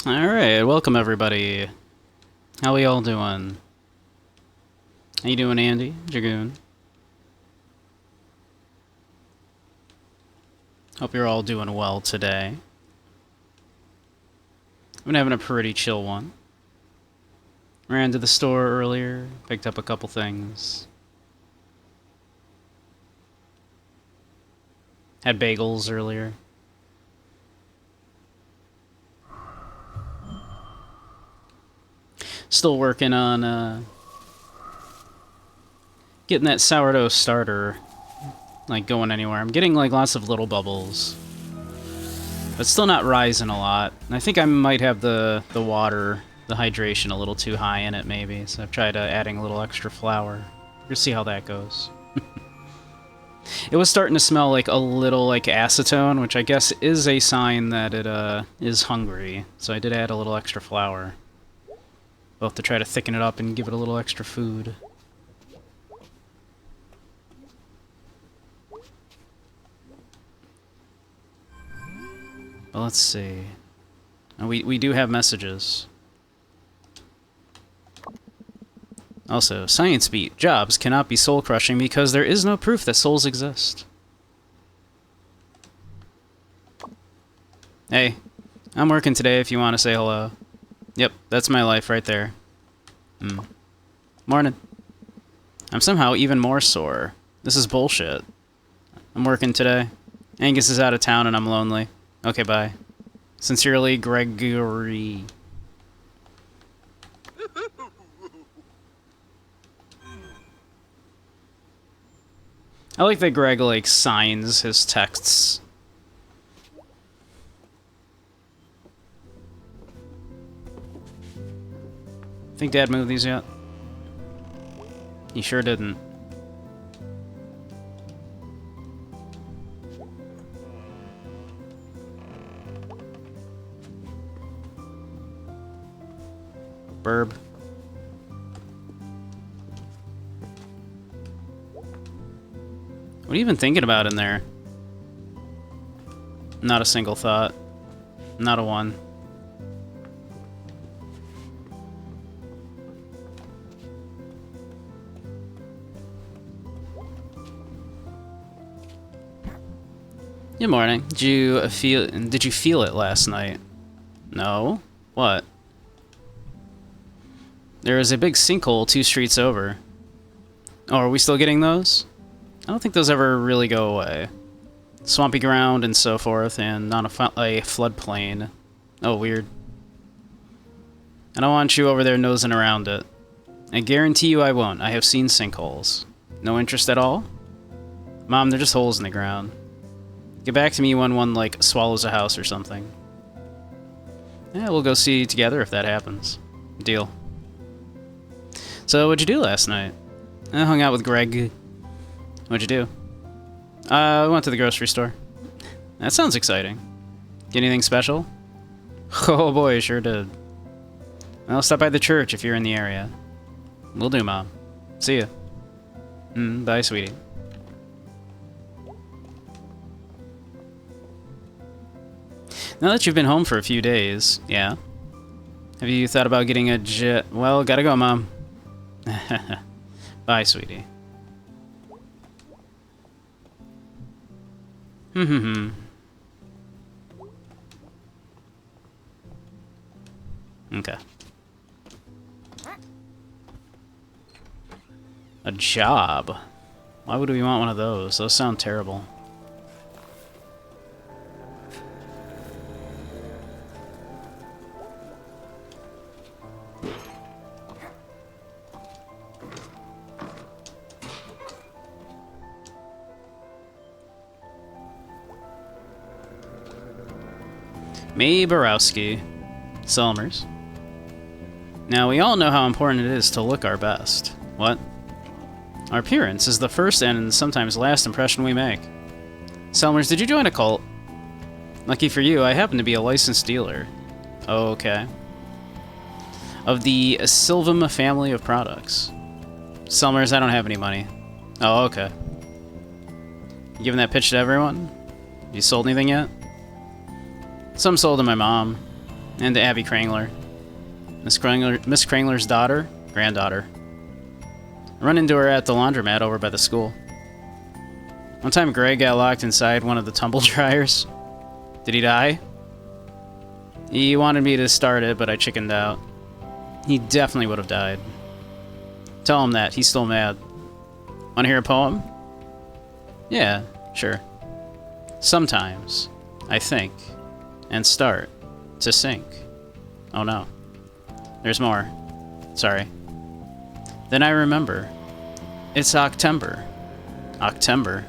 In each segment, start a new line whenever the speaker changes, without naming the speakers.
Alright, welcome everybody. How we all doing? How you doing, Andy? Dragoon? Hope you're all doing well today. I've been having a pretty chill one. Ran to the store earlier, picked up a couple things. Had bagels earlier. Still working on getting that sourdough starter like going anywhere. I'm getting like lots of little bubbles, but still not rising a lot. And I think I might have the water, the hydration a little too high in it maybe. So I've tried adding a little extra flour. We'll see how that goes. It was starting to smell like a little like acetone, which I guess is a sign that it is hungry. So I did add a little extra flour, both to try to thicken it up and give it a little extra food. Well, let's see. We do have messages. Also, Science Beat. Jobs cannot be soul-crushing because there is no proof that souls exist. Hey, I'm working today if you want to say hello. Yep, that's my life right there. Morning. I'm somehow even more sore. This is bullshit. I'm working today. Angus is out of town and I'm lonely. Okay, bye. Sincerely, Gregory. I like that Greg, like, signs his texts. Think Dad moved these yet? He sure didn't. Burb. What are you even thinking about in there? Not a single thought. Not a one. Good morning. Did you feel it last night? No? What? There is a big sinkhole 2 streets over. Oh, are we still getting those? I don't think those ever really go away. Swampy ground and so forth, and not a floodplain. Oh, weird. I don't want you over there nosing around it. I guarantee you I won't. I have seen sinkholes. No interest at all? Mom, they're just holes in the ground. Get back to me when one, like, swallows a house or something. Yeah, we'll go see together if that happens. Deal. So, what'd you do last night? I hung out with Greg. What'd you do? We went to the grocery store. That sounds exciting. Get anything special? Oh boy, sure did. I'll stop by the church if you're in the area. Will do, Mom. See ya. Bye, sweetie. Now that you've been home for a few days, yeah? Have you thought about getting a jet? Well, gotta go, Mom. Bye, sweetie. Okay. A job? Why would we want one of those? Those sound terrible. Mae Borowski. Selmers. Now, we all know how important it is to look our best. What? Our appearance is the first and sometimes last impression we make. Selmers, did you join a cult? Lucky for you, I happen to be a licensed dealer. Okay. Of the Sylvum family of products. Selmers, I don't have any money. Oh, okay. You giving that pitch to everyone? You sold anything yet? Some sold to my mom. And to Abby Krangler. Miss Krangler's granddaughter. I run into her at the laundromat over by the school. One time Greg got locked inside one of the tumble dryers. Did he die? He wanted me to start it, but I chickened out. He definitely would have died. Tell him that, he's still mad. Wanna hear a poem? Yeah, sure. Sometimes, I think, and start to sink. Oh no. There's more. Sorry. Then I remember. It's October. October.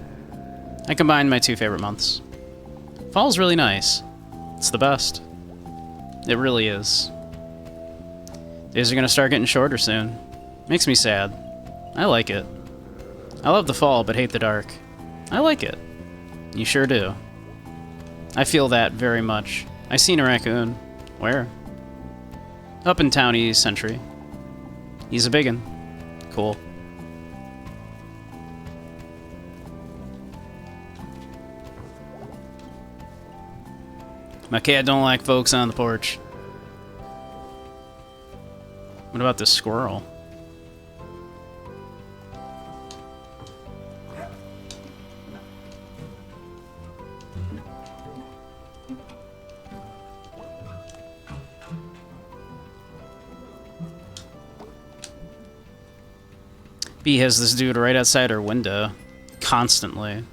I combined my two favorite months. Fall's really nice. It's the best. It really is. Days are gonna start getting shorter soon. Makes me sad. I like it. I love the fall, but hate the dark. I like it. You sure do. I feel that very much. I seen a raccoon. Where? Up in town East Century. He's a biggin. Cool. My cat don't like folks on the porch. What about this squirrel? Bee has this dude right outside her window. Constantly.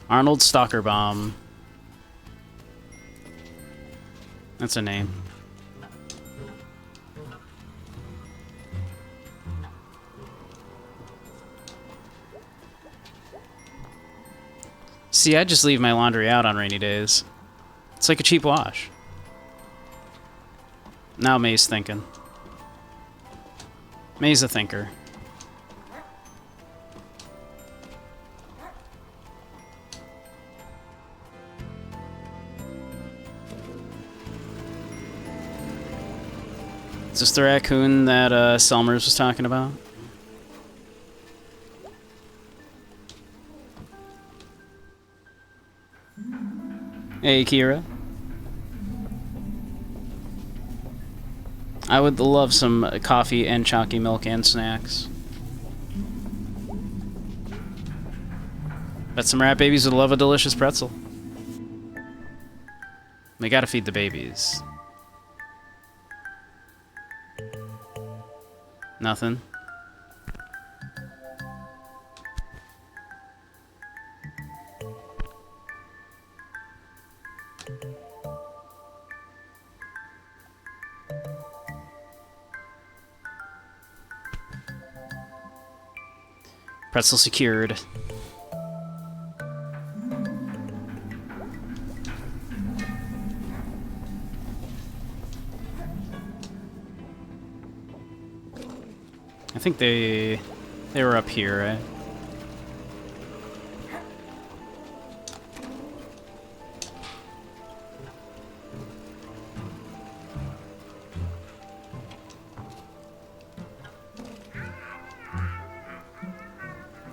Arnold Stalkerbaum. That's a name. See, I just leave my laundry out on rainy days. It's like a cheap wash. Now May's thinking. May's a thinker. Is this the raccoon that Selmers was talking about? Hey, Kira. I would love some coffee and chalky milk and snacks. Bet some rat babies would love a delicious pretzel. They gotta feed the babies. Nothing. Pretzel secured. I think they were up here, right?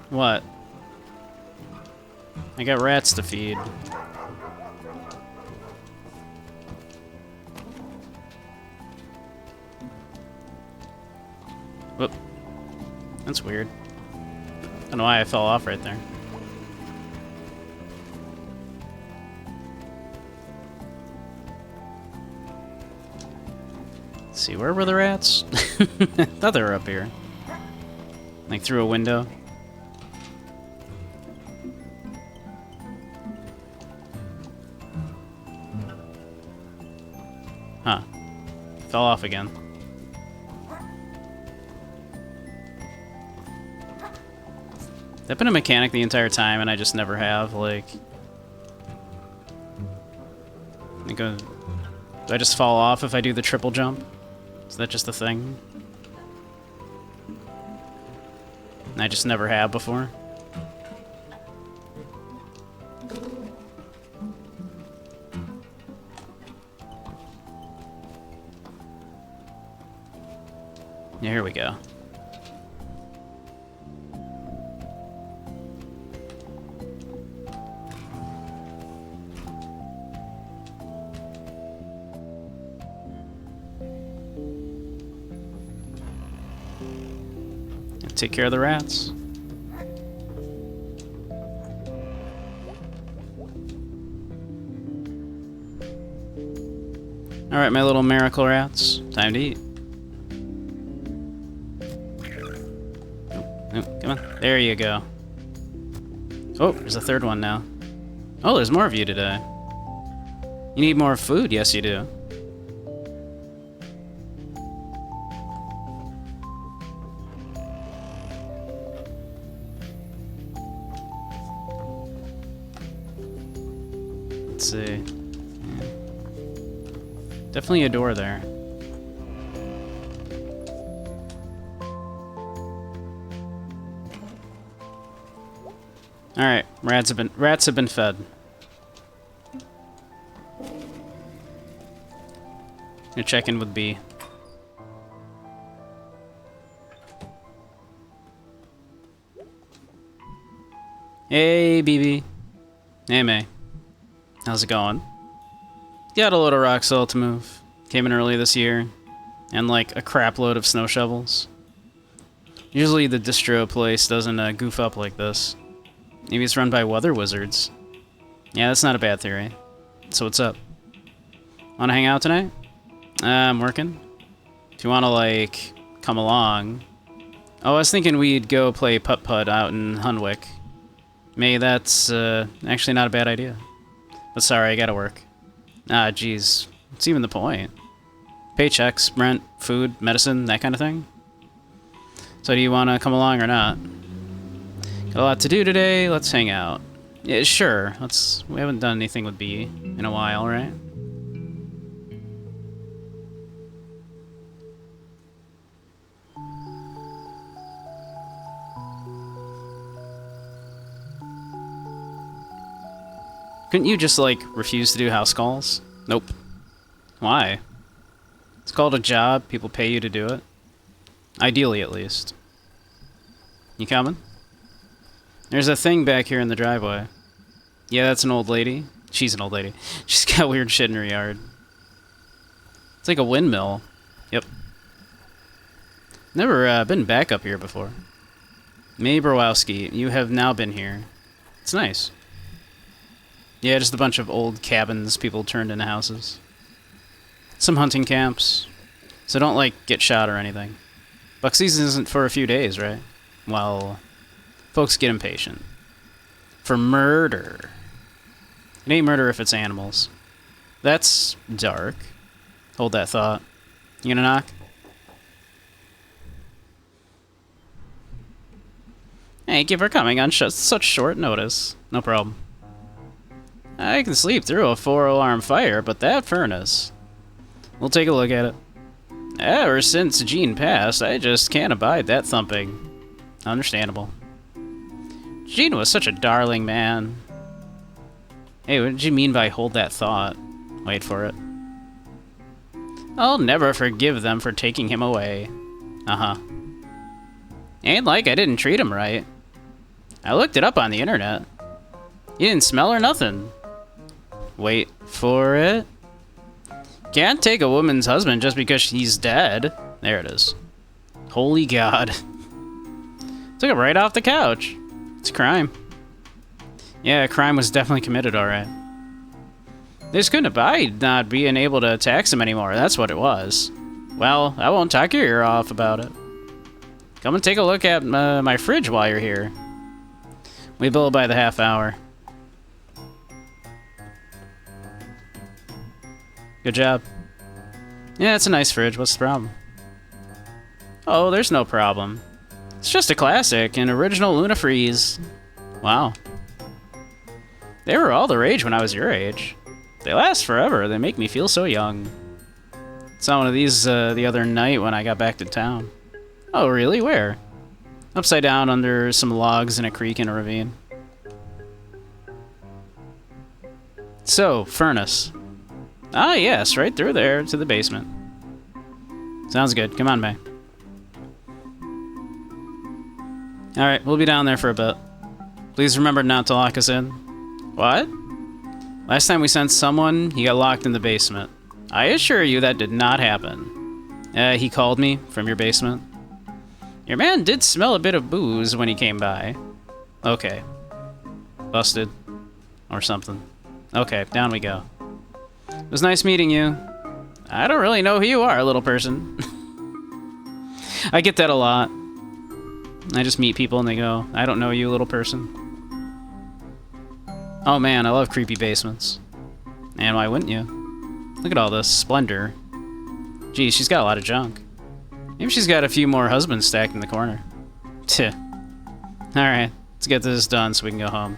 What? I got rats to feed. Whoop. That's weird. I don't know why I fell off right there. Let's see, where were the rats? I thought they were up here. Like through a window. Huh. Fell off again. I've been a mechanic the entire time, and I just never have, like... do I just fall off if I do the triple jump? Is that just a thing? I just never have before. Yeah, here we go. take care of the rats. Alright, my little miracle rats. Time to eat. Oh, come on. There you go. Oh, there's a third one now. Oh, there's more of you today. You need more food? Yes, you do. Let's see. Yeah. Definitely a door there. All right, rats have been fed. Gonna check in with B. Hey, BB. Hey, May. How's it going? Got a load of rock salt to move. Came in early this year. And like a crap load of snow shovels. Usually the distro place doesn't goof up like this. Maybe it's run by weather wizards. Yeah, that's not a bad theory. So what's up? Wanna hang out tonight? I'm working. If you wanna, like, come along. Oh, I was thinking we'd go play putt-putt out in Hunwick. May, that's actually not a bad idea. But sorry, I gotta work. Ah, jeez. What's even the point? Paychecks, rent, food, medicine, that kind of thing? So do you want to come along or not? Got a lot to do today, let's hang out. Yeah, sure. We haven't done anything with B in a while, right? Couldn't you just, like, refuse to do house calls? Nope. Why? It's called a job. People pay you to do it. Ideally, at least. You coming? There's a thing back here in the driveway. Yeah, that's an old lady. She's an old lady. She's got weird shit in her yard. It's like a windmill. Yep. Never been back up here before. May Borowski, you have now been here. It's nice. Yeah, just a bunch of old cabins people turned into houses. Some hunting camps. So don't, like, get shot or anything. Buck season isn't for a few days, right? Well, folks get impatient. For murder. It ain't murder if it's animals. That's dark. Hold that thought. You gonna knock? Thank you for coming on such short notice. No problem. I can sleep through a 4-alarm fire, but that furnace... We'll take a look at it. Ever since Gene passed, I just can't abide that thumping. Understandable. Gene was such a darling man. Hey, what did you mean by hold that thought? Wait for it. I'll never forgive them for taking him away. Uh-huh. Ain't like I didn't treat him right. I looked it up on the internet. You didn't smell or nothing. Wait for it. Can't take a woman's husband just because he's dead. There it is. Holy God. Took it right off the couch. It's a crime. Yeah, a crime was definitely committed, alright. They just couldn't abide not being able to tax him anymore. That's what it was. Well, I won't talk your ear off about it. Come and take a look at my fridge while you're here. We bill by the half hour. Good job. Yeah, it's a nice fridge. What's the problem? Oh, there's no problem. It's just a classic, an original Luna Freeze. Wow. They were all the rage when I was your age. They last forever. They make me feel so young. Saw one of these the other night when I got back to town. Oh, really? Where? Upside down under some logs in a creek in a ravine. So, furnace. Ah, yes, right through there to the basement. Sounds good. Come on, May. Alright, we'll be down there for a bit. Please remember not to lock us in. What? Last time we sent someone, he got locked in the basement. I assure you that did not happen. He called me from your basement. Your man did smell a bit of booze when he came by. Okay. Busted. Or something. Okay, down we go. It was nice meeting you. I don't really know who you are, little person. I get that a lot. I just meet people and they go, I don't know you, little person. Oh man, I love creepy basements. And why wouldn't you? Look at all this splendor. Geez, she's got a lot of junk. Maybe she's got a few more husbands stacked in the corner. Tch. Alright, let's get this done so we can go home.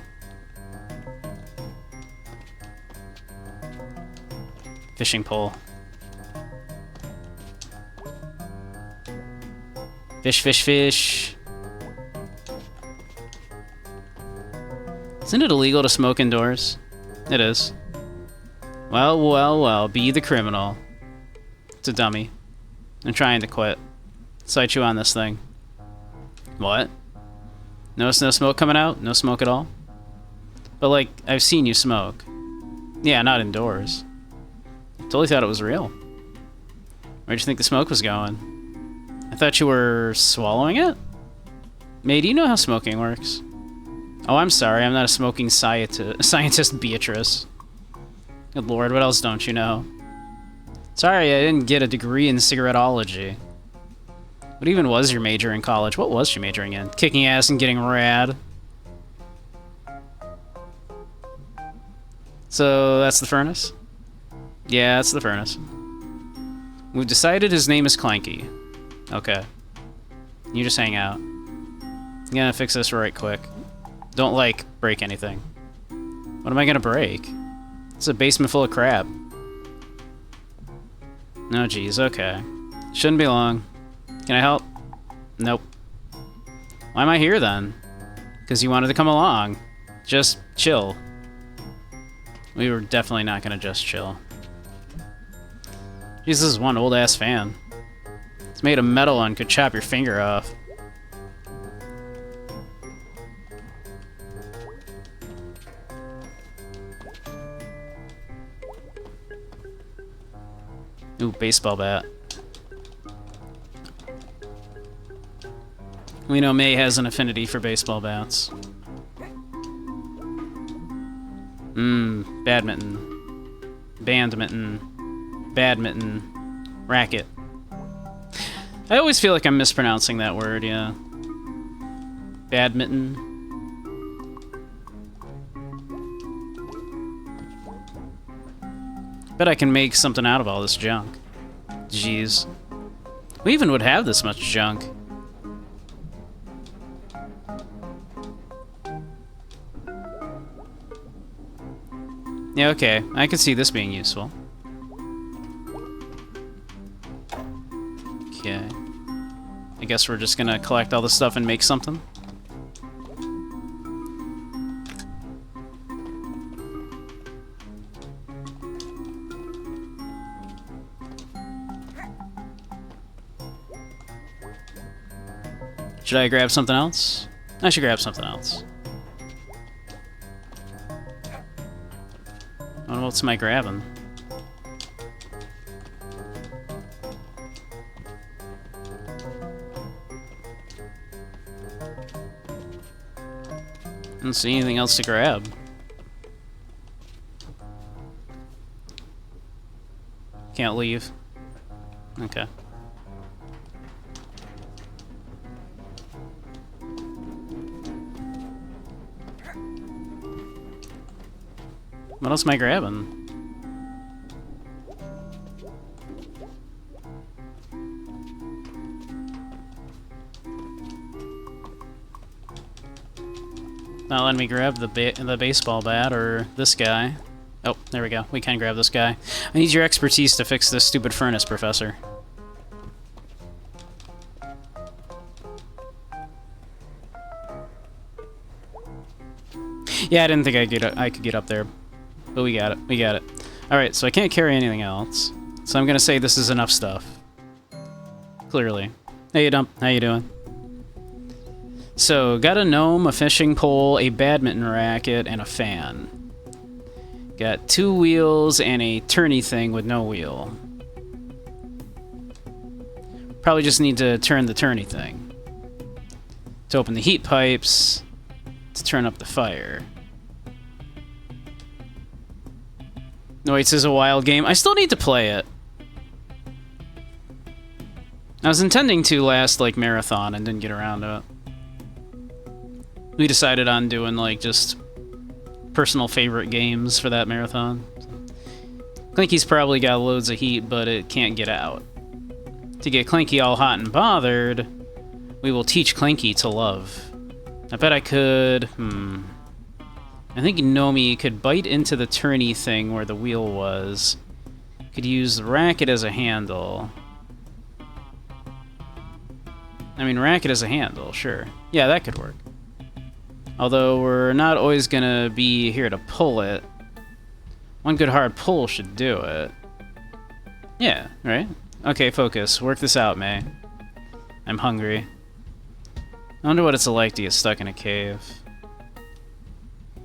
Fishing pole. Fish, fish, fish. Isn't it illegal to smoke indoors? It is. Well, well, well, be the criminal. It's a dummy. I'm trying to quit. Sight you on this thing. What? No smoke coming out? No smoke at all? But like, I've seen you smoke. Yeah, not indoors. Totally thought it was real. Where'd you think the smoke was going? I thought you were swallowing it? May, do you know how smoking works? Oh, I'm sorry, I'm not a smoking scientist, Beatrice. Good lord, what else don't you know? Sorry, I didn't get a degree in cigaretteology. What even was your major in college? What was she majoring in? Kicking ass and getting rad. So, that's the furnace? Yeah, that's the furnace. We've decided his name is Clanky. Okay. You just hang out. I'm gonna fix this right quick. Don't, like, break anything. What am I gonna break? It's a basement full of crap. Oh, geez, okay. Shouldn't be long. Can I help? Nope. Why am I here, then? Because you wanted to come along. Just chill. We were definitely not gonna just chill. Jeez, this is one old-ass fan. It's made of metal and could chop your finger off. Ooh, baseball bat. We know May has an affinity for baseball bats. Badminton. Bandminton. Badminton. Racket. I always feel like I'm mispronouncing that word, yeah. Badminton. Bet I can make something out of all this junk. Jeez. Who even would have this much junk? Yeah, okay. I can see this being useful. Okay. I guess we're just gonna collect all this stuff and make something. Should I grab something else? I should grab something else. What else am I grabbing? I don't see anything else to grab. Can't leave. Okay. What else am I grabbing? Not letting me grab the baseball bat or this guy. Oh, there we go. We can grab this guy. I need your expertise to fix this stupid furnace, Professor. Yeah, I didn't think I could get up there. But we got it. We got it. Alright, so I can't carry anything else. So I'm gonna say this is enough stuff. Clearly. Hey, Dump. How you doing? So, got a gnome, a fishing pole, a badminton racket, and a fan. Got 2 wheels and a turny thing with no wheel. Probably just need to turn the turny thing. to open the heat pipes, to turn up the fire. Noits is a wild game. I still need to play it. I was intending to last, like, marathon and didn't get around to it. We decided on doing, like, just personal favorite games for that marathon. Clanky's probably got loads of heat, but it can't get out. To get Clanky all hot and bothered, we will teach Clanky to love. I bet I could... I think Nomi could bite into the turny thing where the wheel was. Could use the racket as a handle. I mean, racket as a handle, sure. Yeah, that could work. Although we're not always gonna be here to pull it. One good hard pull should do it. Yeah, right? Okay, focus. Work this out, May. I'm hungry. I wonder what it's like to get stuck in a cave.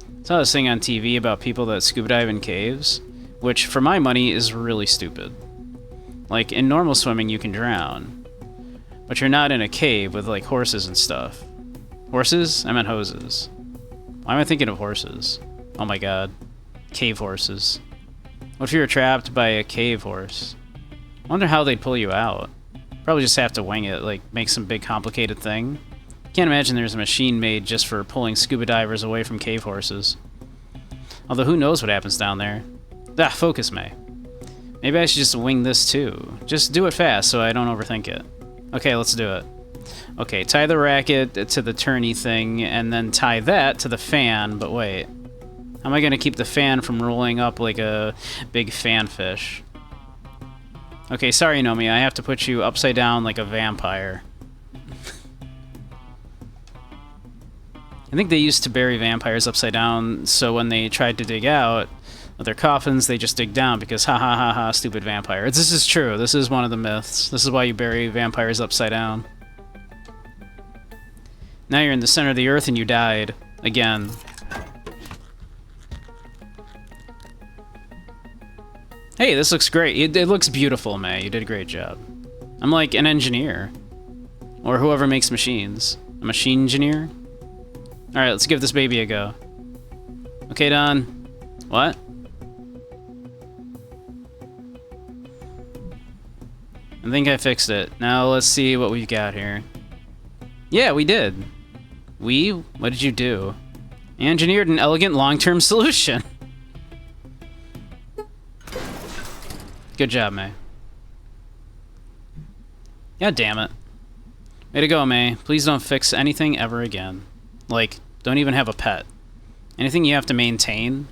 I saw this thing on TV about people that scuba dive in caves, which, for my money, is really stupid. Like, in normal swimming, you can drown. But you're not in a cave with, like, horses and stuff. Horses? I meant hoses. Why am I thinking of horses? Oh my god. Cave horses. What if you were trapped by a cave horse? I wonder how they'd pull you out. Probably just have to wing it, like, make some big complicated thing. Can't imagine there's a machine made just for pulling scuba divers away from cave horses. Although who knows what happens down there. Ah, focus, May. Maybe I should just wing this too. Just do it fast so I don't overthink it. Okay, let's do it. Okay, tie the racket to the turny thing, and then tie that to the fan, but wait. How am I gonna keep the fan from rolling up like a big fanfish? Okay, sorry, Nomi, I have to put you upside down like a vampire. I think they used to bury vampires upside down, so when they tried to dig out of their coffins, they just dig down because ha ha ha ha, stupid vampire. This is true. This is one of the myths. This is why you bury vampires upside down. Now you're in the center of the earth and you died. Again. Hey, this looks great. It looks beautiful, May. You did a great job. I'm like an engineer. Or whoever makes machines. A machine engineer? Alright, let's give this baby a go. Okay, done. What? I think I fixed it. Now let's see what we've got here. Yeah, we did. What did you do? Engineered an elegant long-term solution. Good job, May. God damn it. Way to go, May. Please don't fix anything ever again. Like, don't even have a pet. Anything you have to maintain?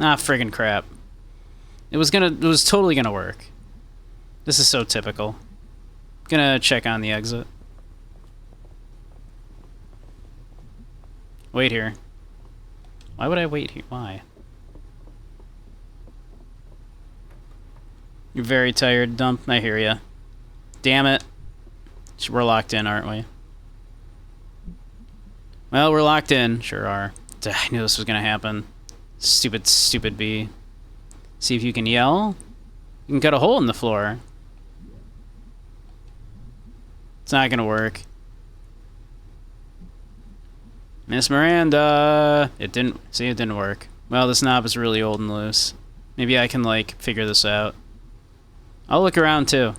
Ah, friggin' crap. It was totally gonna work. This is so typical. Gonna check on the exit. Wait here. Why would I wait here? Why? You're very tired, Dump. I hear ya. Damn it. We're locked in, aren't we? Well, we're locked in. Sure are. I knew this was gonna happen. Stupid, stupid bee. See if you can yell. You can cut a hole in the floor. It's not gonna work. Miss Miranda! It didn't... See, it didn't work. Well, this knob is really old and loose. Maybe I can, like, figure this out. I'll look around, too.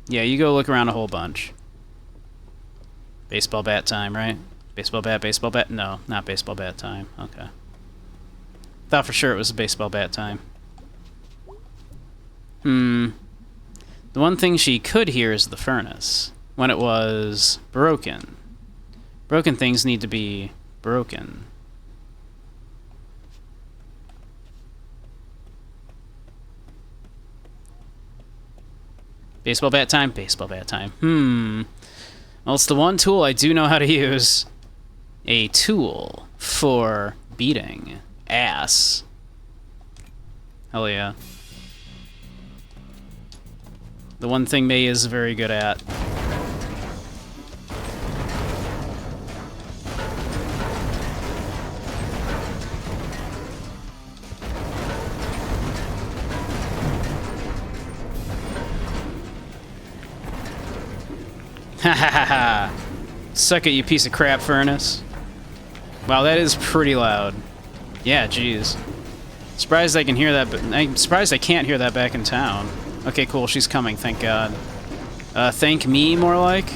Yeah, you go look around a whole bunch. Baseball bat time, right? Baseball bat, baseball bat? No, not baseball bat time. Okay. Thought for sure it was baseball bat time. The one thing she could hear is the furnace. When it was broken. Broken things need to be broken. Baseball bat time? Baseball bat time. Well, it's the one tool I do know how to use. A tool for beating ass. Hell yeah. The one thing May is very good at. Ha ha ha ha! Suck it, you piece of crap, furnace. Wow, that is pretty loud. Yeah, jeez. Surprised I can hear that, but I'm surprised I can't hear that back in town. Okay, cool, she's coming, thank God. Thank me, more like?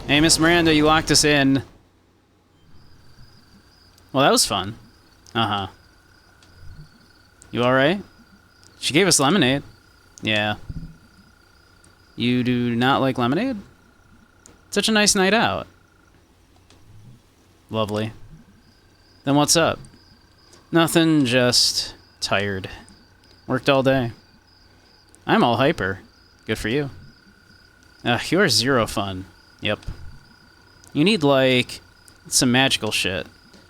Hey, Miss Miranda, you locked us in. Well, that was fun. Uh-huh. You alright? She gave us lemonade. Yeah. You do not like lemonade? Such a nice night out. Lovely. Then what's up? Nothing, just tired. Worked all day. I'm all hyper. Good for you. You're zero fun. Yep. You need, like, some magical shit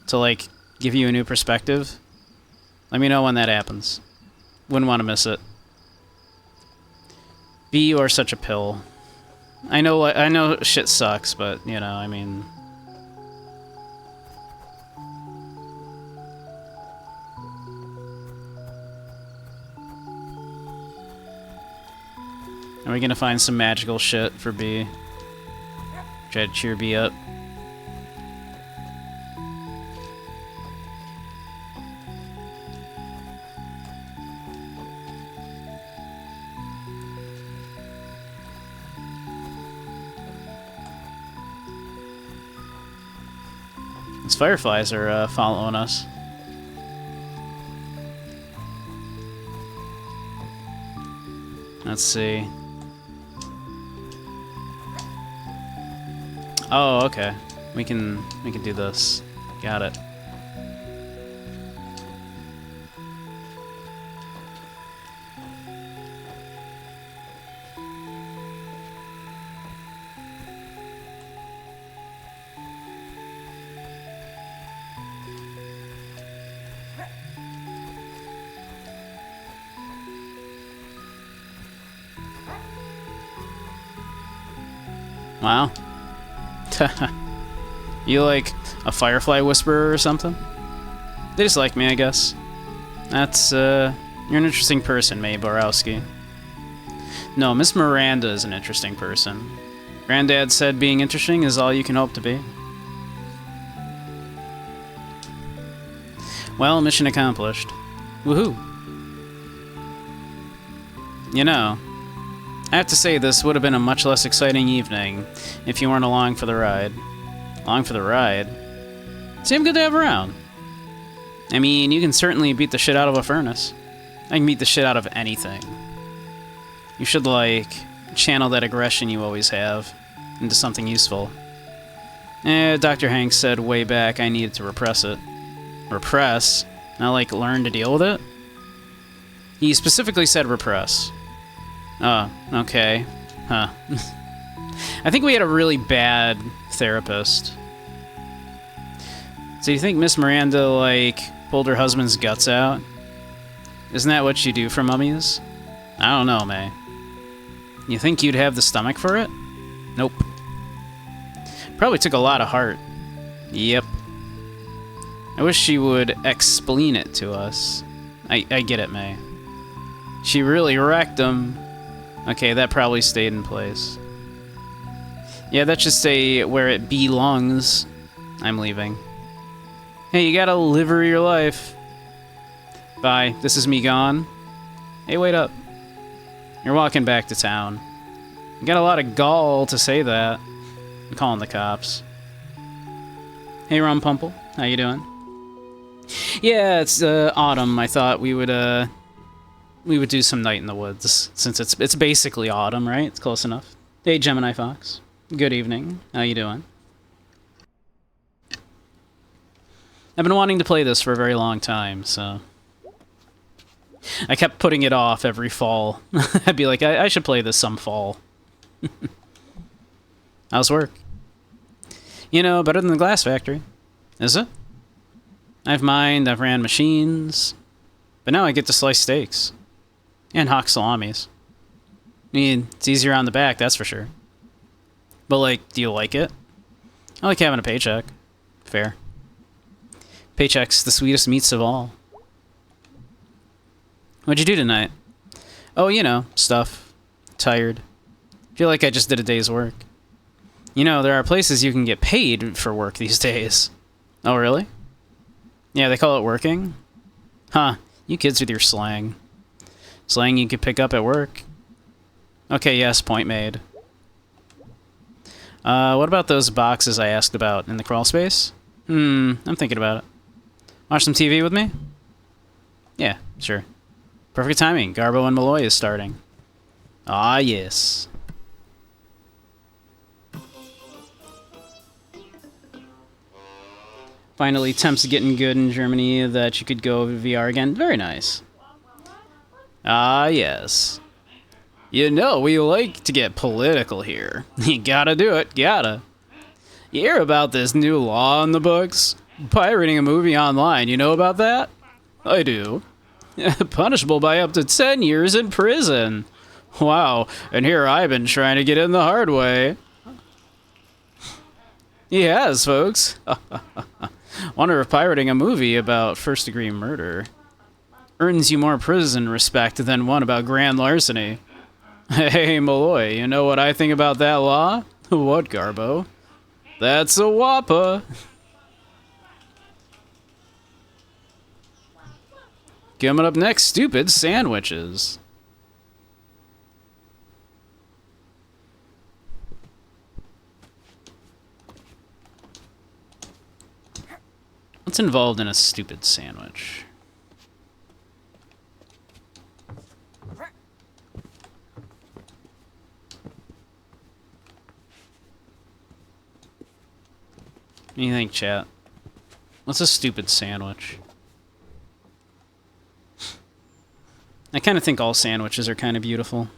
to, like, give you a new perspective. Let me know when that happens. Wouldn't want to miss it. B, you are such a pill. I know shit sucks, but, you know, I mean... Are we gonna find some magical shit for B? Try to cheer B up. These fireflies are following us. Let's see. Oh, okay. We can do this. Got it. Wow. You like a firefly whisperer or something? They just like me, I guess. That's, you're an interesting person, Mae Borowski. No, Miss Miranda is an interesting person. Granddad said being interesting is all you can hope to be. Well, mission accomplished. Woohoo. You know, I have to say this would have been a much less exciting evening if you weren't along for the ride. Along for the ride? Seem good to have around. I mean, you can certainly beat the shit out of a furnace. I can beat the shit out of anything. You should, like, channel that aggression you always have into something useful. Dr. Hanks said way back I needed to repress it. Repress? Not like learn to deal with it? He specifically said repress. Oh, okay. Huh. I think we had a really bad therapist. So you think Miss Miranda, like, pulled her husband's guts out? Isn't that what you do for mummies? I don't know, Mae. You think you'd have the stomach for it? Nope. Probably took a lot of heart. Yep. I wish she would explain it to us. I get it, Mae. She really wrecked him. Okay, that probably stayed in place. Yeah, that should stay where it belongs. I'm leaving. Hey, you gotta live your life. Bye. This is me gone. Hey, wait up. You're walking back to town. You got a lot of gall to say that. I'm calling the cops. Hey, Rumpumple. How you doing? Yeah, it's autumn. I thought we would do some night in the woods, since it's basically autumn, right? It's close enough. Hey, Gemini Fox. Good evening. How you doing? I've been wanting to play this for a very long time, so... I kept putting it off every fall. I'd be like, I should play this some fall. How's work? You know, better than the Glass Factory. Is it? I've mined, I've ran machines, but now I get to slice steaks. And hawk salamis. I mean, it's easier on the back, that's for sure. But, like, do you like it? I like having a paycheck. Fair. Paycheck's the sweetest meats of all. What'd you do tonight? Oh, you know, stuff. Tired. Feel like I just did a day's work. You know, there are places you can get paid for work these days. Oh, really? Yeah, they call it working? Huh, you kids with your slang. Slang you could pick up at work. Okay, yes, point made. What about those boxes I asked about in the crawl space? I'm thinking about it. Watch some TV with me? Yeah, sure. Perfect timing. Garbo and Malloy is starting. Ah, yes. Finally, temps getting good in Germany that you could go VR again. Very nice. Ah, yes. You know, we like to get political here. You gotta do it, gotta. You hear about this new law in the books? Pirating a movie online, you know about that? I do. Punishable by up to 10 years in prison. Wow, and here I've been trying to get in the hard way. He has, folks. Wonder if pirating a movie about first-degree murder earns you more prison respect than one about grand larceny. Hey, Malloy, you know what I think about that law? What, Garbo? That's a whoppa. Coming up next, stupid sandwiches. What's involved in a stupid sandwich? What do you think, chat? What's a stupid sandwich? I kind of think all sandwiches are kind of beautiful.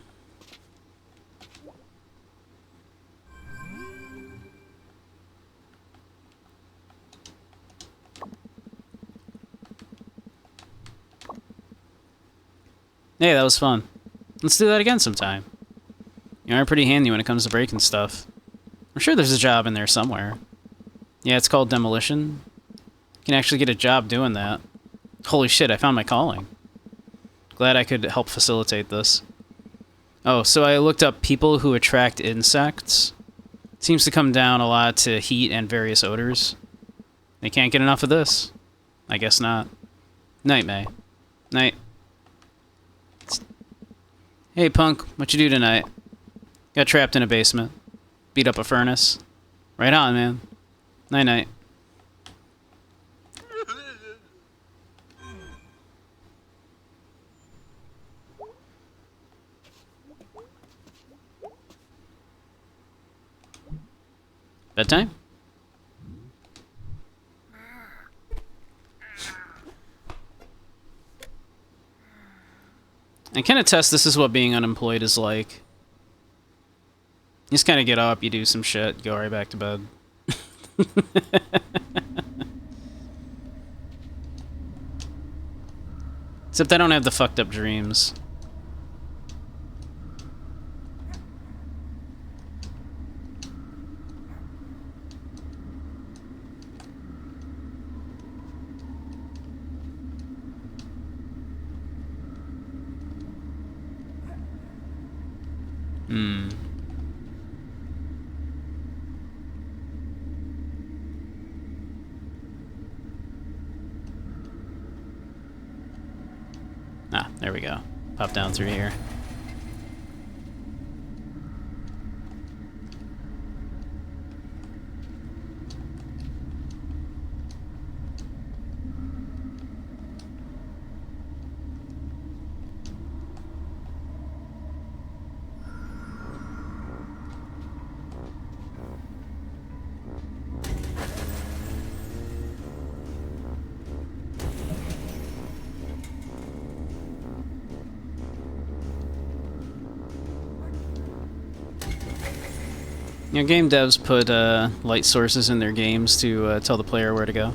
Hey, that was fun. Let's do that again sometime. You are pretty handy when it comes to breaking stuff. I'm sure there's a job in there somewhere. Yeah, it's called demolition. You can actually get a job doing that. Holy shit, I found my calling. Glad I could help facilitate this. Oh, so I looked up people who attract insects. It seems to come down a lot to heat and various odors. They can't get enough of this. I guess not. Night, May. Night. Hey, punk, what you do tonight? Got trapped in a basement. Beat up a furnace. Right on, man. Night-night. Bedtime? I can attest this is what being unemployed is like. You just kind of get up, you do some shit, go right back to bed. Except I don't have the fucked up dreams. Ah, there we go. Pop down through here. You know, game devs put light sources in their games to tell the player where to go.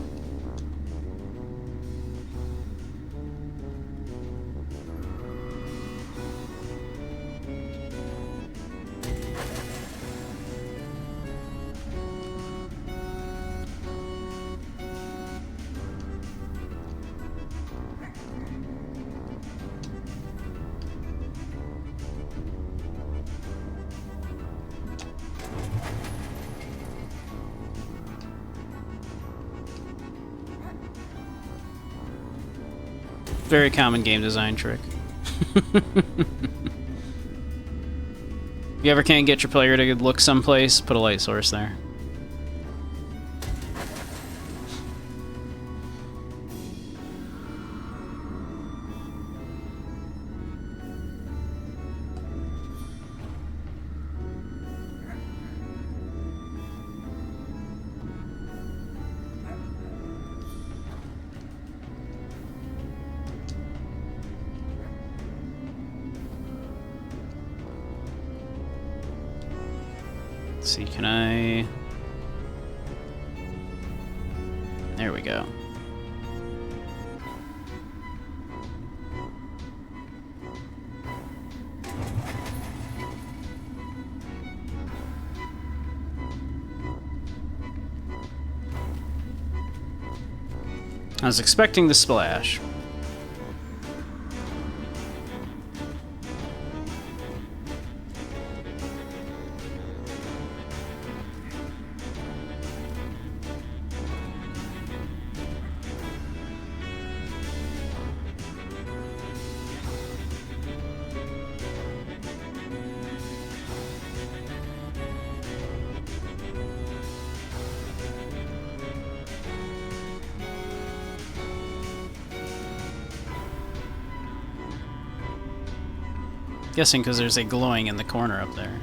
Very common game design trick. If you ever can't get your player to look someplace, put a light source there. Let's see, can I... There we go. I was expecting the splash. Guessing because there's a glowing in the corner up there.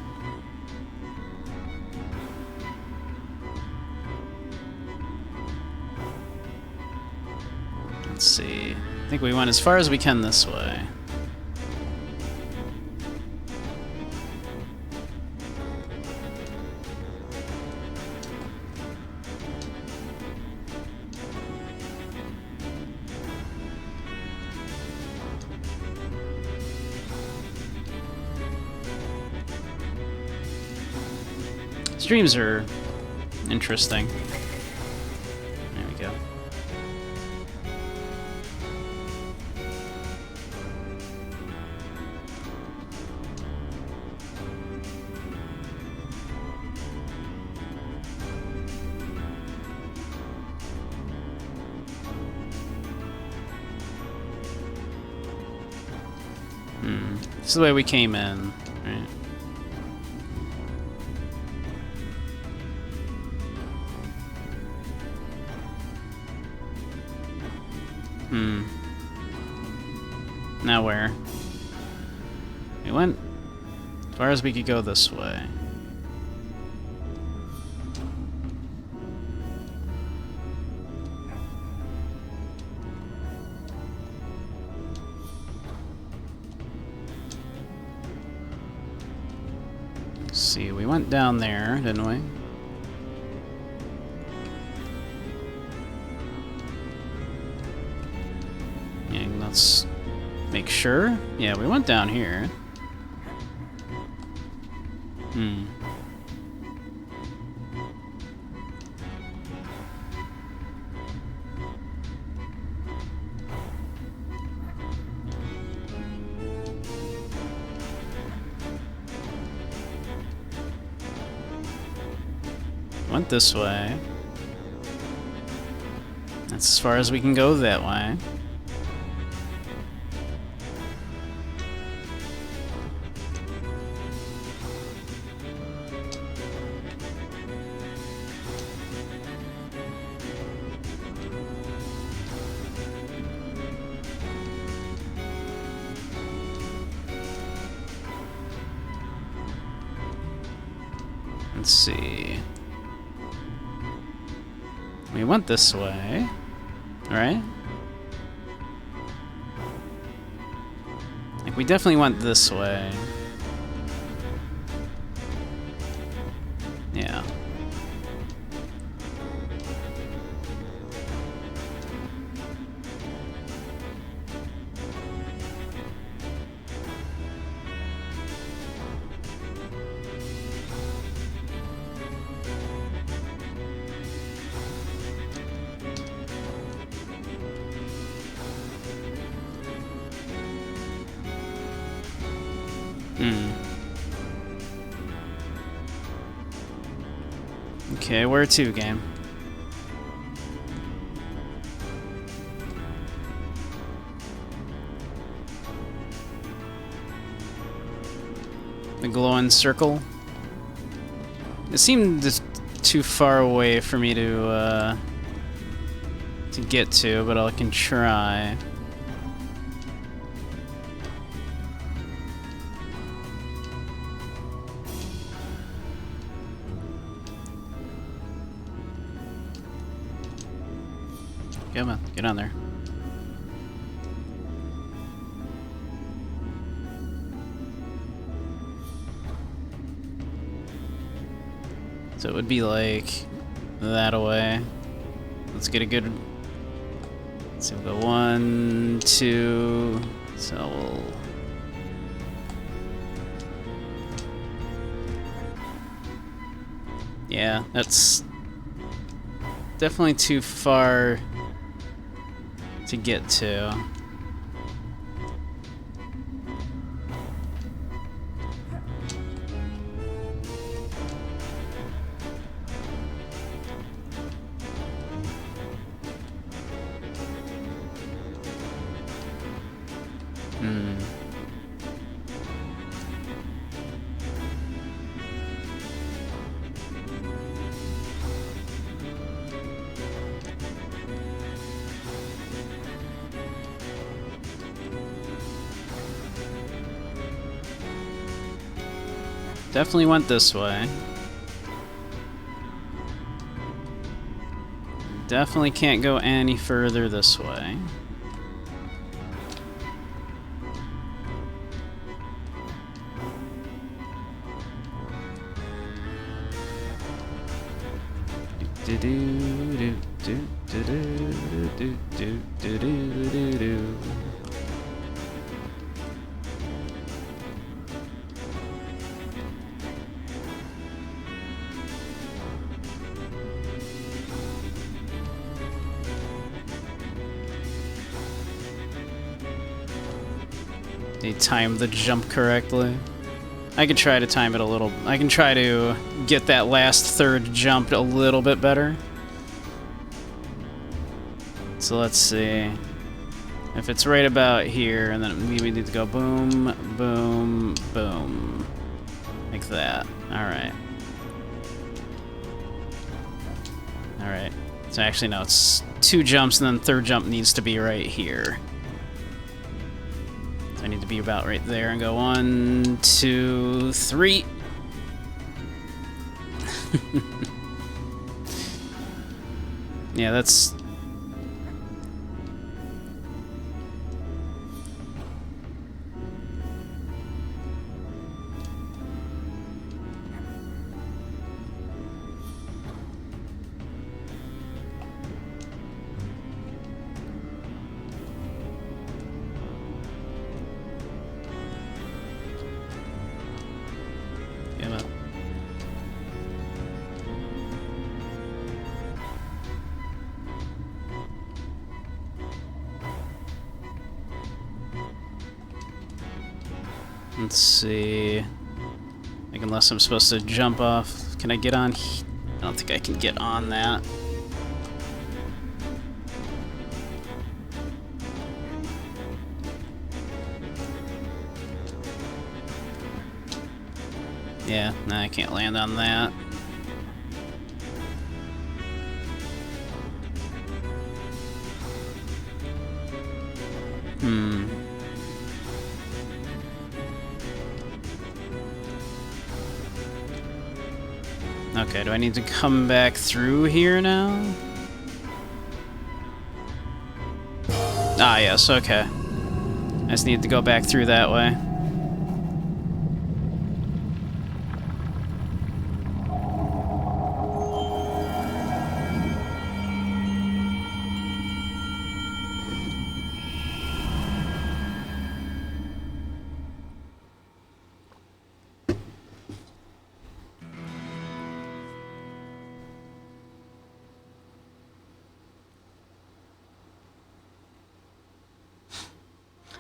Let's see. I think we went as far as we can this way. Streams are interesting. There we go. This is the way we came in, right? Now where? We went as far as we could go this way. Let's see, we went down there, didn't we? Let's make sure. Yeah, we went down here. Went this way. That's as far as we can go that way. Let's see. We went this way, right? Like, we definitely went this way. Yeah. Okay, where to, game? The glowing circle. It seemed just too far away for me to get to, but I can try. Come on, get on there. So it would be like that away. Let's get a good. So we'll go 1, 2. So we'll. Yeah, that's definitely too far to get to. Definitely went this way. Definitely can't go any further this way. Do do do do do do do do do do do. They timed the jump correctly. I could try to time it a little. I can try to get that last third jump a little bit better. So let's see. If it's right about here, and then we need to go boom, boom, boom. Like that. Alright. Alright. So actually, no, it's 2 jumps, and then third jump needs to be right here. I need to be about right there and go 1, 2, 3. Yeah, that's... Let's see. Like, unless I'm supposed to jump off. Can I get on? I don't think I can get on that. Yeah, no, I can't land on that. Hmm. Okay, do I need to come back through here now? Ah, yes, okay. I just need to go back through that way.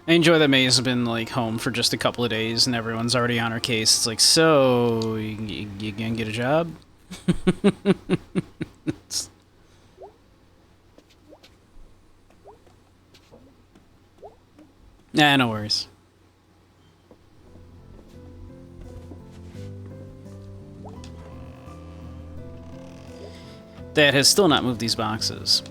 I enjoy that May's been, like, home for just a couple of days and everyone's already on her case. It's like, so, you gonna get a job? Nah, no worries. that has still not moved these boxes.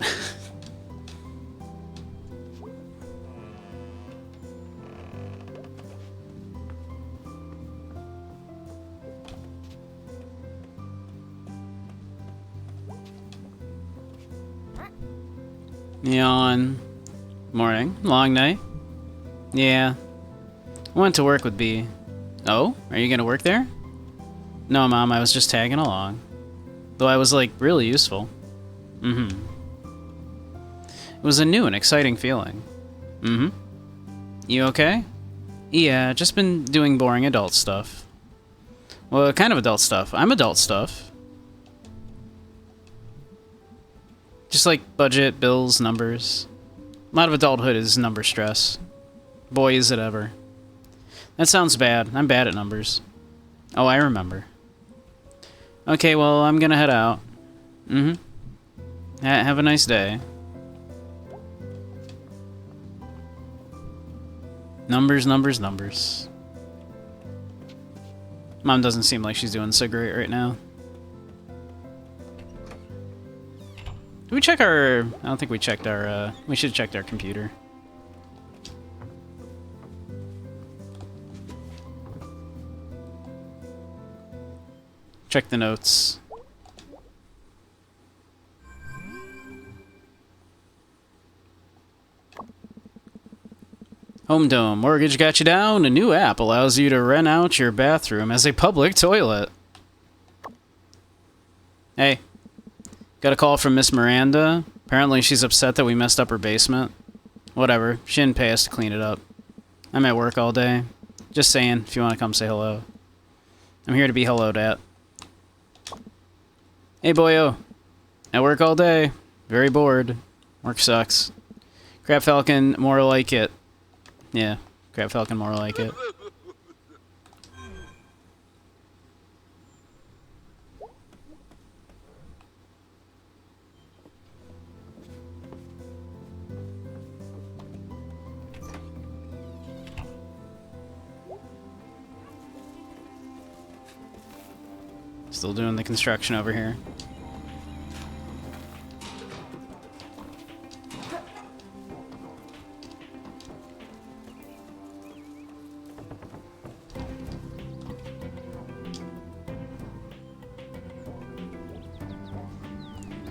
Yawn. Morning. Long night. Yeah. I went to work with B. Oh? Are you gonna work there? No, Mom, I was just tagging along. Though I was, like, really useful. Mm-hmm. It was a new and exciting feeling. Mm-hmm. You okay? Yeah, just been doing boring adult stuff. Well, what kind of adult stuff? I'm adult stuff. Just like budget, bills, numbers. A lot of adulthood is number stress. Boy, is it ever. That sounds bad. I'm bad at numbers. Oh, I remember. Okay, well, I'm gonna head out. Mm-hmm. Have a nice day. Numbers, numbers, numbers. Mom doesn't seem like she's doing so great right now. Did we check our... I don't think we checked our... we should have checked our computer. Check the notes. Home Dome. Mortgage got you down. A new app allows you to rent out your bathroom as a public toilet. Hey. Got a call from Miss Miranda. Apparently she's upset that we messed up her basement. Whatever. She didn't pay us to clean it up. I'm at work all day. Just saying, if you want to come say hello. I'm here to be helloed at. Hey, boyo. At work all day. Very bored. Work sucks. Crab Falcon, more like it. Yeah, Crab Falcon, more like it. Still doing the construction over here.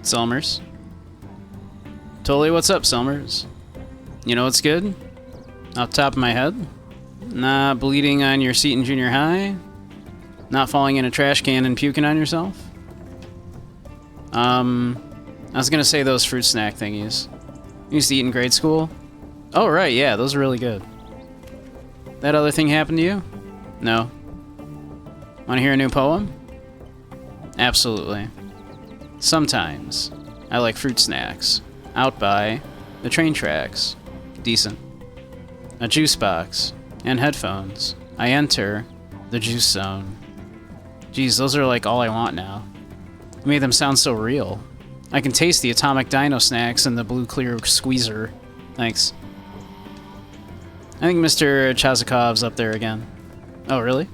Selmers. Totally, what's up, Selmers? You know what's good? Off the top of my head? Not bleeding on your seat in junior high? Not falling in a trash can and puking on yourself? I was gonna say those fruit snack thingies. You used to eat in grade school? Oh, right, yeah, those are really good. That other thing happened to you? No. Wanna hear a new poem? Absolutely. Sometimes, I like fruit snacks. Out by the train tracks. Decent. A juice box. And headphones. I enter the juice zone. Geez, those are like all I want now. You made them sound so real. I can taste the atomic dino snacks and the blue clear squeezer. Thanks. I think Mr. Chazakov's up there again. Oh, really?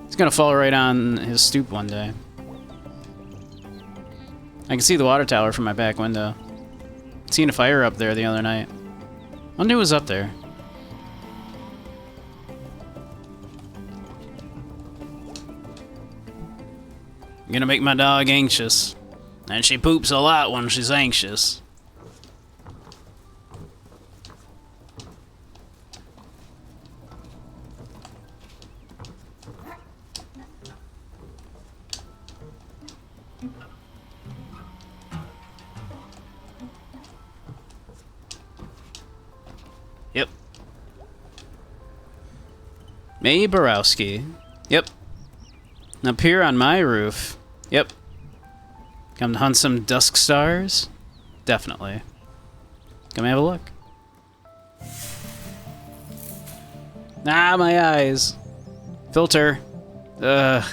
He's gonna fall right on his stoop one day. I can see the water tower from my back window. Seen a fire up there the other night. Wonder who was up there. I'm gonna make my dog anxious. And she poops a lot when she's anxious. Yep. Mae Borowski. Yep. Up here on my roof. Yep. Come to hunt some dusk stars? Definitely. Come have a look. Ah, my eyes. Filter. Ugh.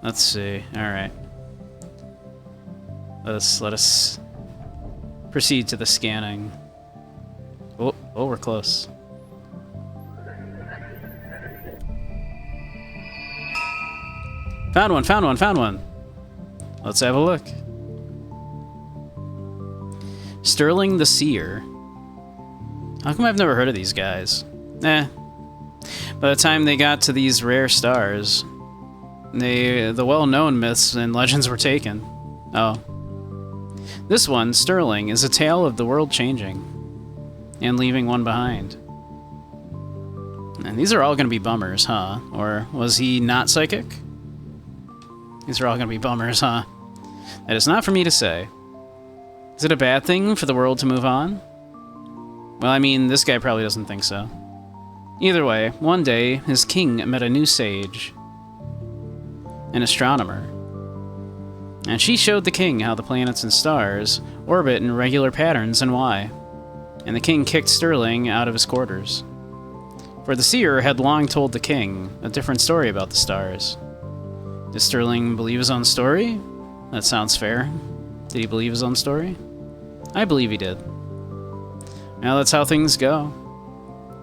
Let's see. Alright. Let us proceed to the scanning. Oh, we're close. Found one, found one, found one. Let's have a look. Sterling the Seer. How come I've never heard of these guys? Eh. By the time they got to these rare stars, the well-known myths and legends were taken. Oh. This one, Sterling, is a tale of the world changing and leaving one behind. And these are all going to be bummers, huh? Or was he not psychic? These are all going to be bummers, huh? That is not for me to say. Is it a bad thing for the world to move on? Well, I mean, this guy probably doesn't think so. Either way, one day, his king met a new sage, an astronomer. And she showed the king how the planets and stars orbit in regular patterns and why. And the king kicked Sterling out of his quarters. For the seer had long told the king a different story about the stars. Did Sterling believe his own story? That sounds fair. Did he believe his own story? I believe he did. Now that's how things go.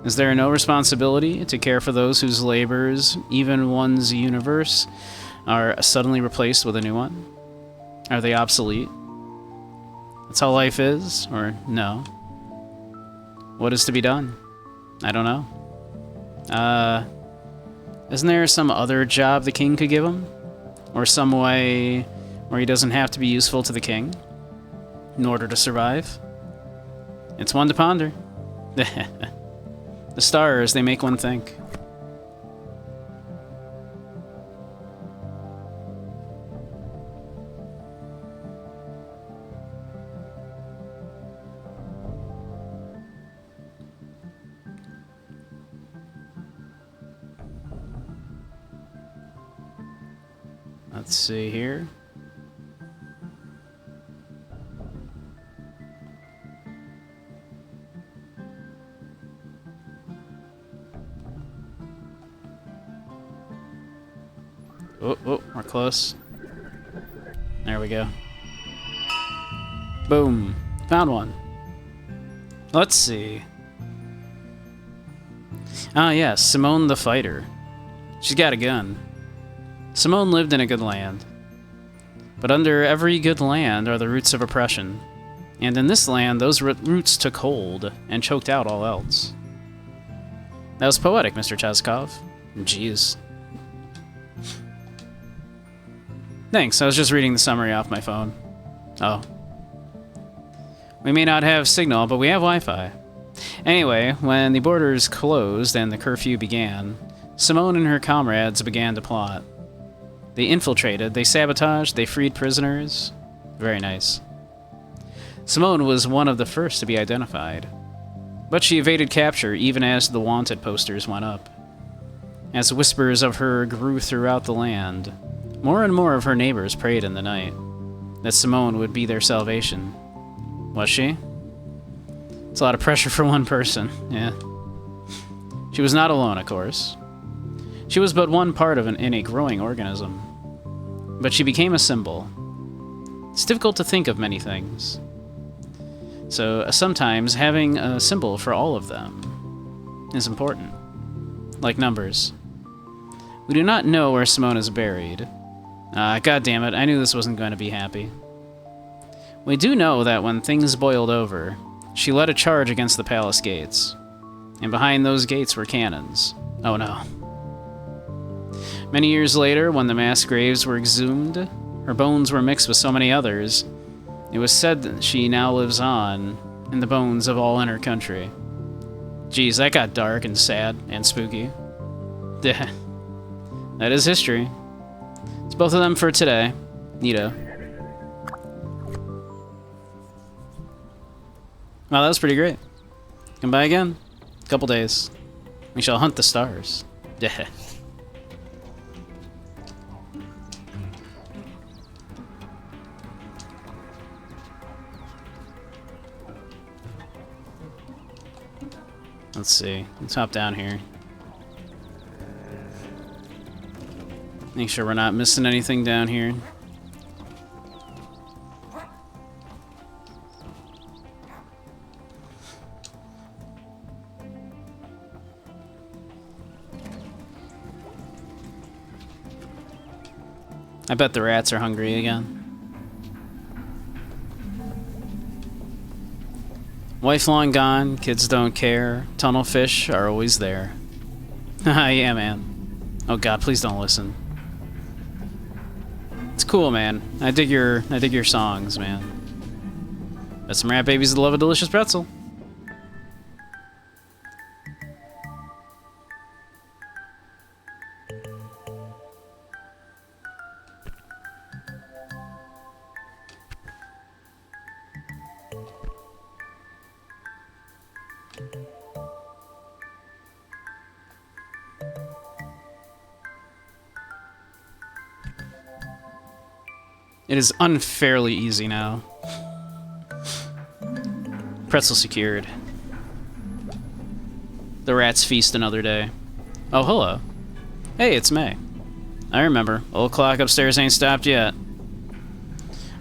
Is there no responsibility to care for those whose labors, even one's universe, are suddenly replaced with a new one? Are they obsolete? That's how life is, or no? What is to be done? I don't know. Isn't there some other job the king could give him? Or some way where he doesn't have to be useful to the king in order to survive? It's one to ponder. The stars, they make one think. Let's see here. Oh, we're close. There we go. Boom. Found one. Let's see. Ah, yes, Simone the Fighter. She's got a gun. Simone lived in a good land. But under every good land are the roots of oppression. And in this land, those roots took hold and choked out all else. That was poetic, Mr. Cheskov. Jeez. Thanks, I was just reading the summary off my phone. Oh. We may not have signal, but we have Wi-Fi. Anyway, when the borders closed and the curfew began, Simone and her comrades began to plot. They infiltrated, they sabotaged, they freed prisoners. Very nice. Simone was one of the first to be identified. But she evaded capture even as the wanted posters went up. As whispers of her grew throughout the land, more and more of her neighbors prayed in the night that Simone would be their salvation. Was she? It's a lot of pressure for one person, yeah. She was not alone, of course. She was but one part of in a growing organism. But she became a symbol. It's difficult to think of many things. So sometimes having a symbol for all of them is important. Like numbers. We do not know where Simone is buried. God damn it, I knew this wasn't going to be happy. We do know that when things boiled over, she led a charge against the palace gates. And behind those gates were cannons. Oh no. Many years later, when the mass graves were exhumed, her bones were mixed with so many others, it was said that she now lives on in the bones of all in her country. Geez, that got dark and sad and spooky. That is history. It's both of them for today. Neato. Wow, that was pretty great. Come by again. A couple days. We shall hunt the stars. Yeah. Let's see. Let's hop down here. Make sure we're not missing anything down here. I bet the rats are hungry again. Wife long gone, kids don't care, tunnel fish are always there. Haha, yeah, man. Oh god, please don't listen. It's cool, man. I dig your songs, man. Bet some rat babies that love a delicious pretzel. It is unfairly easy now. Pretzel secured. The rats feast another day. Oh, hello. Hey, it's May. I remember. Old clock upstairs ain't stopped yet.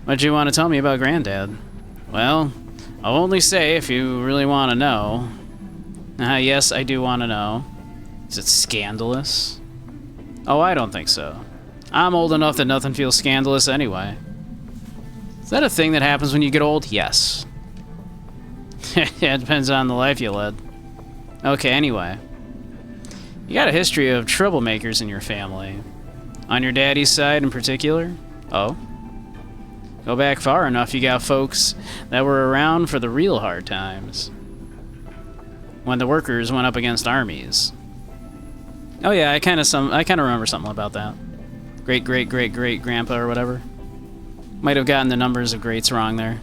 What'd you want to tell me about Granddad? Well, I'll only say if you really want to know. Yes, I do want to know. Is it scandalous? Oh, I don't think so. I'm old enough that nothing feels scandalous anyway. Is that a thing that happens when you get old? Yes. Yeah, it depends on the life you led. Okay, anyway. You got a history of troublemakers in your family. On your daddy's side in particular? Oh? Go back far enough, you got folks that were around for the real hard times. When the workers went up against armies. Oh yeah, I kind of remember something about that. Great-great-great-great-grandpa or whatever. Might have gotten the numbers of greats wrong there.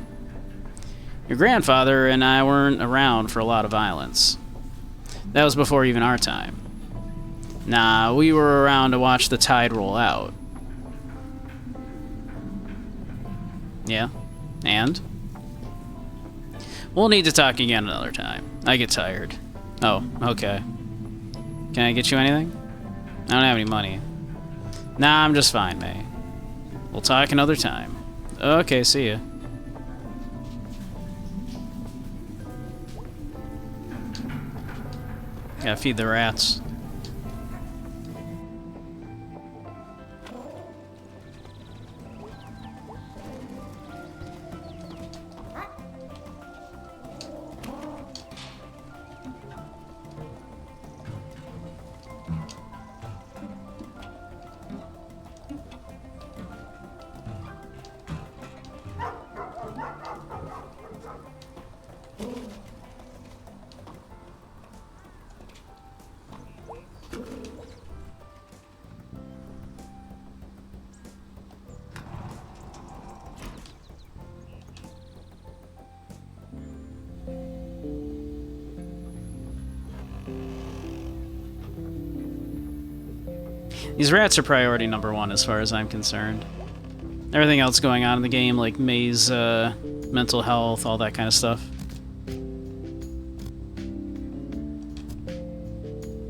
Your grandfather and I weren't around for a lot of violence. That was before even our time. Nah, we were around to watch the tide roll out. Yeah? And? We'll need to talk again another time. I get tired. Oh, okay. Can I get you anything? I don't have any money. Nah, I'm just fine, May. We'll talk another time. Okay, see ya. Gotta feed the rats. These rats are priority number one as far as I'm concerned. Everything else going on in the game, like May's mental health, all that kind of stuff.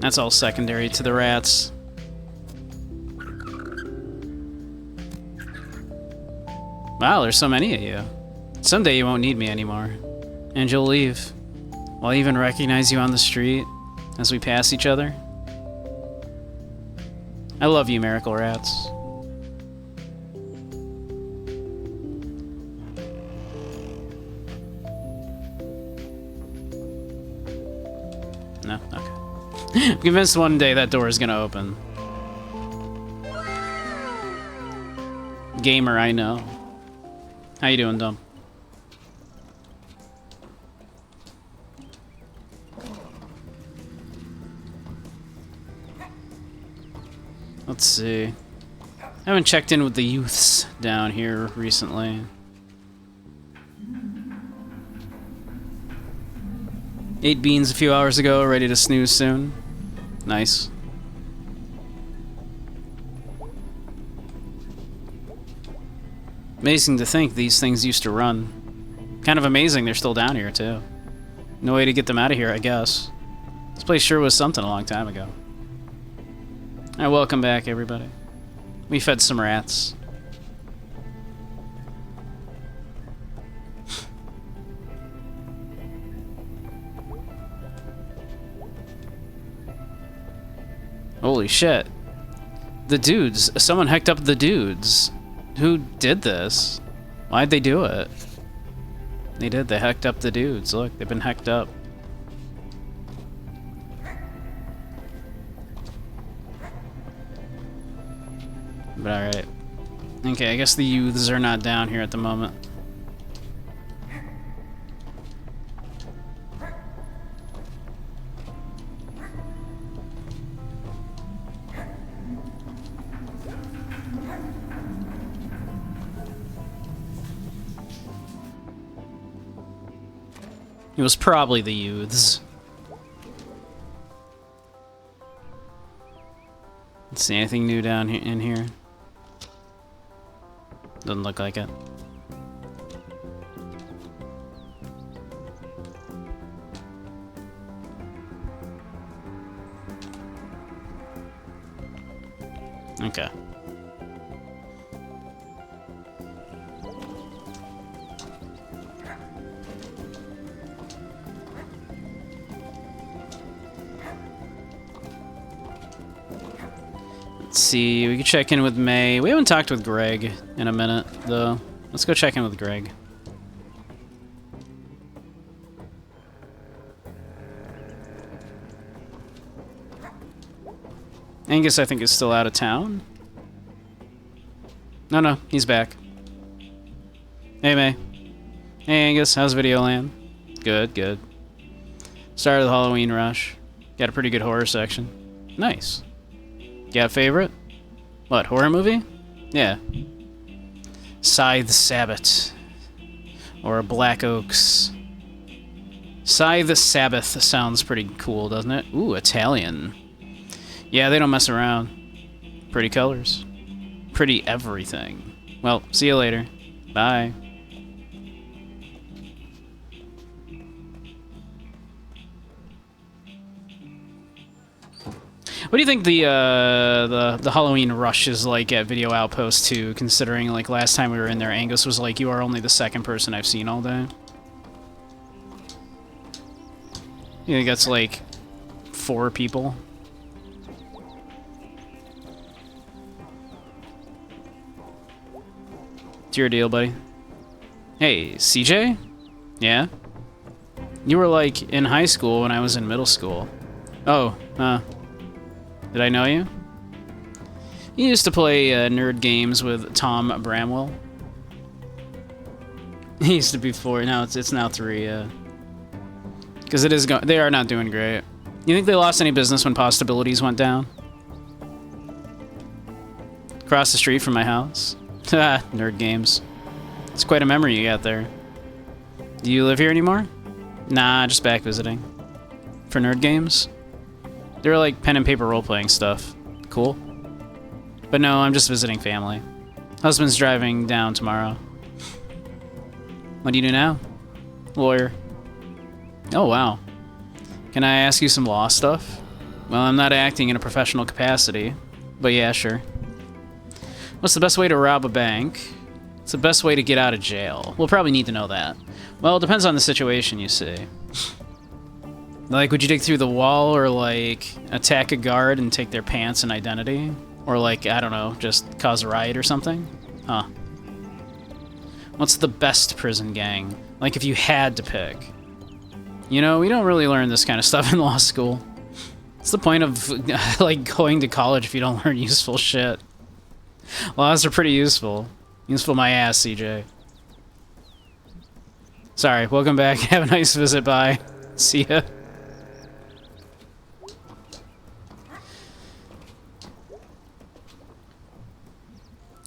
That's all secondary to the rats. Wow, there's so many of you. Someday you won't need me anymore. And you'll leave. I'll even recognize you on the street as we pass each other. I love you, Miracle Rats. No? Okay. I'm convinced one day that door is gonna open. Gamer, I know. How you doing, Dumb? Let's see. I haven't checked in with the youths down here recently. 8 beans a few hours ago, ready to snooze soon. Nice. Amazing to think these things used to run. Kind of amazing they're still down here, too. No way to get them out of here, I guess. This place sure was something a long time ago. Alright, welcome back, everybody. We fed some rats. Holy shit. The dudes. Someone hacked up the dudes. Who did this? Why'd they do it? They did. They hacked up the dudes. Look, they've been hacked up. But alright. Okay, I guess the youths are not down here at the moment. It was probably the youths. Let's see, anything new down here in here? Doesn't look like it. Okay. Let's see, we can check in with May. We haven't talked with Greg in a minute, though. Let's go check in with Greg. Angus, I think, is still out of town. No, he's back. Hey, May. Hey, Angus, how's Videoland? Good, good. Started the Halloween rush. Got a pretty good horror section. Nice. Got a favorite? What, horror movie? Yeah. Scythe Sabbath. Or Black Oaks. Scythe Sabbath sounds pretty cool, doesn't it? Ooh, Italian. Yeah, they don't mess around. Pretty colors. Pretty everything. Well, see you later. Bye. What do you think the Halloween rush is like at Video Outpost 2, considering like last time we were in there, Angus was like, you are only the second person I've seen all day? You think that's like 4 people? It's your deal, buddy. Hey, CJ? Yeah? You were like in high school when I was in middle school. Oh, did I know you? You used to play nerd games with Tom Bramwell. He used to be 4. Now it's now 3. Because it is they are not doing great. You think they lost any business when Possibilities went down? Across the street from my house. Nerd games. It's quite a memory you got there. Do you live here anymore? Nah, just back visiting. For nerd games? They're like pen and paper role-playing stuff. Cool. But no, I'm just visiting family. Husband's driving down tomorrow. What do you do now? Lawyer. Oh, wow. Can I ask you some law stuff? Well, I'm not acting in a professional capacity, but yeah, sure. What's the best way to rob a bank? What's the best way to get out of jail? We'll probably need to know that. Well, it depends on the situation, you see. Like, would you dig through the wall or, like, attack a guard and take their pants and identity? Or, like, I don't know, just cause a riot or something? Huh. What's the best prison gang? Like, if you had to pick. You know, we don't really learn this kind of stuff in law school. What's the point of, like, going to college if you don't learn useful shit? Laws are pretty useful. Useful my ass, CJ. Sorry, welcome back. Have a nice visit, bye. See ya.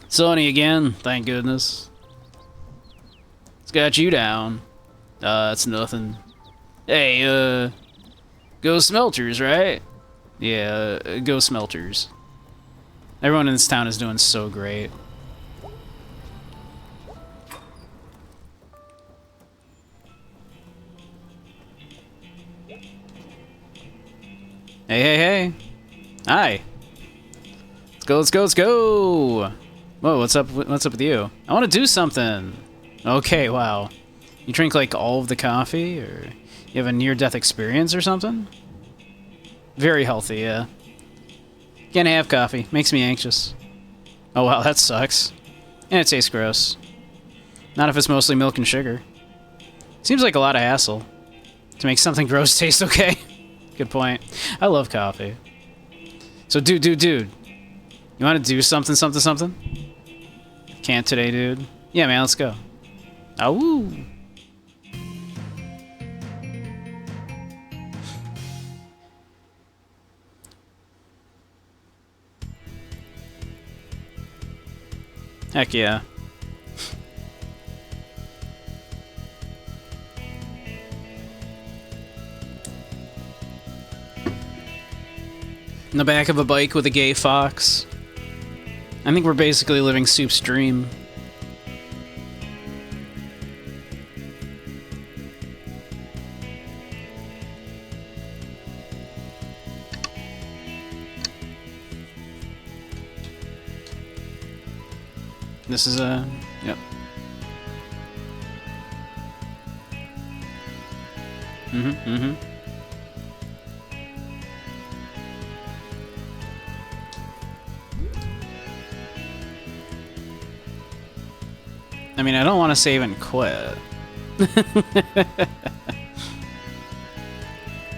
Sony again, thank goodness. It's got you down. It's nothing. Hey, go Smelters, right? Yeah, go Smelters. Everyone in this town is doing so great. Hey, hey, hey. Hi. Let's go, let's go, let's go! Whoa, what's up with you? I want to do something! Okay, wow. You drink, like, all of the coffee, or you have a near-death experience or something? Very healthy, yeah. Can't have coffee. Makes me anxious. Oh wow, that sucks. And it tastes gross. Not if it's mostly milk and sugar. Seems like a lot of hassle to make something gross taste okay. Good point. I love coffee. So dude. You want to do something? Can't today, dude. Yeah, man, let's go. Awoo. Heck yeah. In the back of a bike with a gay fox. I think we're basically living Soup's dream. This is a... Yep. Mm-hmm. I mean, I don't want to save and quit.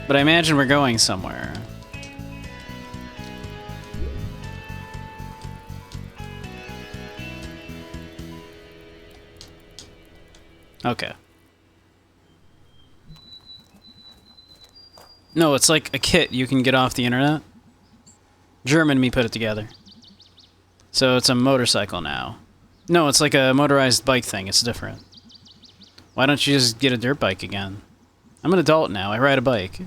But I imagine we're going somewhere. Okay. No, it's like a kit you can get off the internet. German me put it together. So it's a motorcycle now. No, it's like a motorized bike thing. It's different. Why don't you just get a dirt bike again? I'm an adult now. I ride a bike.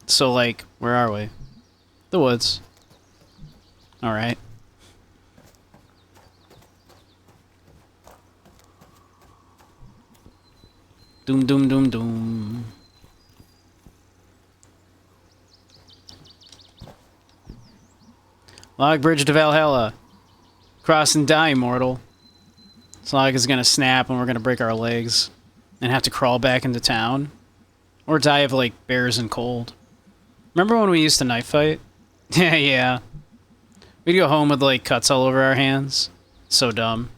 So, like, where are we? The woods. Alright. Doom, doom, doom, doom. Log bridge to Valhalla. Cross and die, mortal. This log is gonna snap and we're gonna break our legs. And have to crawl back into town. Or die of, like, bears and cold. Remember when we used to knife fight? Yeah. We'd go home with, like, cuts all over our hands. So dumb.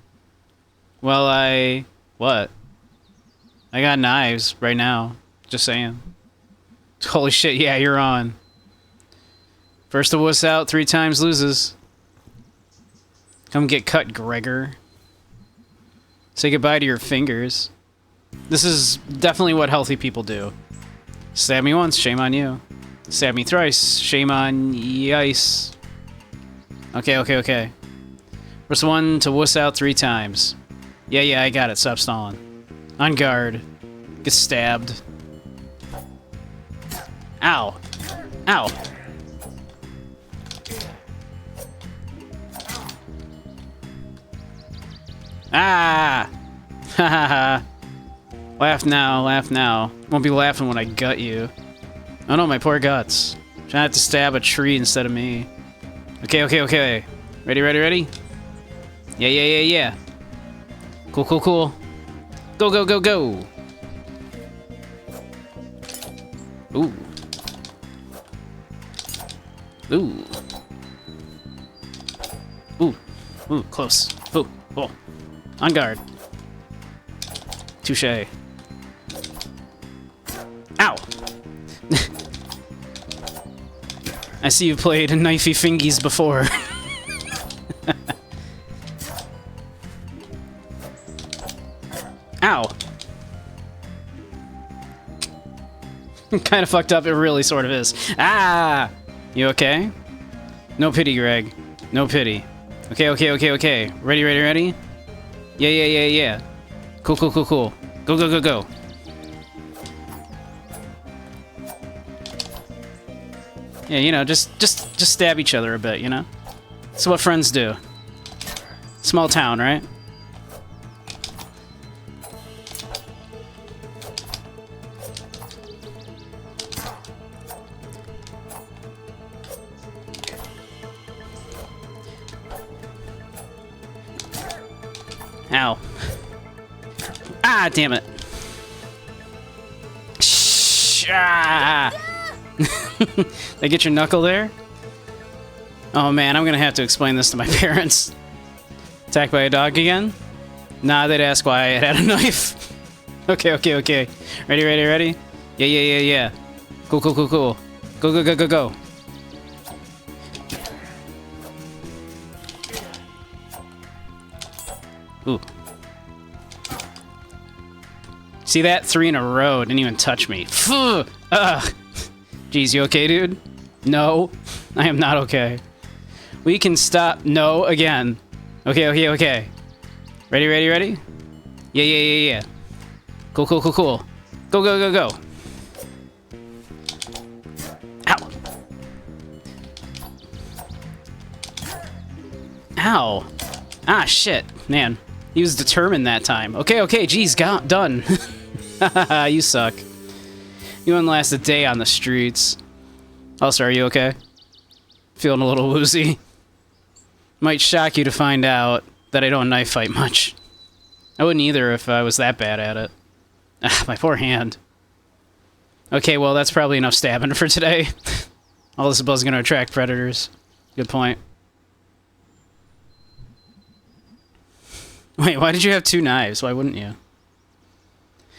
Well, what? I got knives right now. Just saying. Holy shit, yeah, you're on. First to wuss out 3 times loses. Come get cut, Gregor. Say goodbye to your fingers. This is definitely what healthy people do. Stab me once, shame on you. Stab me thrice, shame on yice. Okay. First one to wuss out 3 times. Yeah, I got it. Stop stalling. On guard. Get stabbed. Ow. Ah! Ha ha ha. Laugh now. Won't be laughing when I gut you. Oh no, my poor guts. Trying to have to stab a tree instead of me. Okay. Ready? Yeah. Cool. Go. Ooh, close. Ooh. On guard. Touché. Ow! I see you've played Knifey Fingies before. Ow! Kinda fucked up, it really sort of is. Ah! You okay? No pity, Greg. No pity. Okay. Ready? Yeah. Cool. Go. Yeah, you know, just stab each other a bit, you know? That's what friends do. Small town, right? Ow. Ah, damn it. Shh. Ah. Did I get your knuckle there? Oh man, I'm gonna have to explain this to my parents. Attacked by a dog again? Nah, they'd ask why I had a knife. Okay. Ready? Yeah. Cool. Go. Ooh. See that? 3 in a row. Didn't even touch me. Ugh. Jeez, you okay, dude? No. I am not okay. We can stop. No, again. Okay. Ready? Yeah. Cool. Go. Ow. Ah, shit. Man, he was determined that time. Okay, geez, done. You suck. You wouldn't last a day on the streets. Also, are you okay? Feeling a little woozy? Might shock you to find out that I don't knife fight much. I wouldn't either if I was that bad at it. Ah, my poor hand. Okay, well, that's probably enough stabbing for today. All this is gonna attract predators. Good point. Wait, why did you have 2 knives? Why wouldn't you?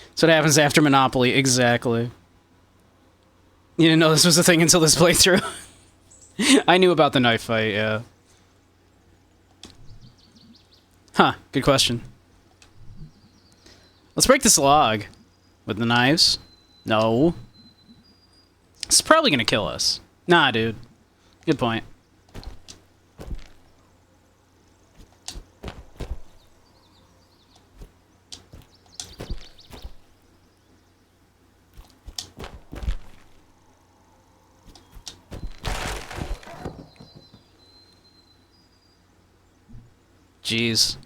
That's what happens after Monopoly, exactly. You didn't know this was a thing until this playthrough? I knew about the knife fight, yeah. Huh, good question. Let's break this log. With the knives? No. It's probably gonna kill us. Nah, dude. Good point. Jeez.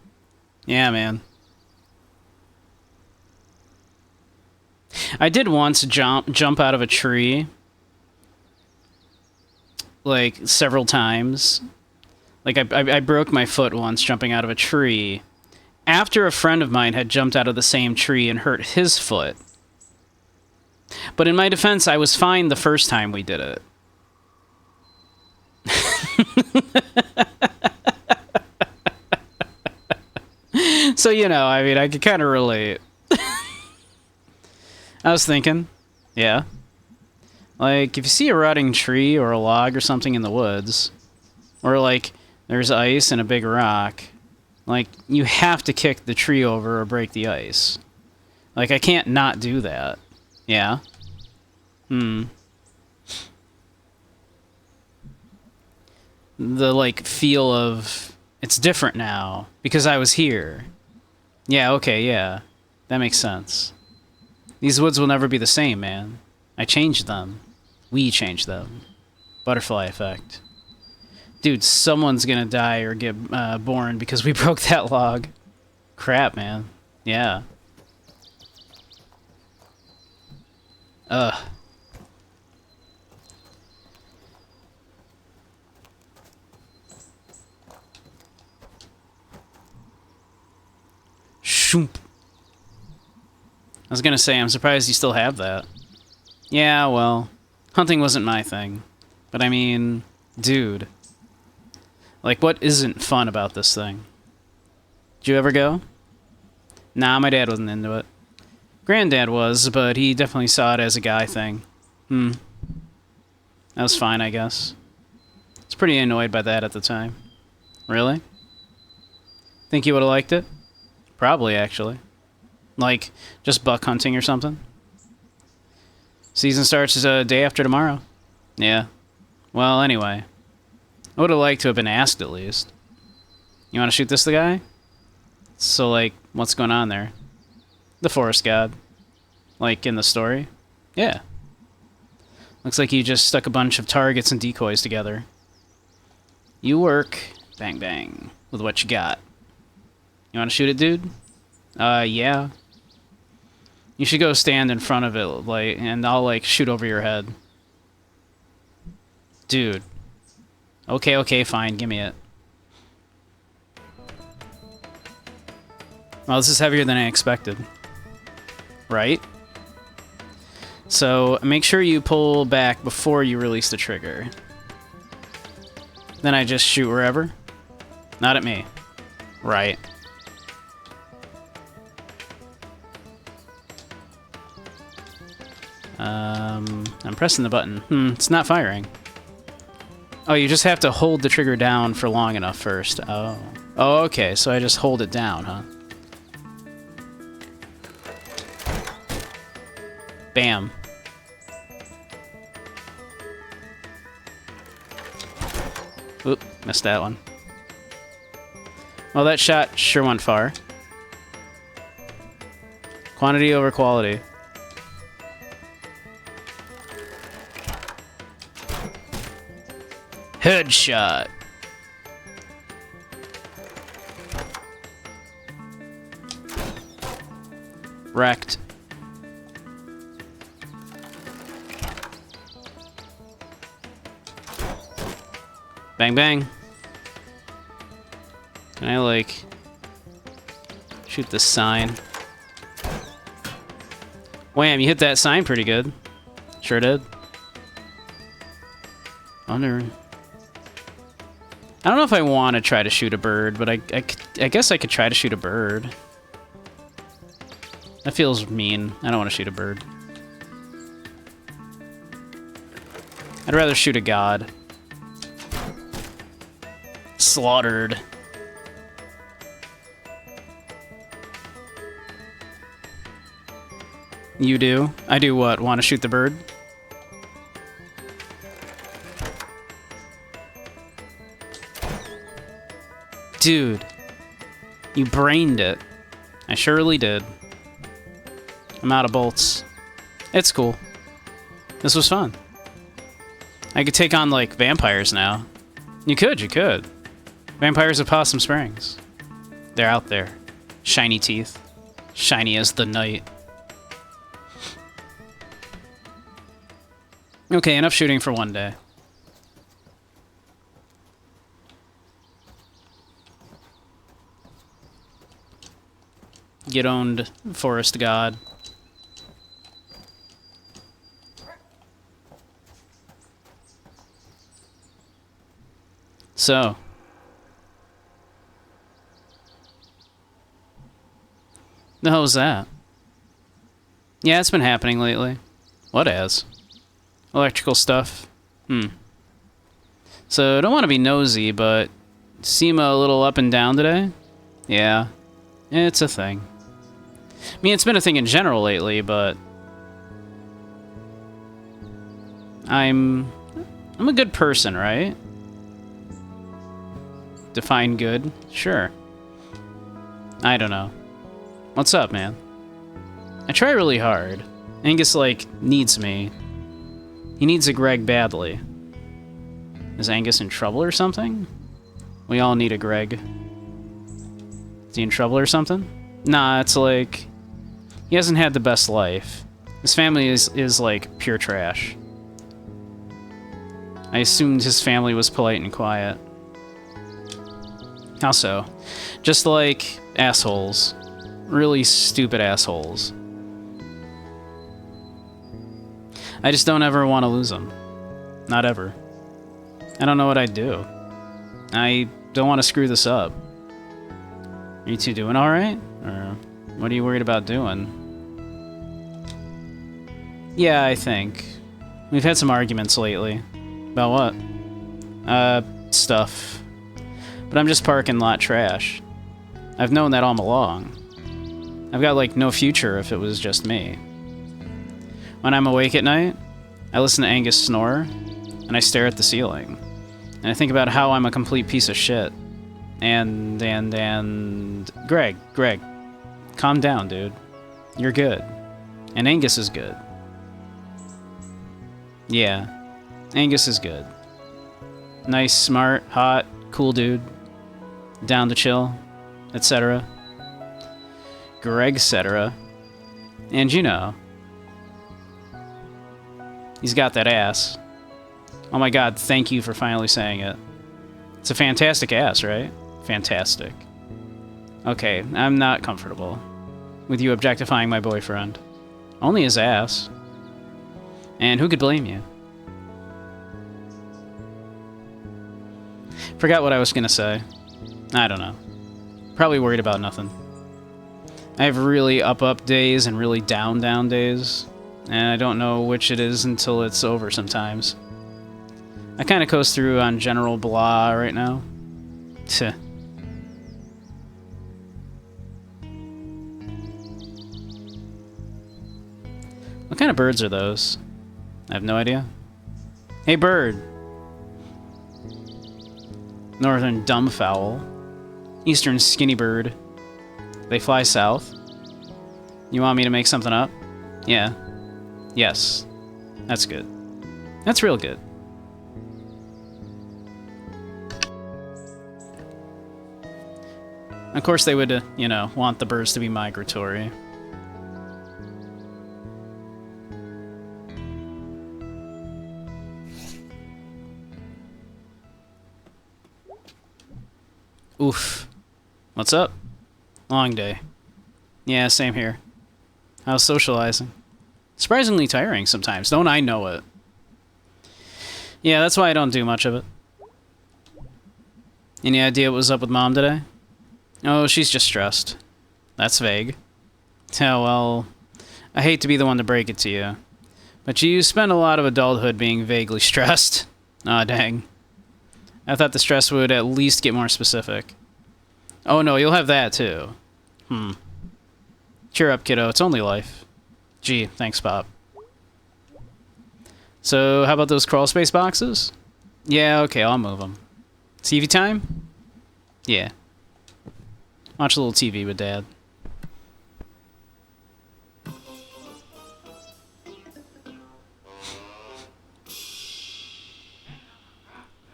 Yeah, man. I did once jump out of a tree. Like, several times. Like, I broke my foot once jumping out of a tree. After a friend of mine had jumped out of the same tree and hurt his foot. But in my defense, I was fine the first time we did it. So, you know, I mean, I could kind of relate. I was thinking, yeah. Like, if you see a rotting tree or a log or something in the woods, or, like, there's ice and a big rock, like, you have to kick the tree over or break the ice. Like, I can't not do that. Yeah? The, like, feel of, it's different now, because I was here. Yeah, okay, yeah. That makes sense. These woods will never be the same, man. I changed them. We changed them. Butterfly effect. Dude, someone's gonna die or get born because we broke that log. Crap, man. Yeah. Ugh. Shoomp. I was gonna say, I'm surprised you still have that. Yeah, well, hunting wasn't my thing. But I mean, dude. Like, what isn't fun about this thing? Did you ever go? Nah, my dad wasn't into it. Granddad was, but he definitely saw it as a guy thing. That was fine, I guess. I was pretty annoyed by that at the time. Really? Think you would have liked it? Probably, actually. Like, just buck hunting or something? Season starts a day after tomorrow. Yeah. Well, anyway. I would have liked to have been asked, at least. You want to shoot this the guy? So, like, what's going on there? The forest god. Like, in the story? Yeah. Looks like you just stuck a bunch of targets and decoys together. You work, bang bang, with what you got. You want to shoot it, dude? Yeah. You should go stand in front of it, like, and I'll, like, shoot over your head. Dude. Okay, fine, give me it. Well, this is heavier than I expected. Right? So, make sure you pull back before you release the trigger. Then I just shoot wherever? Not at me. Right. I'm pressing the button. It's not firing. Oh, you just have to hold the trigger down for long enough first. Oh. Oh, okay, so I just hold it down, huh? Bam. Oop, missed that one. Well, that shot sure went far. Quantity over quality. Headshot. Wrecked. Bang, bang. Can I, like, shoot the sign? Wham, you hit that sign pretty good. Sure did. Under... I don't know if I want to try to shoot a bird, but I guess I could try to shoot a bird. That feels mean. I don't want to shoot a bird. I'd rather shoot a god. Slaughtered. You do? I do what? Want to shoot the bird? Dude. You brained it. I surely did. I'm out of bolts. It's cool. This was fun. I could take on, like, vampires now. You could. Vampires of Possum Springs. They're out there. Shiny teeth. Shiny as the night. Okay, enough shooting for one day. Get owned, forest god. So. The hell was that? Yeah, it's been happening lately. What has? Electrical stuff. So, I don't want to be nosy, but seem a little up and down today? Yeah. It's a thing. I mean, it's been a thing in general lately, but... I'm a good person, right? Define good? Sure. I don't know. What's up, man? I try really hard. Angus, like, needs me. He needs a Greg badly. Is Angus in trouble or something? We all need a Greg. Is he in trouble or something? Nah, it's like... He hasn't had the best life. His family is like, pure trash. I assumed his family was polite and quiet. How so? Just like assholes. Really stupid assholes. I just don't ever want to lose them. Not ever. I don't know what I'd do. I don't want to screw this up. Are you two doing alright? Or what are you worried about doing? Yeah, I think. We've had some arguments lately. About what? Stuff. But I'm just parking lot trash. I've known that all along. I've got, like, no future if it was just me. When I'm awake at night, I listen to Angus snore, and I stare at the ceiling. And I think about how I'm a complete piece of shit. And Greg, calm down, dude. You're good. And Angus is good. Yeah, Angus is good. Nice, smart, hot, cool dude. Down to chill, etc. Greg, etc. And you know, he's got that ass. Oh my god, thank you for finally saying it. It's a fantastic ass, right? Fantastic. Okay, I'm not comfortable with you objectifying my boyfriend. Only his ass. And who could blame you? Forgot what I was gonna say. I don't know. Probably worried about nothing. I have really up days and really down days. And I don't know which it is until it's over sometimes. I kind of coast through on general blah right now. Tch. What kind of birds are those? I have no idea. Hey, bird! Northern dumbfowl. Eastern skinny bird. They fly south. You want me to make something up? Yeah. Yes. That's good. That's real good. Of course they would, you know, want the birds to be migratory. Oof. What's up? Long day. Yeah, same here. How's socializing? Surprisingly tiring sometimes, don't I know it? Yeah, that's why I don't do much of it. Any idea what was up with Mom today? Oh, she's just stressed. That's vague. Oh, well, I hate to be the one to break it to you, but you spend a lot of adulthood being vaguely stressed. Aw, dang. I thought the stress would at least get more specific. Oh no, you'll have that too. Cheer up, kiddo, it's only life. Gee, thanks, Pop. So, how about those crawl space boxes? Yeah, okay, I'll move them. TV time? Yeah. Watch a little TV with Dad.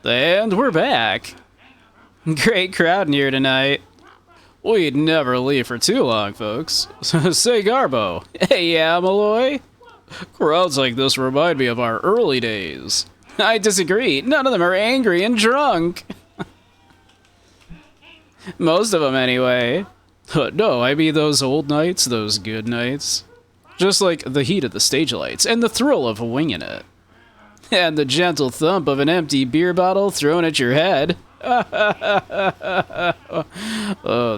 And we're back. Great crowd in here tonight. We'd never leave for too long, folks. Say, Garbo. Hey, yeah, Malloy? Crowds like this remind me of our early days. I disagree. None of them are angry and drunk. Most of them, anyway. No, I mean those old nights, those good nights. Just like the heat of the stage lights and the thrill of winging it. And the gentle thump of an empty beer bottle thrown at your head.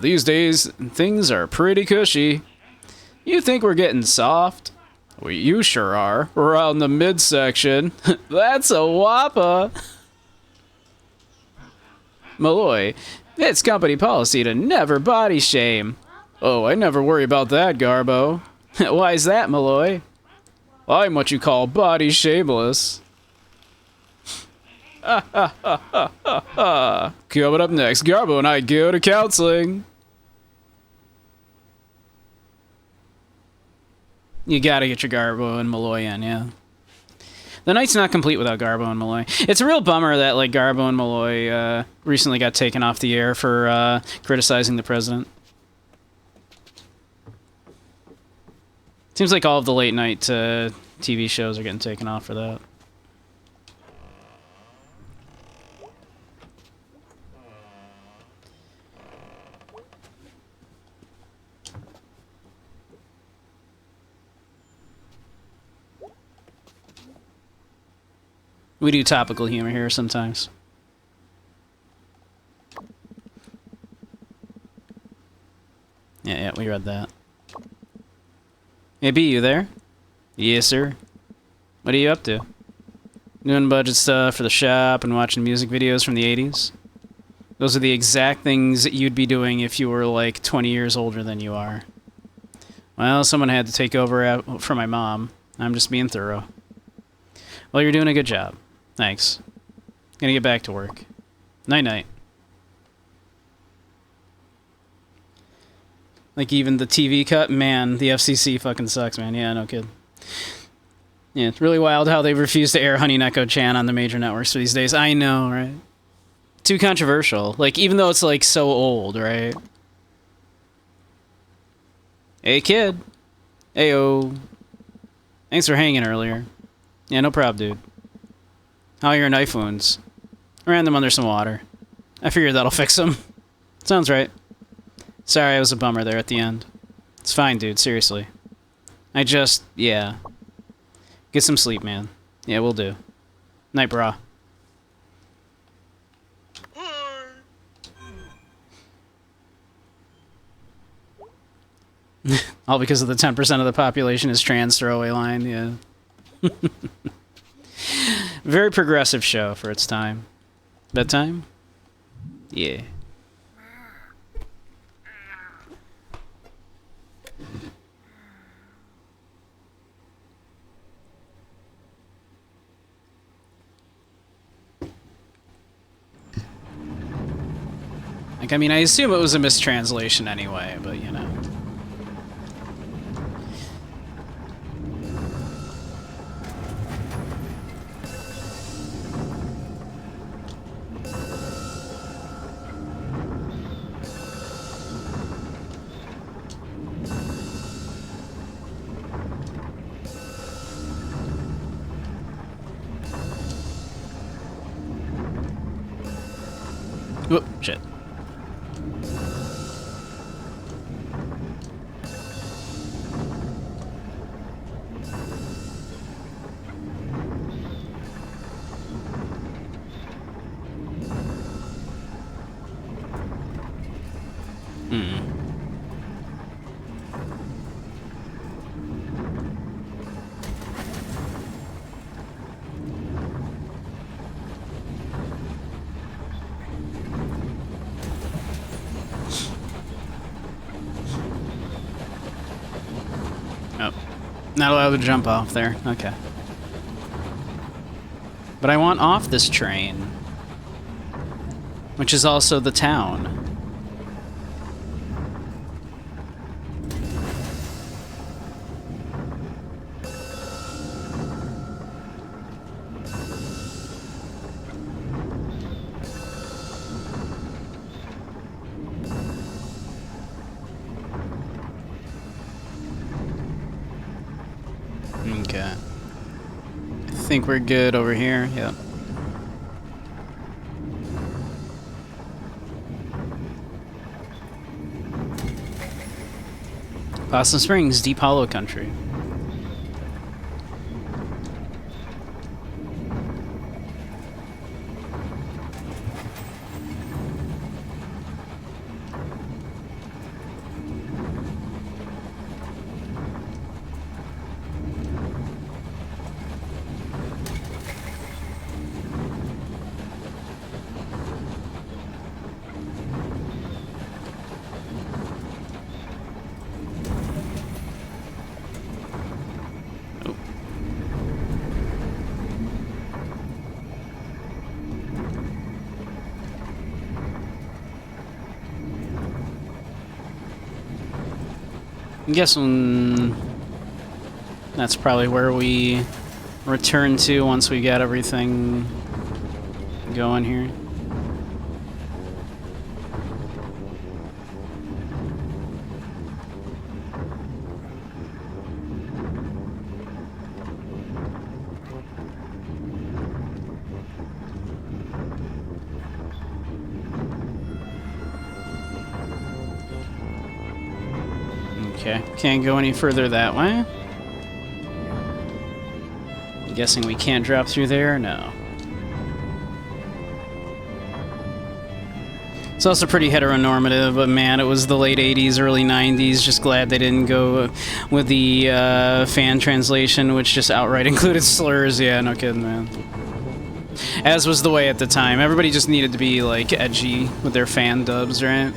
These days, things are pretty cushy. You think we're getting soft? Well, you sure are. Around the midsection. That's a whopper. Malloy, it's company policy to never body shame. Oh, I never worry about that, Garbo. Why's that, Malloy? I'm what you call body shameless. Coming up next, Garbo and I go to counseling. You gotta get your Garbo and Malloy in, yeah. The night's not complete without Garbo and Malloy. It's a real bummer that, like, Garbo and Malloy recently got taken off the air for criticizing the president. Seems like all of the late night TV shows are getting taken off for that. We do topical humor here sometimes. Yeah, we read that. Hey, B, you there? Yes, sir. What are you up to? Doing budget stuff for the shop and watching music videos from the 80s? Those are the exact things that you'd be doing if you were, like, 20 years older than you are. Well, someone had to take over for my mom. I'm just being thorough. Well, you're doing a good job. Thanks. Gonna get back to work. Night-night. Like, even the TV cut? Man, the FCC fucking sucks, man. Yeah, no kid. Yeah, it's really wild how they refuse to air Honey Neko Chan on the major networks these days. I know, right? Too controversial. Like, even though it's, like, so old, right? Hey, kid. Heyo. Thanks for hanging earlier. Yeah, no problem, dude. How are your knife wounds? I ran them under some water. I figured that'll fix them. Sounds right. Sorry, I was a bummer there at the end. It's fine, dude, seriously. Yeah. Get some sleep, man. Yeah, we'll do. Night, brah. All because of the 10% of the population is trans throwaway line, yeah. Very progressive show for its time. Bedtime? Yeah. Like, I mean, I assume it was a mistranslation anyway, but you know. Whoop, shit. Oh. Not allowed to jump off there. Okay. But I want off this train. Which is also the town. Okay. I think we're good over here. Yep. Possum Springs, Deep Hollow Country. I'm guessing that's probably where we return to once we get everything going here. Okay, can't go any further that way. I'm guessing we can't drop through there? No. It's also pretty heteronormative, but man, it was the late 80s, early 90s. Just glad they didn't go with the fan translation, which just outright included slurs. Yeah, no kidding, man. As was the way at the time. Everybody just needed to be, like, edgy with their fan dubs, right?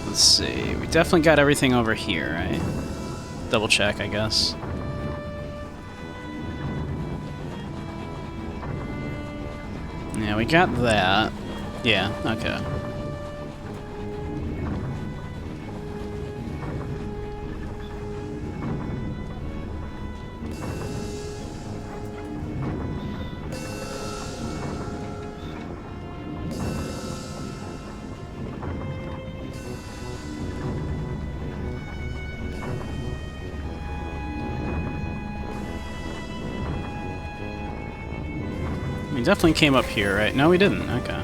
Let's see, we definitely got everything over here, right? Double check, I guess. Yeah, we got that. Yeah, okay. We definitely came up here, right? No, we didn't. Okay.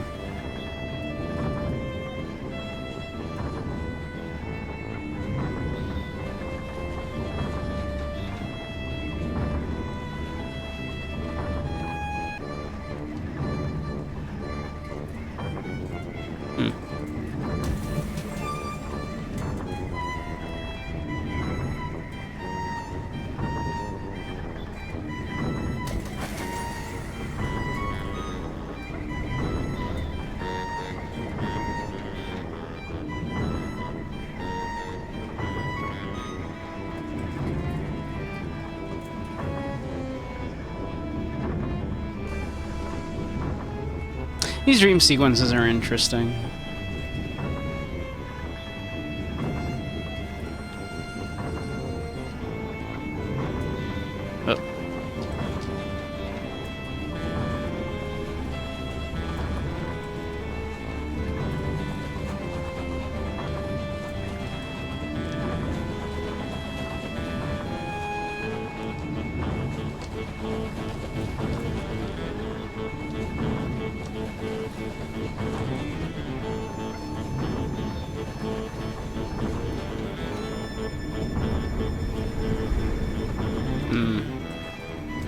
These dream sequences are interesting. Oh.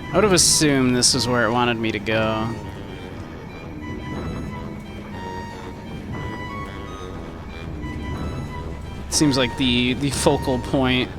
I would have assumed this is where it wanted me to go. Seems like the focal point.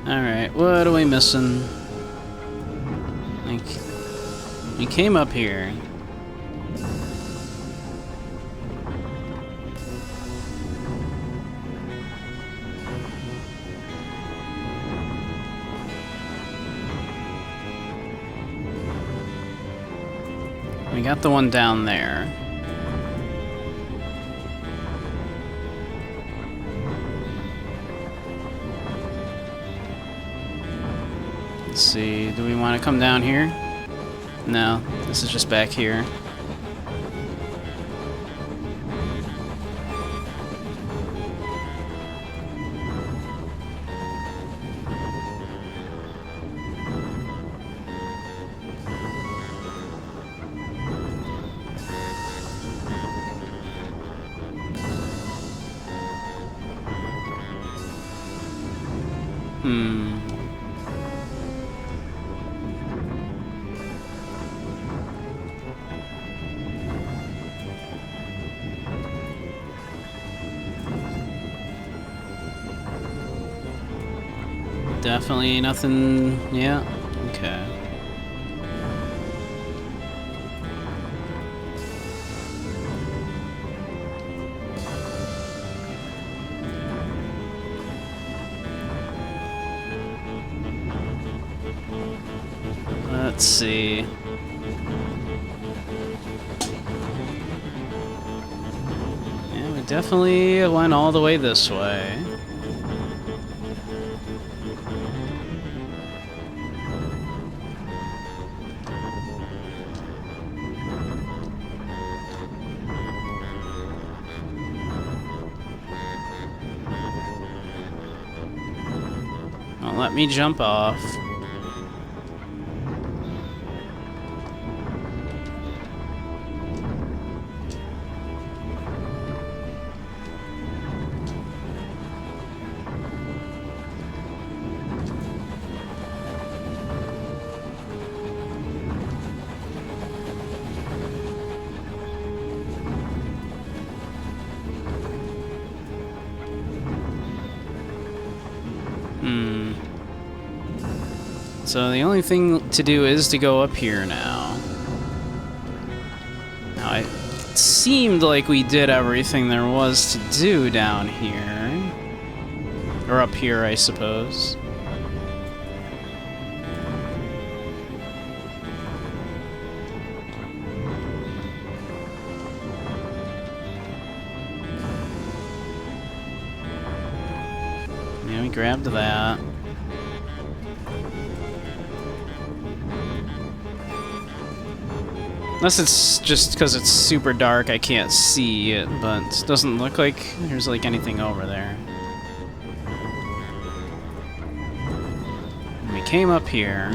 Alright, what are we missing? Like, we came up here. We got the one down there. Let's see, do we want to come down here? No, this is just back here. Definitely nothing. Yeah. Okay. Let's see. Yeah, we definitely went all the way this way. Let me jump off. So the only thing to do is to go up here now. Now, it seemed like we did everything there was to do down here. Or up here, I suppose. Yeah, we grabbed that. Unless it's just because it's super dark, I can't see it, but it doesn't look like there's like anything over there. We came up here.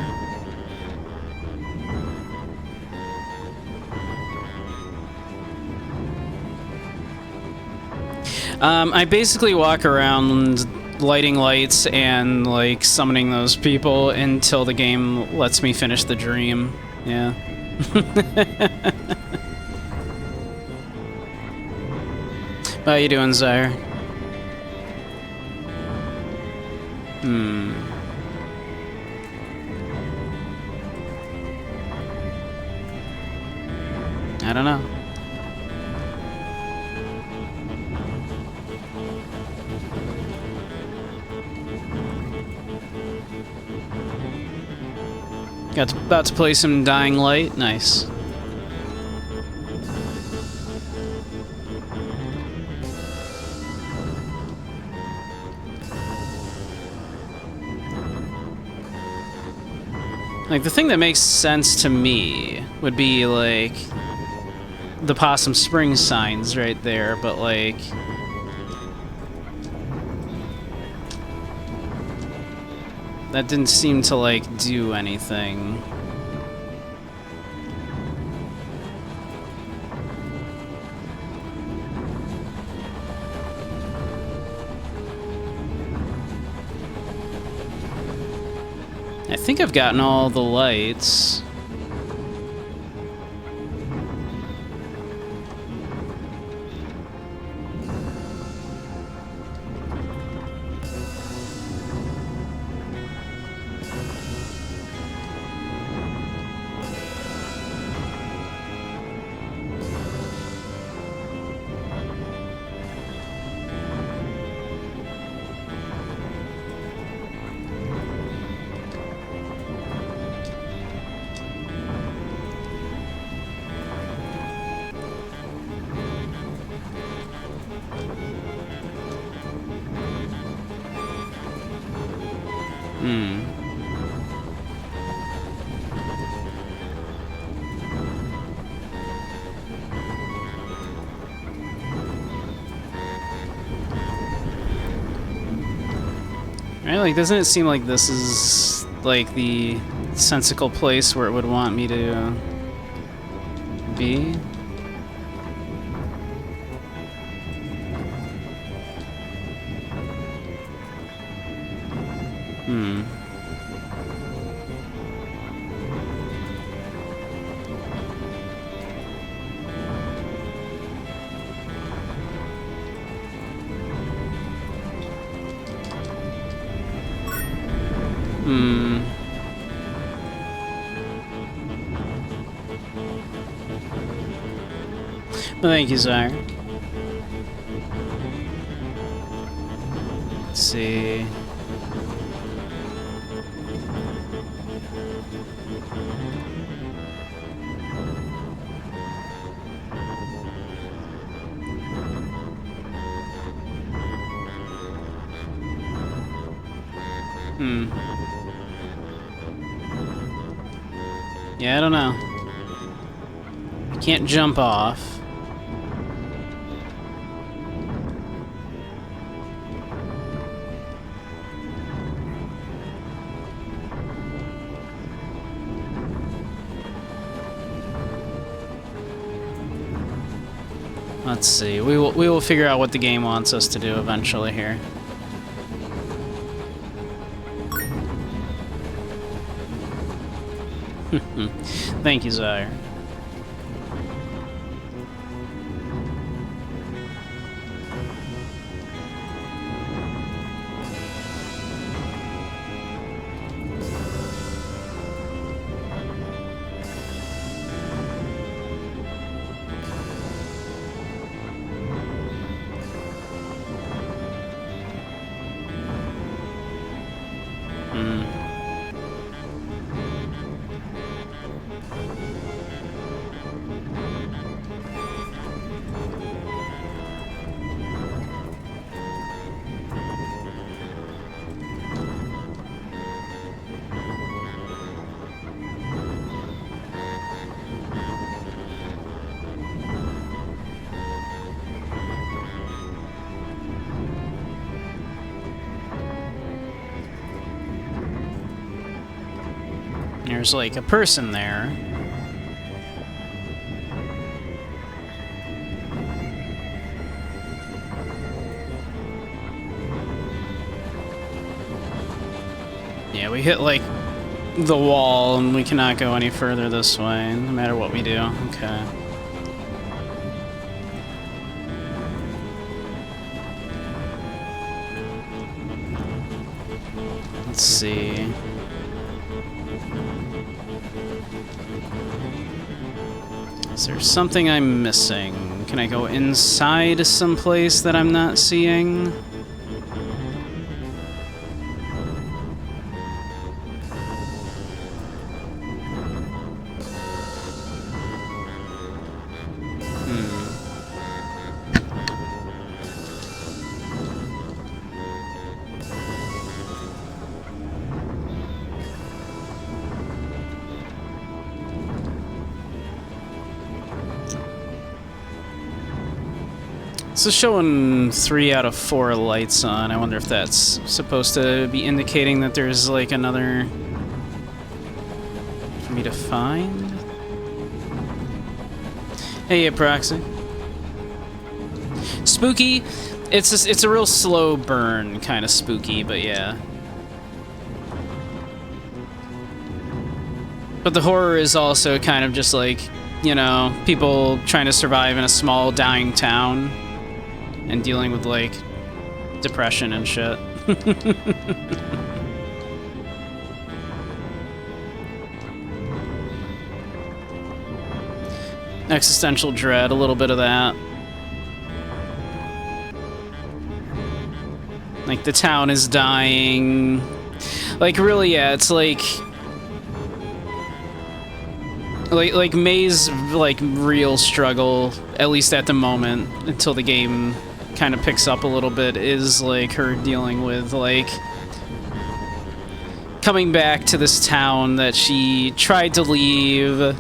I basically walk around lighting lights and like summoning those people until the game lets me finish the dream. Yeah. How you doing, Zyre? Hmm. I don't know. About to play some Dying Light. Nice. Like, the thing that makes sense to me would be, like, the Possum Springs signs right there, but, like... that didn't seem to, like, do anything. I think I've gotten all the lights. Right, like, doesn't it seem like this is, like, the sensical place where it would want me to be? Well, thank you, Zire. Let's see. Yeah, I don't know. I can't jump off. Let's see. We will figure out what the game wants us to do eventually here. Thank you, Zire. There's like a person there. Yeah, we hit like the wall and we cannot go any further this way, no matter what we do. Okay. Let's see. Is there something I'm missing? Can I go inside someplace that I'm not seeing? This is showing 3 out of 4 lights on. I wonder if that's supposed to be indicating that there's like another for me to find. Hey, Proxy. Spooky. It's a real slow burn kind of spooky, but yeah. But the horror is also kind of just like, you know, people trying to survive in a small dying town. And dealing with, like, depression and shit. Existential dread, a little bit of that. Like, the town is dying. Like, really, yeah, it's like... Like May's, like, real struggle, at least at the moment, until the game kind of picks up a little bit, is like her dealing with like coming back to this town that she tried to leave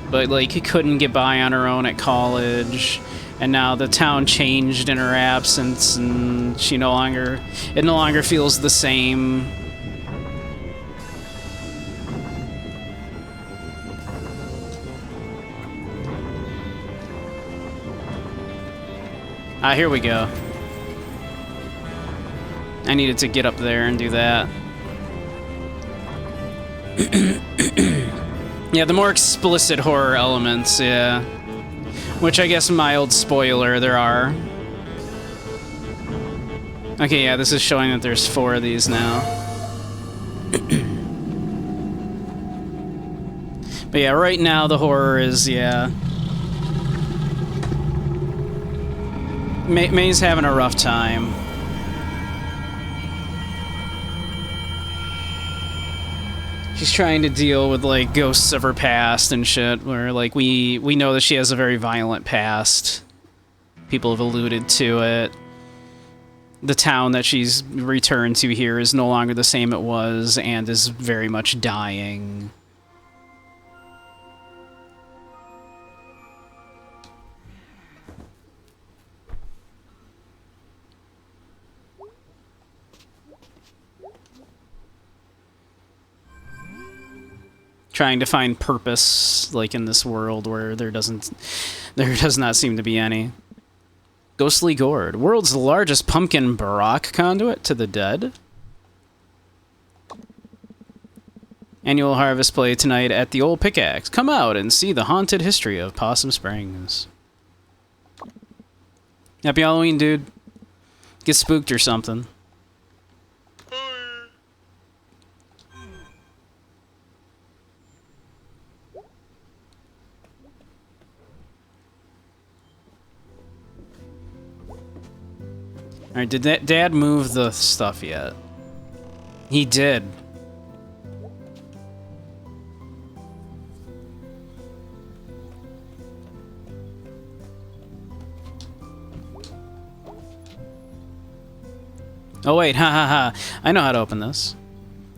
but like couldn't get by on her own at college, and now the town changed in her absence and it no longer feels the same. Ah, here we go. I needed to get up there and do that. Yeah, the more explicit horror elements, yeah. Which I guess mild spoiler, there are. Okay, yeah, this is showing that there's 4 of these now. But yeah, right now the horror is, yeah. May's having a rough time. She's trying to deal with, like, ghosts of her past and shit, where, like, we know that she has a very violent past. People have alluded to it. The town that she's returned to here is no longer the same it was, and is very much dying. Trying to find purpose, like, in this world where there does not seem to be any. Ghostly Gourd, world's largest pumpkin Baroque conduit to the dead. Annual harvest play tonight at the Old Pickaxe. Come out and see the haunted history of Possum Springs. Happy Halloween, dude. Get spooked or something. Alright, did Dad move the stuff yet? He did. Oh wait, ha ha ha. I know how to open this.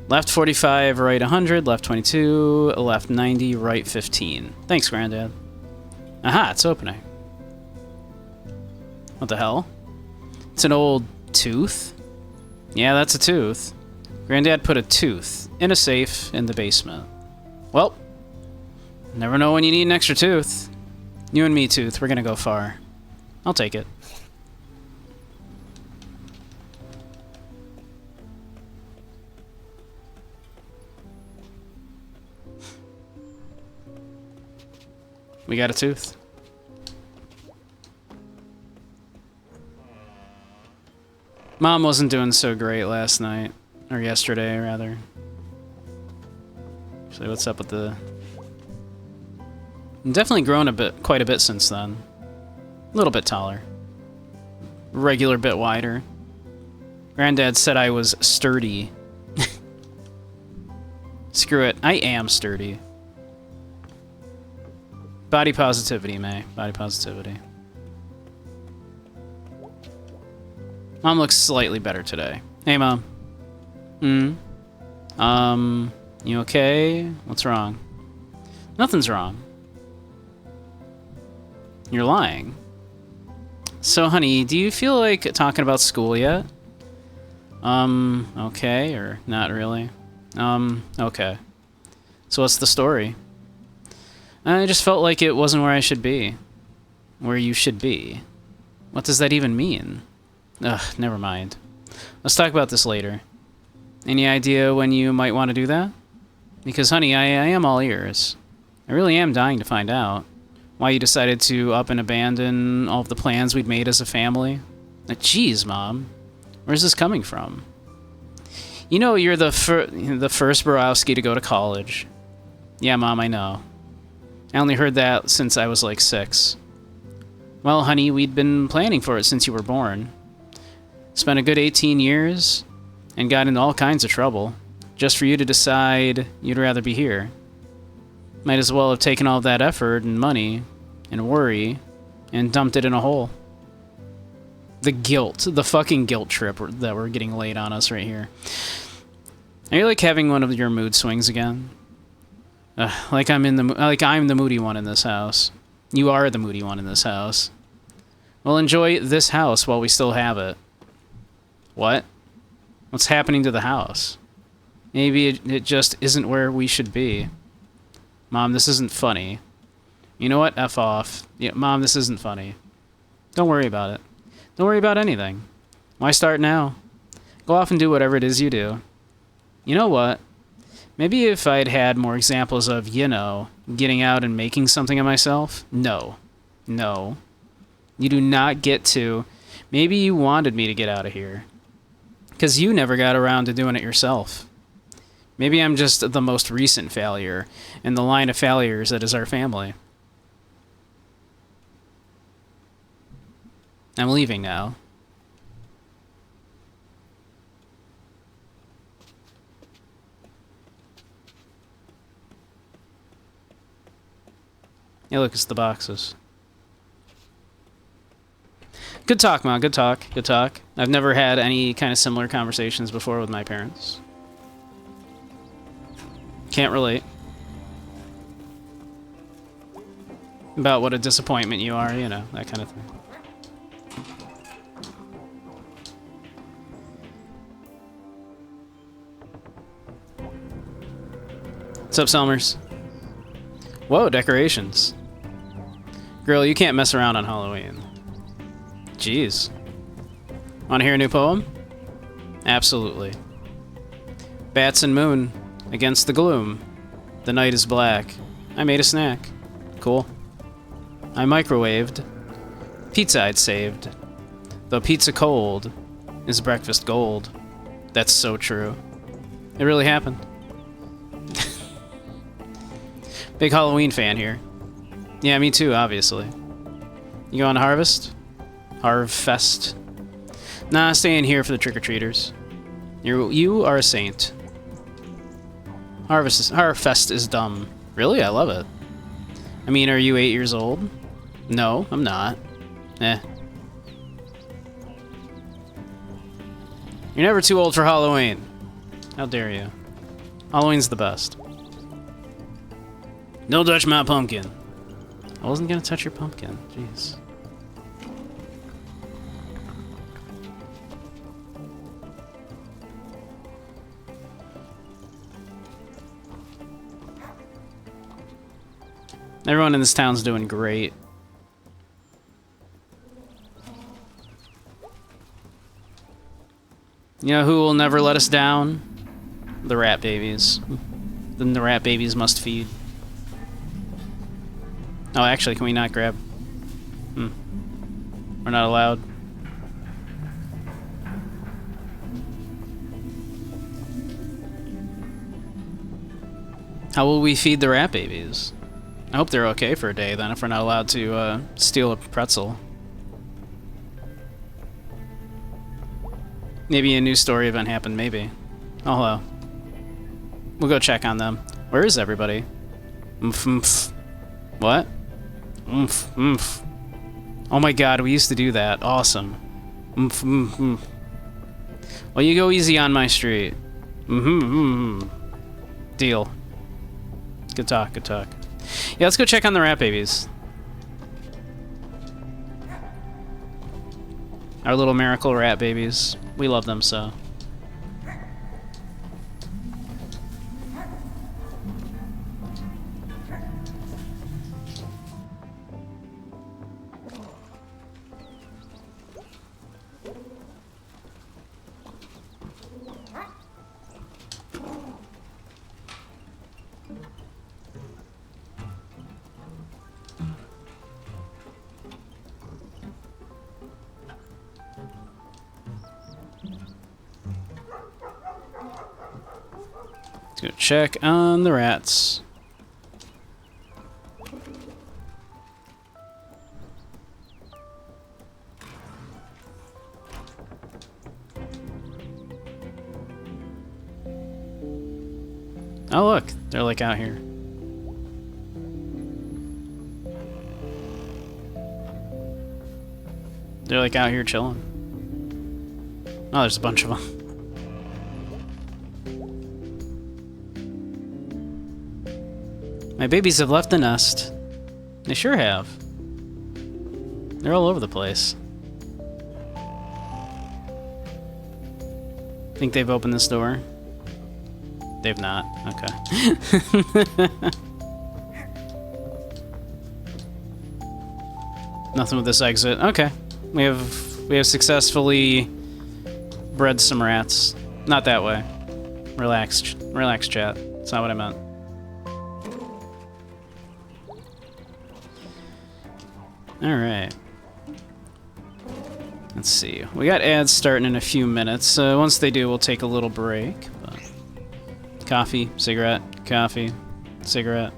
Left 45, right 100, left 22, left 90, right 15. Thanks, Granddad. Aha, it's opening. What the hell? It's an old tooth? Yeah, that's a tooth. Granddad put a tooth in a safe in the basement. Well, never know when you need an extra tooth. You and me, tooth, we're gonna go far. I'll take it. We got a tooth. Mom wasn't doing so great last night. Or yesterday, rather. Actually, what's up with the... I've definitely grown quite a bit since then. A little bit taller. Regular bit wider. Granddad said I was sturdy. Screw it, I am sturdy. Body positivity, May. Body positivity. Mom looks slightly better today. Hey, Mom. You okay? What's wrong? Nothing's wrong. You're lying. So, honey, do you feel like talking about school yet? Okay, or not really? Okay. So what's the story? I just felt like it wasn't where I should be. Where you should be. What does that even mean? Ugh, never mind. Let's talk about this later. Any idea when you might want to do that? Because, honey, I am all ears. I really am dying to find out why you decided to up and abandon all of the plans we'd made as a family. Jeez, Mom. Where's this coming from? You know you're the first Borowski to go to college. Yeah, Mom, I know. I only heard that since I was like 6. Well, honey, we'd been planning for it since you were born. Spent a good 18 years and got into all kinds of trouble just for you to decide you'd rather be here. Might as well have taken all that effort and money and worry and dumped it in a hole. The guilt, the fucking guilt trip that we're getting laid on us right here. Are you like having one of your mood swings again? Like I'm the moody one in this house. You are the moody one in this house. Well, enjoy this house while we still have it. What? What's happening to the house? Maybe it just isn't where we should be. Mom, this isn't funny. You know what? F off. Yeah, Mom, this isn't funny. Don't worry about it. Don't worry about anything. Why start now? Go off and do whatever it is you do. You know what? Maybe if I'd had more examples of, you know, getting out and making something of myself. No. No. You do not get to. Maybe you wanted me to get out of here. Because you never got around to doing it yourself. Maybe I'm just the most recent failure in the line of failures that is our family. I'm leaving now. Yeah, look, it's the boxes. Good talk, Mom. Good talk. Good talk. I've never had any kind of similar conversations before with my parents. Can't relate. About what a disappointment you are, you know, that kind of thing. What's up, Selmers? Whoa, decorations. Girl, you can't mess around on Halloween. Jeez. Want to hear a new poem? Absolutely. Bats and moon against the gloom. The night is black. I made a snack. Cool. I microwaved. Pizza I'd saved. Though pizza cold is breakfast gold. That's so true. It really happened. Big Halloween fan here. Yeah, me too, obviously. You going to Harvest? Harvest? Nah, staying here for the trick-or-treaters. You are a saint. Harvest is dumb. Really? I love it. I mean, are you 8 years old? No, I'm not. Eh. You're never too old for Halloween. How dare you. Halloween's the best. Don't touch my pumpkin. I wasn't gonna touch your pumpkin. Jeez. Everyone in this town's doing great. You know who will never let us down? The rat babies. Then the rat babies must feed. Oh, actually, can we not grab? We're not allowed. How will we feed the rat babies? I hope they're okay for a day, then, if we're not allowed to steal a pretzel. Maybe a new story event happened, maybe. Oh, hello. We'll go check on them. Where is everybody? What? Oh my god, we used to do that. Awesome. Well, you go easy on my street. Deal. Good talk, good talk. Yeah, let's go check on the rat babies. Our little miracle rat babies. We love them so. Let's go check on the rats. Oh look, they're like out here. They're like out here chilling. Oh, there's a bunch of them. My babies have left the nest. They sure have. They're all over the place. Think they've opened this door? They've not. Okay. Nothing with this exit. Okay. We have successfully bred some rats. Not that way. Relax, chat. That's not what I meant. Alright. Let's see. We got ads starting in a few minutes. Once they do, we'll take a little break. But coffee, cigarette, coffee, cigarette.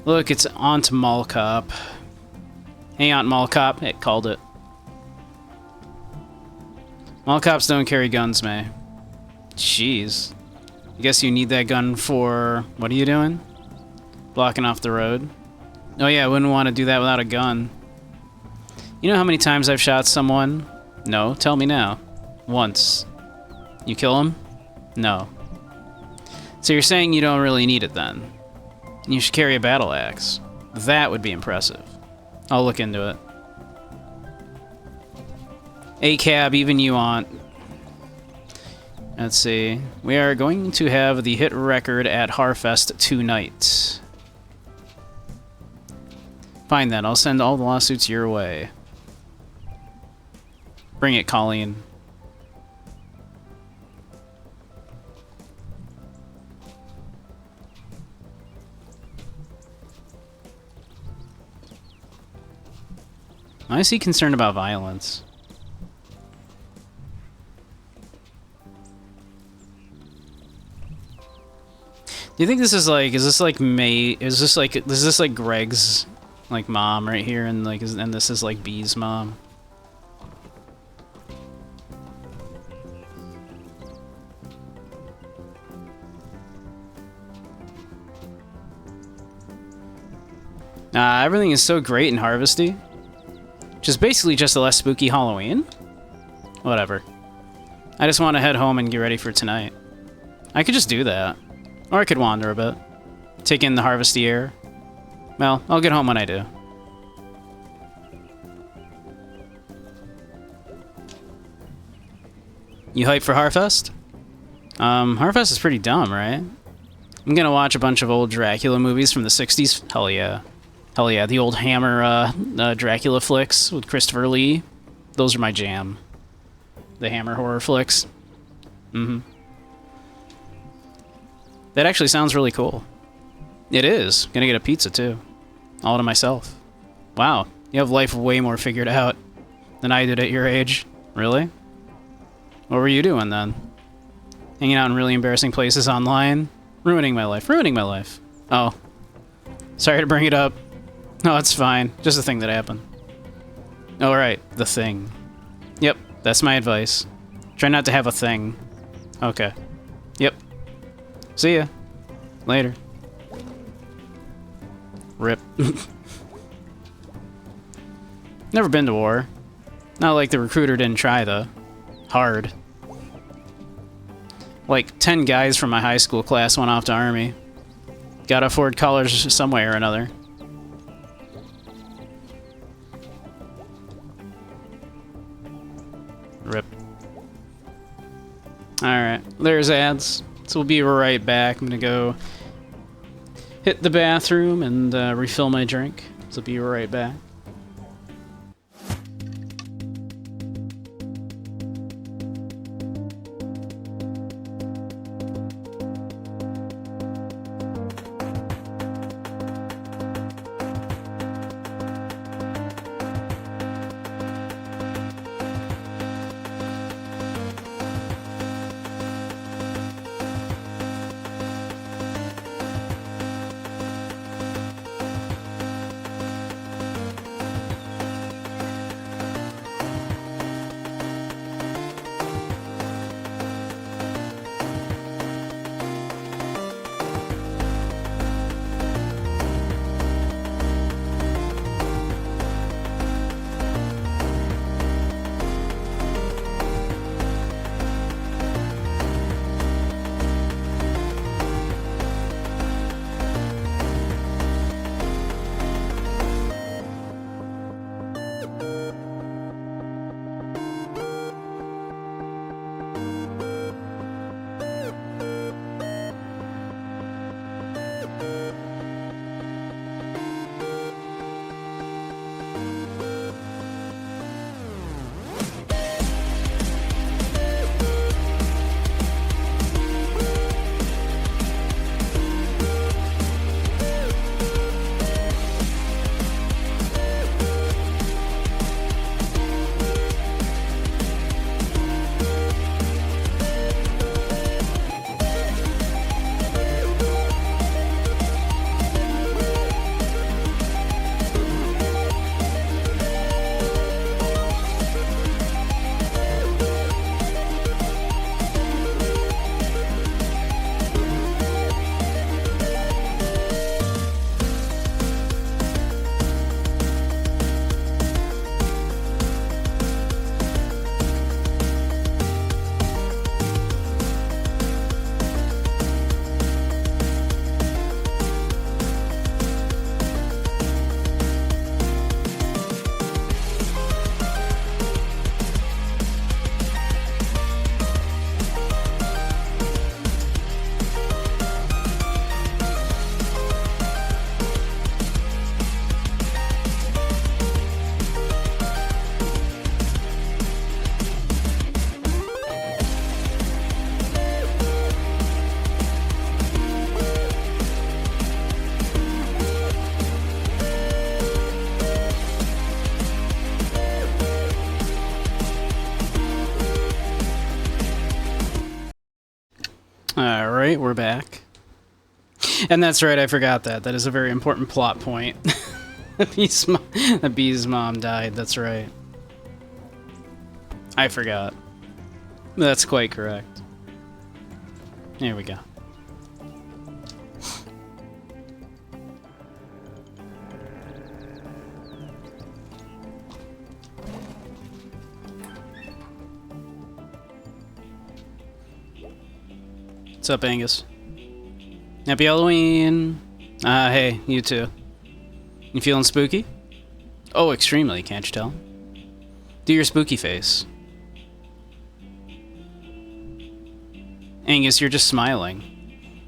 Look, it's Aunt Mall Cop. Hey, Aunt Mall Cop. It called it. Mall Cops don't carry guns, May. Jeez. I guess you need that gun for... What are you doing? Blocking off the road? Oh yeah, I wouldn't want to do that without a gun. You know how many times I've shot someone? No, tell me now. Once. You kill him? No. So you're saying you don't really need it then? You should carry a battle axe. That would be impressive. I'll look into it. A-cab, even you want. Let's see. We are going to have the hit record at Harfest tonight. Fine then, I'll send all the lawsuits your way. Bring it, Colleen. Why is he concerned about violence? Do you think this is like, is this like Greg's like mom right here, and like, and this is like B's mom? Everything is so great in Harvesty. Which is basically just a less spooky Halloween. Whatever. I just want to head home and get ready for tonight. I could just do that. Or I could wander a bit. Take in the Harvesty air. Well, I'll get home when I do. You hyped for Harfest? Harfest is pretty dumb, right? I'm gonna watch a bunch of old Dracula movies from the 60s. Hell yeah. Hell yeah, the old Hammer Dracula flicks with Christopher Lee. Those are my jam. The Hammer horror flicks. Mm-hmm. That actually sounds really cool. It is. Gonna get a pizza, too. All to myself. Wow, you have life way more figured out than I did at your age. Really? What were you doing then? Hanging out in really embarrassing places online. Ruining my life. Ruining my life. Oh. Sorry to bring it up. No, it's fine. Just a thing that happened. Alright, the thing. Yep, that's my advice. Try not to have a thing. Okay. Yep. See ya. Later. Rip. Never been to war. Not like the recruiter didn't try, though. Hard. Like, 10 guys from my high school class went off to Army. Gotta afford college some way or another. Rip. Alright, there's ads. So we'll be right back. I'm gonna go hit the bathroom and refill my drink. So be right back. Alright, we're back. And that's right, I forgot that. That is a very important plot point. The bee's mom died, that's right. I forgot. That's quite correct. Here we go. What's up, Angus? Happy Halloween! Hey, you too. You feeling spooky? Oh, extremely, can't you tell? Do your spooky face. Angus, you're just smiling.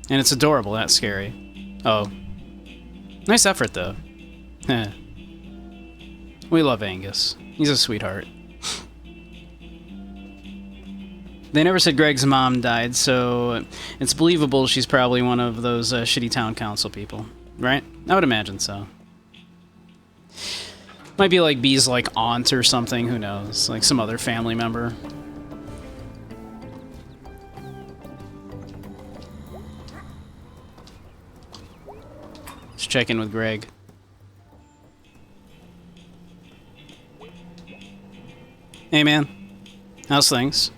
And it's adorable, not scary. Oh. Nice effort, though. We love Angus. He's a sweetheart. They never said Greg's mom died, so it's believable she's probably one of those shitty town council people, right? I would imagine so. Might be like Bee's like aunt or something, who knows? Like some other family member. should check in with Greg. Hey, man. How's things?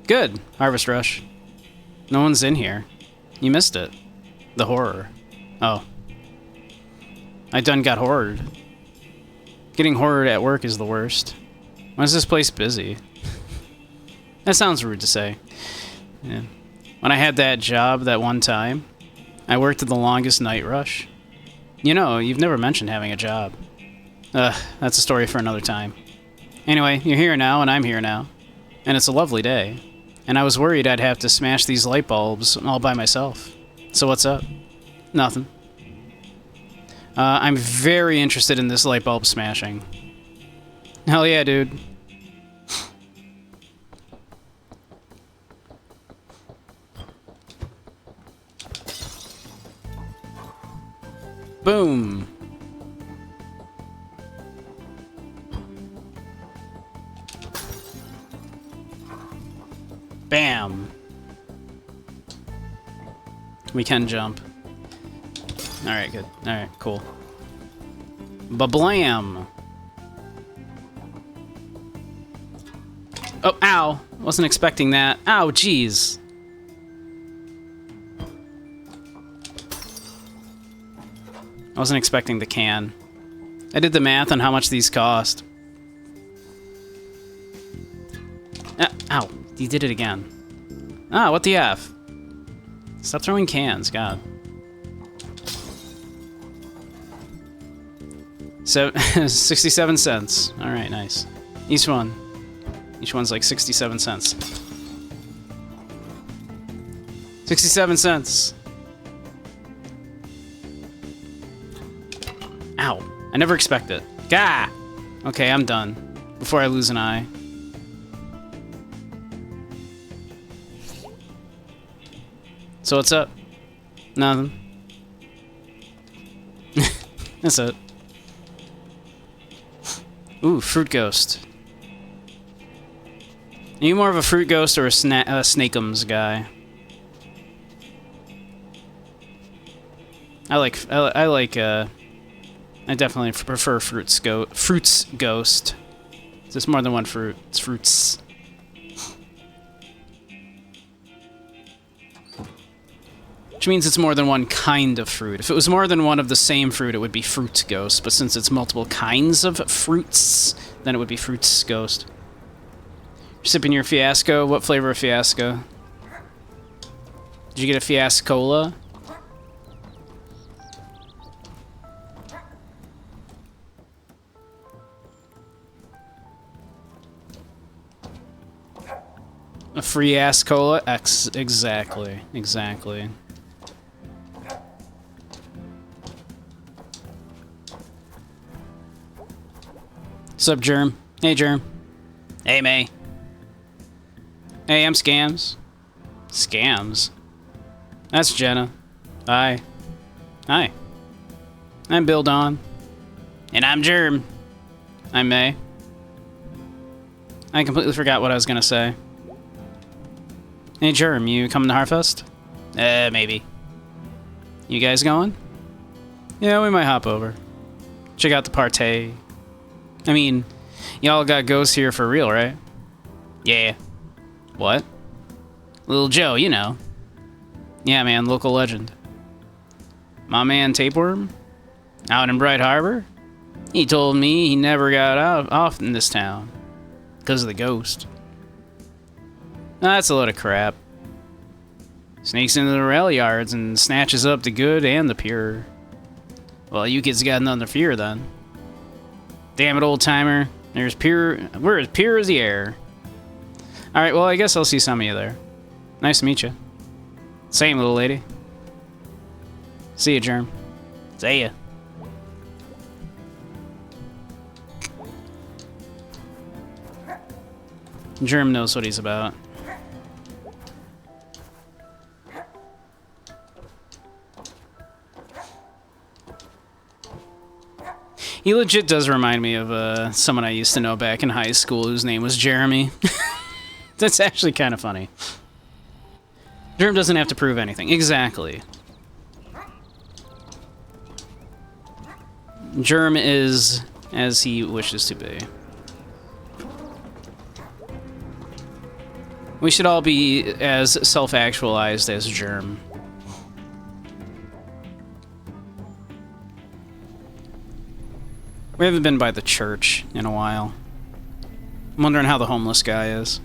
Good. Harvest Rush. No one's in here. You missed it. The horror. Oh. I done got horrored. Getting horrored at work is the worst. Why is this place busy? That sounds rude to say. Yeah. When I had that job that one time, I worked at the longest night rush. You know, you've never mentioned having a job. That's a story for another time. Anyway, you're here now, and I'm here now. And it's a lovely day. And I was worried I'd have to smash these light bulbs all by myself. So what's up? Nothing. I'm very interested in this light bulb smashing. Hell yeah, dude. Boom. Bam. We can jump. Alright, good. Alright, cool. Ba-blam! Oh, ow! Wasn't expecting that. Ow, jeez. I wasn't expecting the can. I did the math on how much these cost. Ow, you did it again. Ah, what the F? Stop throwing cans, God. So, 67 cents. Alright, nice. Each one. Each one's like 67 cents. 67 cents. Ow. I never expect it. Gah! Okay, I'm done. Before I lose an eye. So what's up? Nothing. That's it. Ooh, Fruit Ghost. Are you more of a Fruit Ghost or a Snakeums guy? I definitely prefer Fruits Ghost. There's more than one fruit. It's fruits. Which means it's more than one kind of fruit. If it was more than one of the same fruit, it would be Fruit Ghost. But since it's multiple kinds of fruits, then it would be Fruits Ghost. You're sipping your Fiasco. What flavor of Fiasco? Did you get a Fiascola? A free ass cola? Exactly. Exactly. Sup, Germ? Hey, Germ. Hey, May. Hey, I'm Scams. Scams? That's Jenna. Hi. Hi. I'm Bill Don. And I'm Germ. I'm May. I completely forgot what I was gonna say. Hey, Germ, you coming to Harfest? Maybe. You guys going? Yeah, we might hop over. Check out the party. I mean, y'all got ghosts here for real, right? Yeah. What? Little Joe, you know. Yeah, man, local legend. My man Tapeworm? Out in Bright Harbor? He told me he never got off in this town. Because of the ghost. That's a load of crap. Sneaks into the rail yards and snatches up the good and the pure. Well, you kids got nothing to fear then. Damn it, old timer. We're as pure as the air. Alright, well, I guess I'll see some of you there. Nice to meet you. Same, little lady. See ya, Germ. See ya. Germ knows what he's about. He legit does remind me of someone I used to know back in high school whose name was Jeremy. That's actually kind of funny. Germ doesn't have to prove anything. Exactly. Germ is as he wishes to be. We should all be as self-actualized as Germ. We haven't been by the church in a while. I'm wondering how the homeless guy is.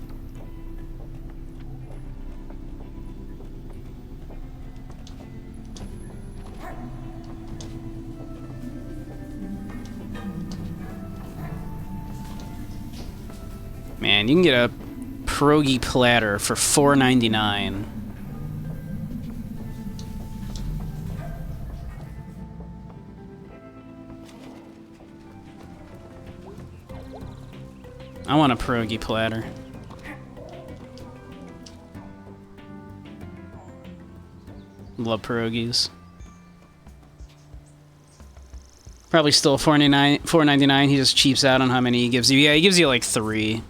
Man, you can get a pierogi platter for $4.99. I want a pierogi platter. Love pierogies. Probably still $4.99. He just cheaps out on how many he gives you. Yeah, he gives you like 3.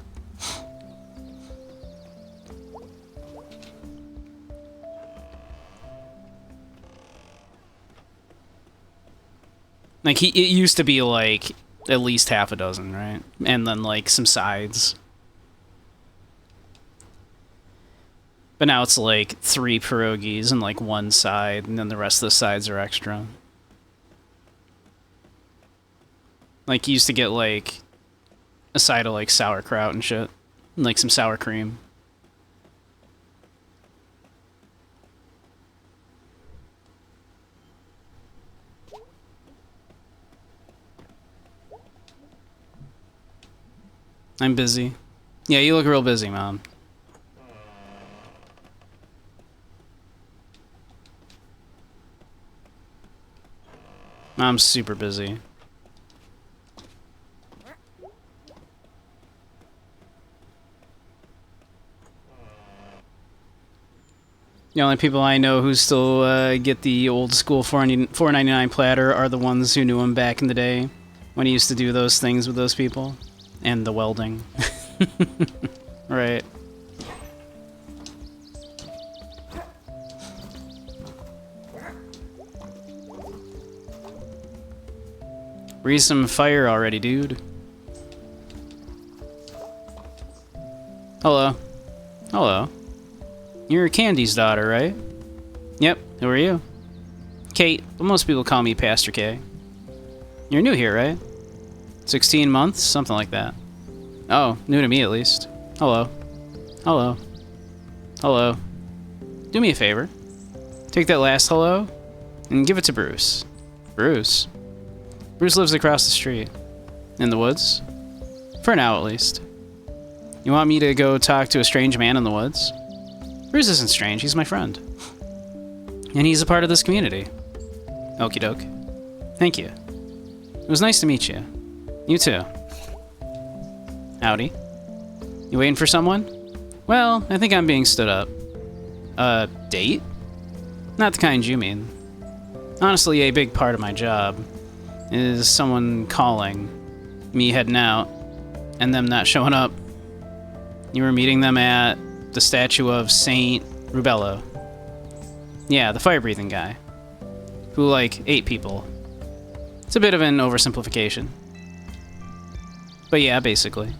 Like, it used to be, like, at least half a dozen, right? And then, like, some sides. But now it's, like, 3 pierogies and, like, 1 side, and then the rest of the sides are extra. Like, you used to get, like, a side of, like, sauerkraut and shit. And, like, some sour cream. I'm busy. Yeah, you look real busy, Mom. I'm super busy. The only people I know who still get the old school $4.99 platter are the ones who knew him back in the day when he used to do those things with those people. And the welding. Right. Breathe some fire already, dude. Hello. Hello. You're Candy's daughter, right? Yep, who are you? Kate, but most people call me Pastor K. You're new here, right? 16 months? Something like that. Oh, new to me at least. Hello. Hello. Hello. Do me a favor. Take that last hello and give it to Bruce. Bruce? Bruce lives across the street. In the woods? For now, at least. You want me to go talk to a strange man in the woods? Bruce isn't strange, he's my friend. And he's a part of this community. Okie doke. Thank you. It was nice to meet you. You too. Howdy. You waiting for someone? Well, I think I'm being stood up. Date? Not the kind you mean. Honestly, a big part of my job is someone calling, me heading out, and them not showing up. You were meeting them at the statue of Saint Rubello. Yeah, the fire-breathing guy. Who, like, ate people. It's a bit of an oversimplification. But yeah, basically.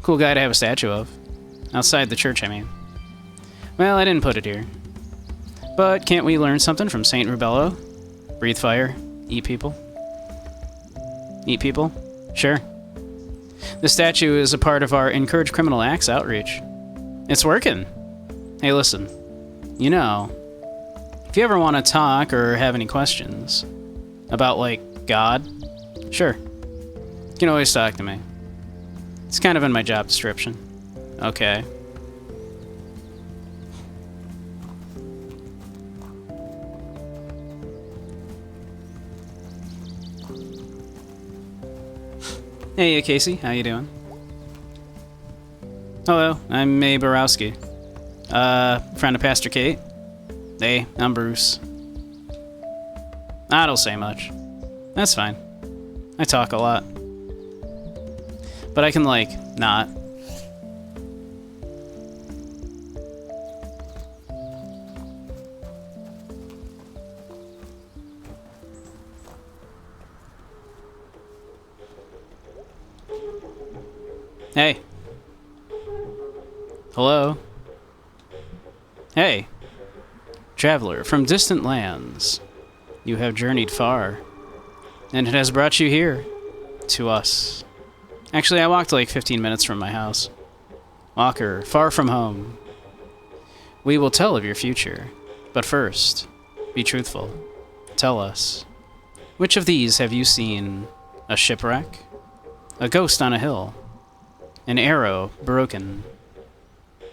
Cool guy to have a statue of. Outside the church, I mean. Well, I didn't put it here. But can't we learn something from Saint Rubello? Breathe fire, eat people. Eat people? Sure. The statue is a part of our Encourage Criminal Acts outreach. It's working. Hey, listen. You know, if you ever want to talk or have any questions about, like, God, sure. You can always talk to me. It's kind of in my job description. Okay. Hey, Casey. How you doing? Hello, I'm May Borowski. Friend of Pastor Kate. Hey, I'm Bruce. I don't say much. That's fine. I talk a lot. But I can, like, not. Hey. Hello? Hey. Traveler from distant lands. You have journeyed far. And it has brought you here. To us. Actually, I walked like 15 minutes from my house. Walker, far from home. We will tell of your future. But first, be truthful. Tell us. Which of these have you seen? A shipwreck? A ghost on a hill? An arrow broken?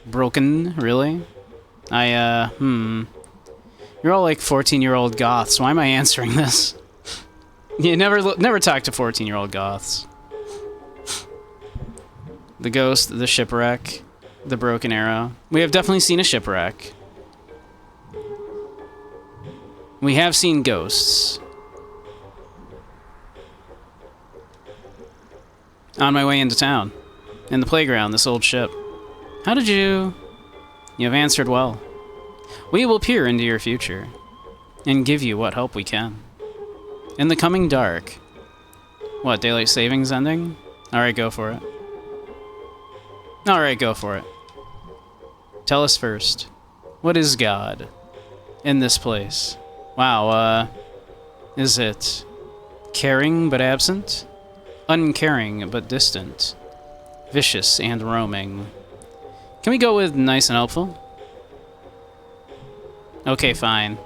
Broken? Really? You're all like 14-year-old goths. Why am I answering this? You never talk to 14-year-old goths. The ghost, the shipwreck, the broken arrow. We have definitely seen a shipwreck. We have seen ghosts. On my way into town. In the playground, this old ship. How did you... You have answered well. We will peer into your future. And give you what help we can. In the coming dark. What, daylight savings ending? Alright, go for it. Alright, go for it. Tell us first. What is God? In this place. Wow, is it caring but absent? Uncaring but distant? Vicious and roaming? Can we go with nice and helpful? Okay, fine.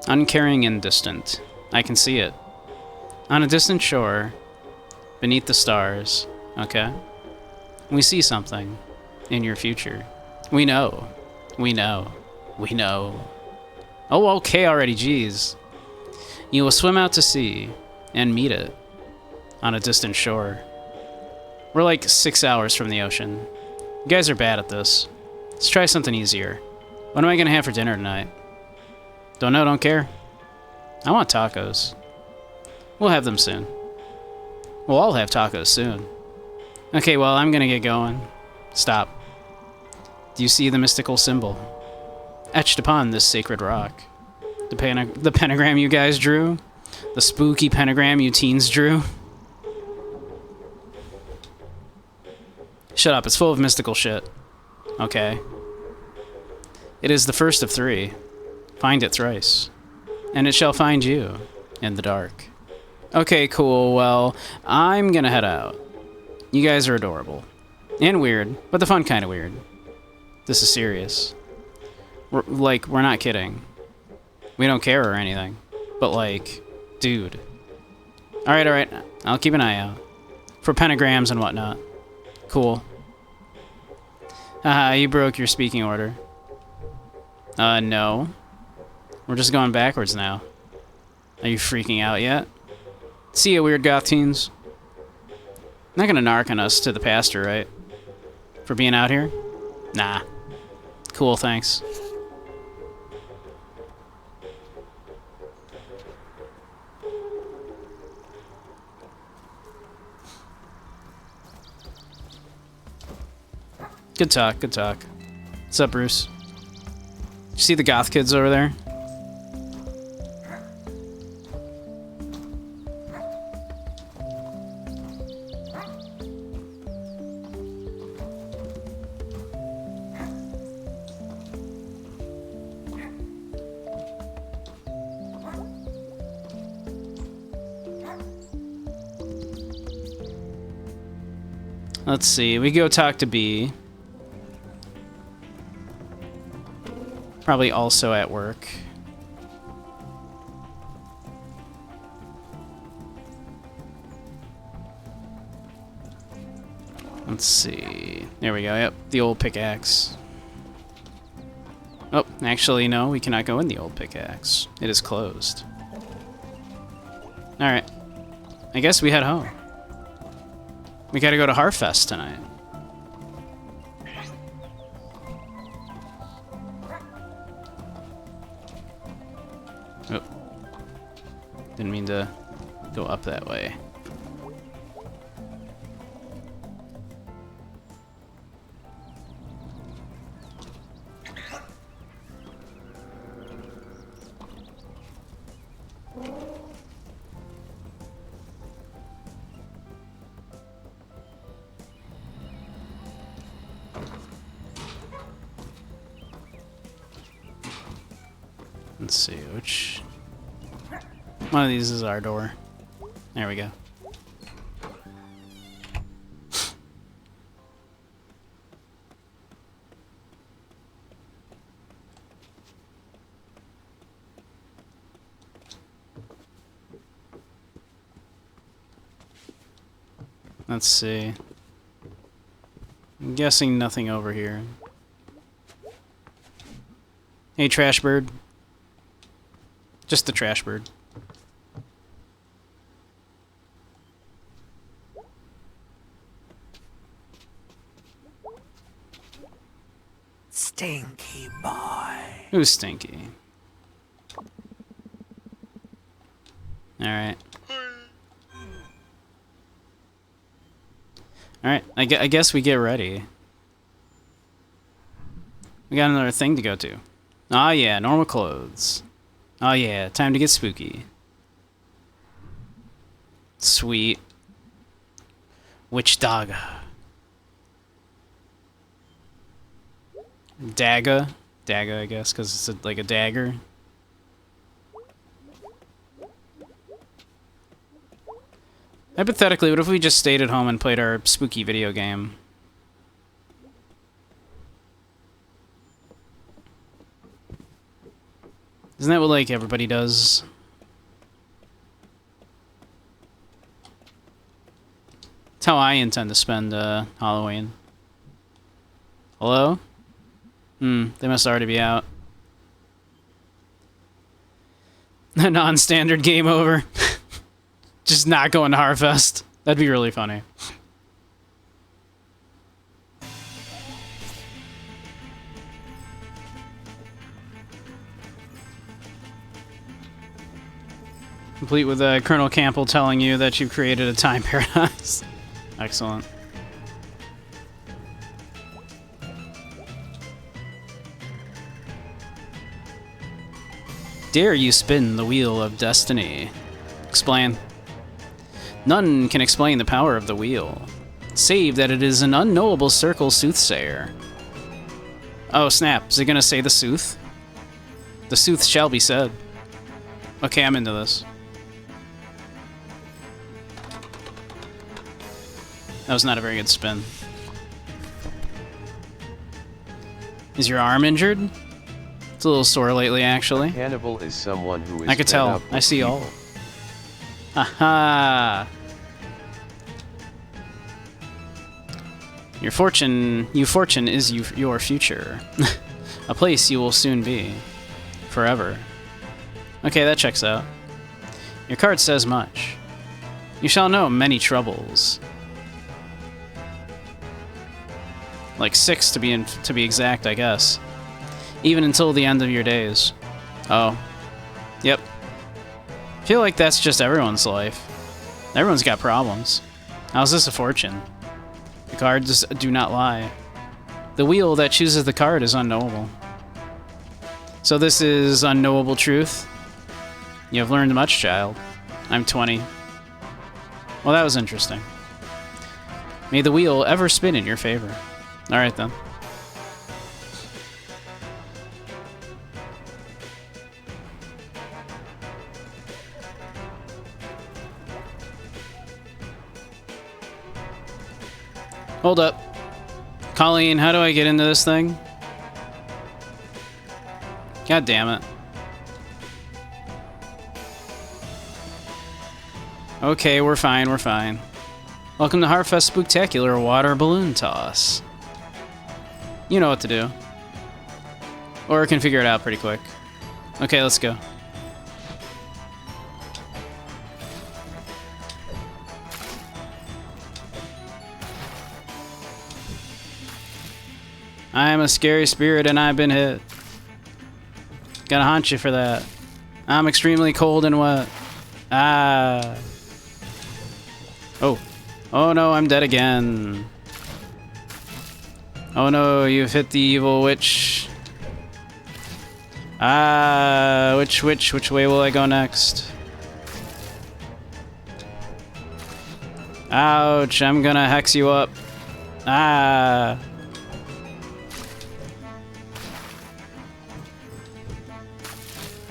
Uncaring and distant. I can see it. On a distant shore, beneath the stars. Okay. We see something in your future. We know. We know. We know. Oh, okay already, jeez. You will swim out to sea and meet it on a distant shore. We're like 6 hours from the ocean. You guys are bad at this. Let's try something easier. What am I gonna have for dinner tonight? Don't know, don't care. I want tacos. We'll have them soon. We'll all have tacos soon. Okay, well, I'm gonna get going. Stop. Do you see the mystical symbol? Etched upon this sacred rock. The pentagram you guys drew? The spooky pentagram you teens drew? Shut up, it's full of mystical shit. Okay. It is the first of 3. Find it thrice. And it shall find you in the dark. Okay, cool. Well, I'm gonna head out. You guys are adorable. And weird, but the fun kind of weird. This is serious. We're not kidding. We don't care or anything. But like, dude. Alright. I'll keep an eye out. For pentagrams and whatnot. Cool. Haha, you broke your speaking order. No. We're just going backwards now. Are you freaking out yet? See ya, weird goth teens. Not gonna narc on us to the pastor, right? For being out here? Nah. Cool, thanks. Good talk, good talk. What's up, Bruce? You see the goth kids over there? Let's see, we go talk to B. Probably also at work. Let's see. There we go, yep, the old pickaxe. Oh, actually, no, we cannot go in the old pickaxe. It is closed. Alright. I guess we head home. We gotta go to Harfest tonight. Oh. Didn't mean to go up that way. Let's see, which... one of these is our door. There we go. Let's see. I'm guessing nothing over here. Hey, trash bird. Just the trash bird.
Stinky boy.
Who's stinky? Alright. Alright, I guess we get ready. We got another thing to go to. Oh yeah, normal clothes. Oh yeah, time to get spooky. Sweet. Witch Daga. Daga? Daga, I guess, because it's like a dagger. Hypothetically, what if we just stayed at home and played our spooky video game? Isn't that what, like, everybody does? That's how I intend to spend Halloween. Hello? They must already be out. A non-standard game over. Just not going to Harfest. That'd be really funny. Complete with Colonel Campbell telling you that you've created a time paradox. Excellent. Dare you spin the wheel of destiny? Explain. None can explain the power of the wheel, save that it is an unknowable circle soothsayer. Oh snap, is it gonna say the sooth? The sooth shall be said. Okay, I'm into this. That was not a very good spin. Is your arm injured? It's a little sore lately, actually.
Cannibal is someone who is
I could tell. I see all. Aha! Your fortune is your future. A place you will soon be. Forever. Okay, that checks out. Your card says much. You shall know many troubles. Like 6 to be exact, I guess. Even until the end of your days. Oh. Yep. I feel like that's just everyone's life. Everyone's got problems. How's this a fortune? The cards do not lie. The wheel that chooses the card is unknowable. So this is unknowable truth? You have learned much, child. I'm 20. Well, that was interesting. May the wheel ever spin in your favor. Alright then. Hold up. Colleen, how do I get into this thing? God damn it. Okay, we're fine, we're fine. Welcome to Harfest Spooktacular Water Balloon Toss. You know what to do. Or I can figure it out pretty quick. Okay, let's go. I am a scary spirit and I've been hit. Gotta haunt you for that. I'm extremely cold and wet. Ah. Oh. Oh no, I'm dead again. Oh no, you've hit the evil witch. Ah, which way will I go next? Ouch, I'm gonna hex you up. Ah.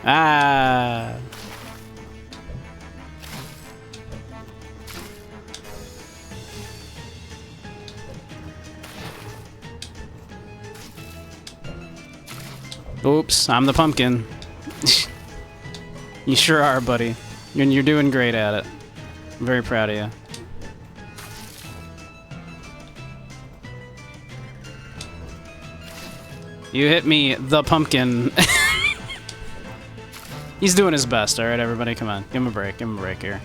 Ah. Oops, I'm the pumpkin. You sure are, buddy. You're doing great at it. I'm very proud of you. You hit me, the pumpkin. He's doing his best, alright, everybody? Come on. Give him a break. Give him a break here.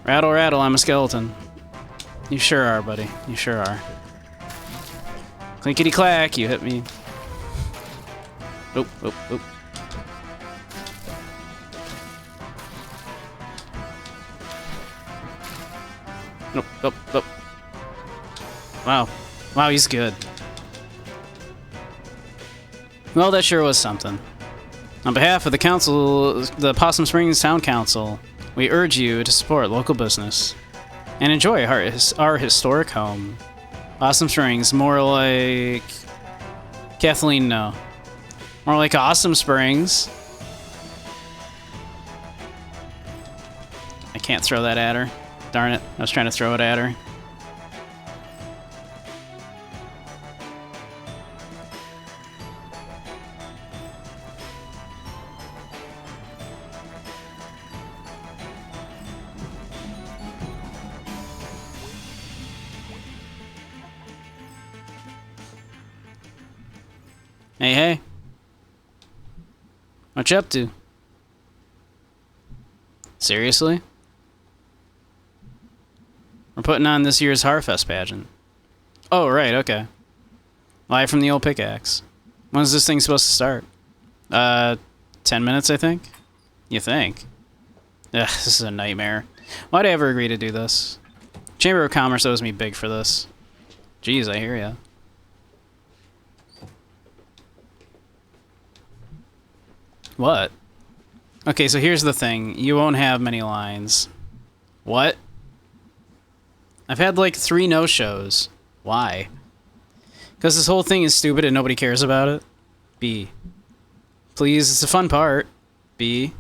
Rattle, rattle, I'm a skeleton. You sure are, buddy. You sure are. Clinkety clack, you hit me. Oop, oop, oop. Nope, nope, nope. Wow. Wow, he's good. Well, that sure was something. On behalf of the council, the Possum Springs Town Council, we urge you to support local business and enjoy our historic home. Possum Springs, more like... Kathleen, no. More like Awesome Springs. I can't throw that at her. Darn it, I was trying to throw it at her. Hey, hey. What you up to? Seriously? We're putting on this year's Harfest pageant. Oh, right, okay. Live from the old pickaxe. When's this thing supposed to start? 10 minutes, I think? You think? Ugh, this is a nightmare. Why'd I ever agree to do this? Chamber of Commerce owes me big for this. Jeez, I hear ya. What? Okay, so here's the thing. You won't have many lines. What? I've had like 3 no-shows. Why? Because this whole thing is stupid and nobody cares about it? B. Please, it's a fun part. B.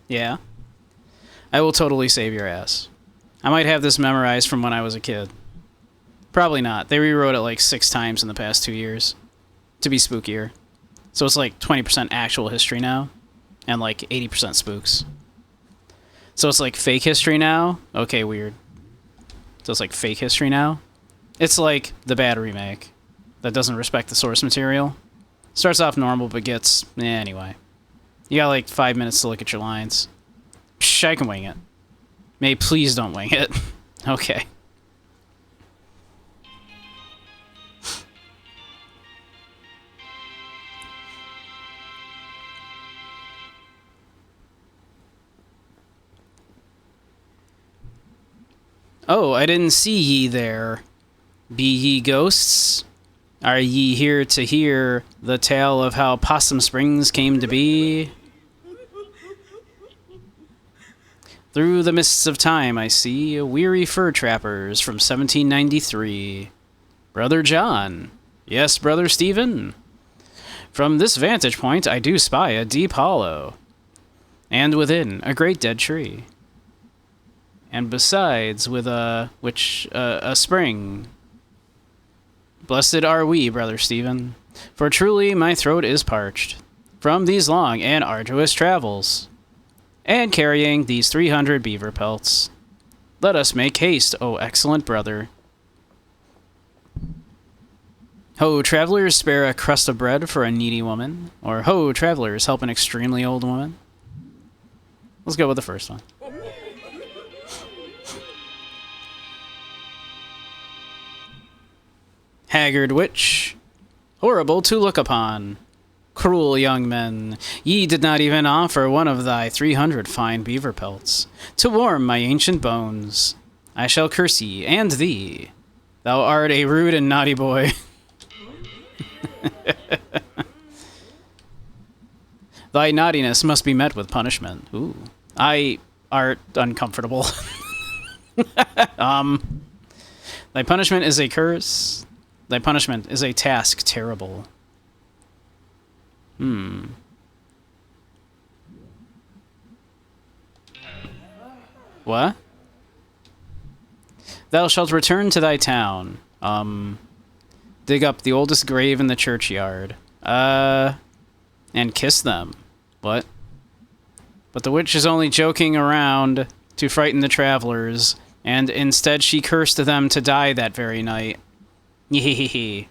Yeah. I will totally save your ass. I might have this memorized from when I was a kid. Probably not. They rewrote it like 6 times in the past 2 years. To be spookier. So it's like 20% actual history now, and like 80% spooks. So it's like fake history now? Okay, weird. So it's like fake history now? It's like the bad remake that doesn't respect the source material. Starts off normal, but gets... anyway. You got like 5 minutes to look at your lines. Psh, I can wing it. May, please don't wing it. Okay. Oh, I didn't see ye there. Be ye ghosts? Are ye here to hear the tale of how Possum Springs came to be? Through the mists of time I see weary fur trappers from 1793. Brother John. Yes, Brother Stephen. From this vantage point I do spy a deep hollow, and within a great dead tree. And besides, with a spring. Blessed are we, Brother Stephen, for truly my throat is parched from these long and arduous travels, and carrying these 300 beaver pelts. Let us make haste, O excellent brother. Ho, travelers, spare a crust of bread for a needy woman. Or, ho, travelers, help an extremely old woman. Let's go with the first one. Haggard witch, horrible to look upon. Cruel young men, ye did not even offer one of thy 300 fine beaver pelts to warm my ancient bones. I shall curse ye and thee. Thou art a rude and naughty boy. Thy naughtiness must be met with punishment. Ooh. I art uncomfortable. Thy punishment is a curse. Thy punishment is a task terrible. What? Thou shalt return to thy town. Dig up the oldest grave in the churchyard. And kiss them. What? But the witch is only joking around to frighten the travelers, and instead she cursed them to die that very night. Yee.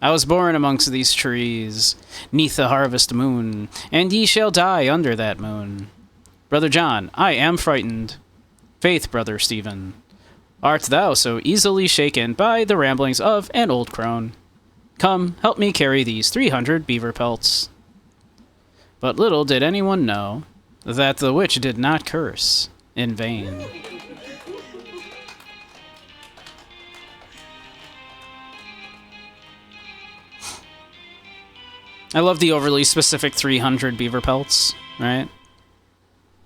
I was born amongst these trees, 'neath the harvest moon, and ye shall die under that moon. Brother John, I am frightened. Faith, Brother Stephen, art thou so easily shaken by the ramblings of an old crone? Come, help me carry these 300 beaver pelts. But little did anyone know that the witch did not curse in vain. I love the overly specific 300 beaver pelts, right?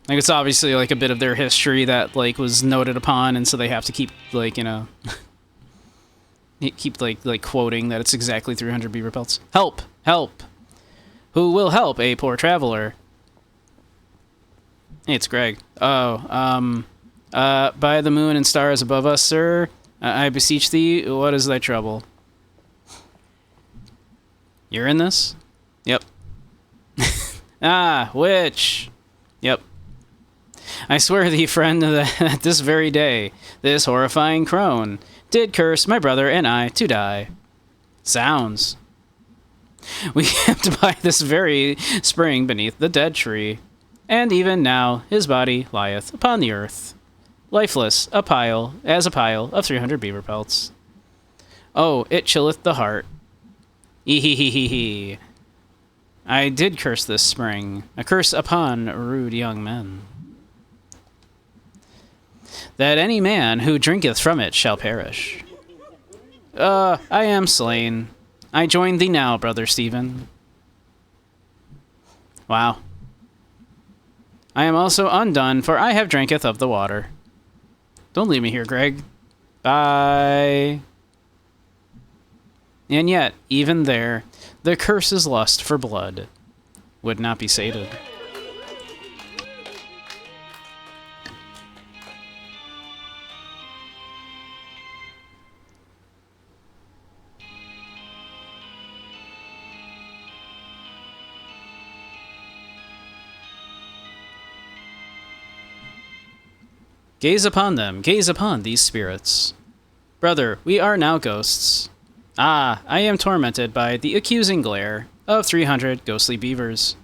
Like, it's obviously, like, a bit of their history that, like, was noted upon, and so they have to keep, like, you know... keep, like, quoting that it's exactly 300 beaver pelts. Help! Help! Who will help a poor traveler? Hey, it's Greg. Oh, by the moon and stars above us, sir, I beseech thee, what is thy trouble? You're in this? Yep. Ah, witch! Yep. I swear thee, friend, that this very day, this horrifying crone did curse my brother and I to die. Sounds. We camped by this very spring beneath the dead tree, and even now his body lieth upon the earth, lifeless, a pile of 300 beaver pelts. Oh, it chilleth the heart. Ehehehe. I did curse this spring, a curse upon rude young men, that any man who drinketh from it shall perish. I am slain. I join thee now, Brother Stephen. Wow. I am also undone, for I have drinketh of the water. Don't leave me here, Greg. Bye. And yet, even there, the curse's lust for blood would not be sated. Gaze upon them, gaze upon these spirits. Brother, we are now ghosts. Ah, I am tormented by the accusing glare of 300 ghostly beavers.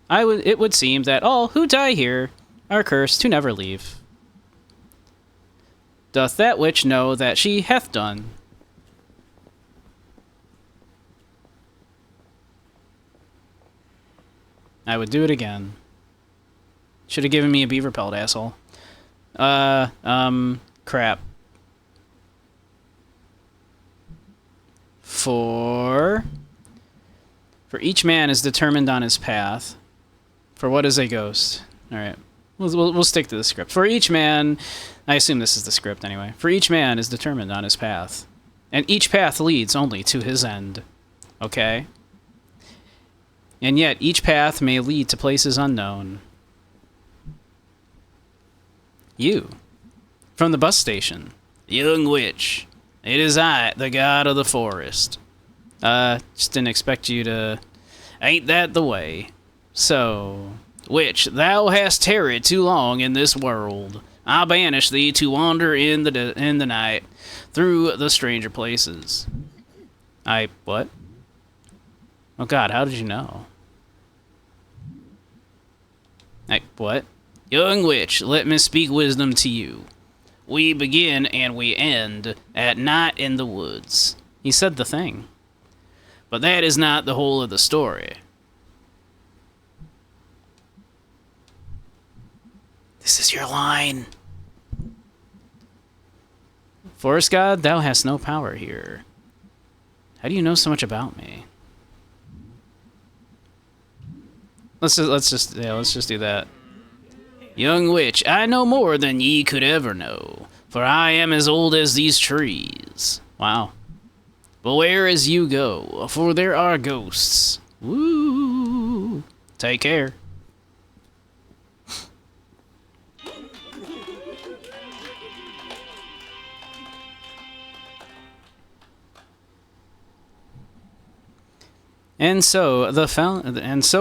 It would seem that all who die here are cursed to never leave. Doth that witch know that she hath done? I would do it again. Should have given me a beaver pelt, asshole. Crap. For each man is determined on his path. For what is a ghost? Alright. We'll stick to the script. For each man... I assume this is the script anyway. For each man is determined on his path. And each path leads only to his end. Okay? And yet each path may lead to places unknown. You. From the bus station. Young witch. It is I, the god of the forest. Just didn't expect you to... Ain't that the way? So, witch, thou hast tarried too long in this world. I banish thee to wander in the night through the stranger places. What? Oh god, how did you know? What? Young witch, let me speak wisdom to you. We begin and we end at night in the woods. He said the thing. But that is not the whole of the story. This is your line. Forest god, thou hast no power here. How do you know so much about me? let's just do that. Young witch, I know more than ye could ever know, for I am as old as these trees. Wow. Beware as you go, for there are ghosts. Woo! Take care. And so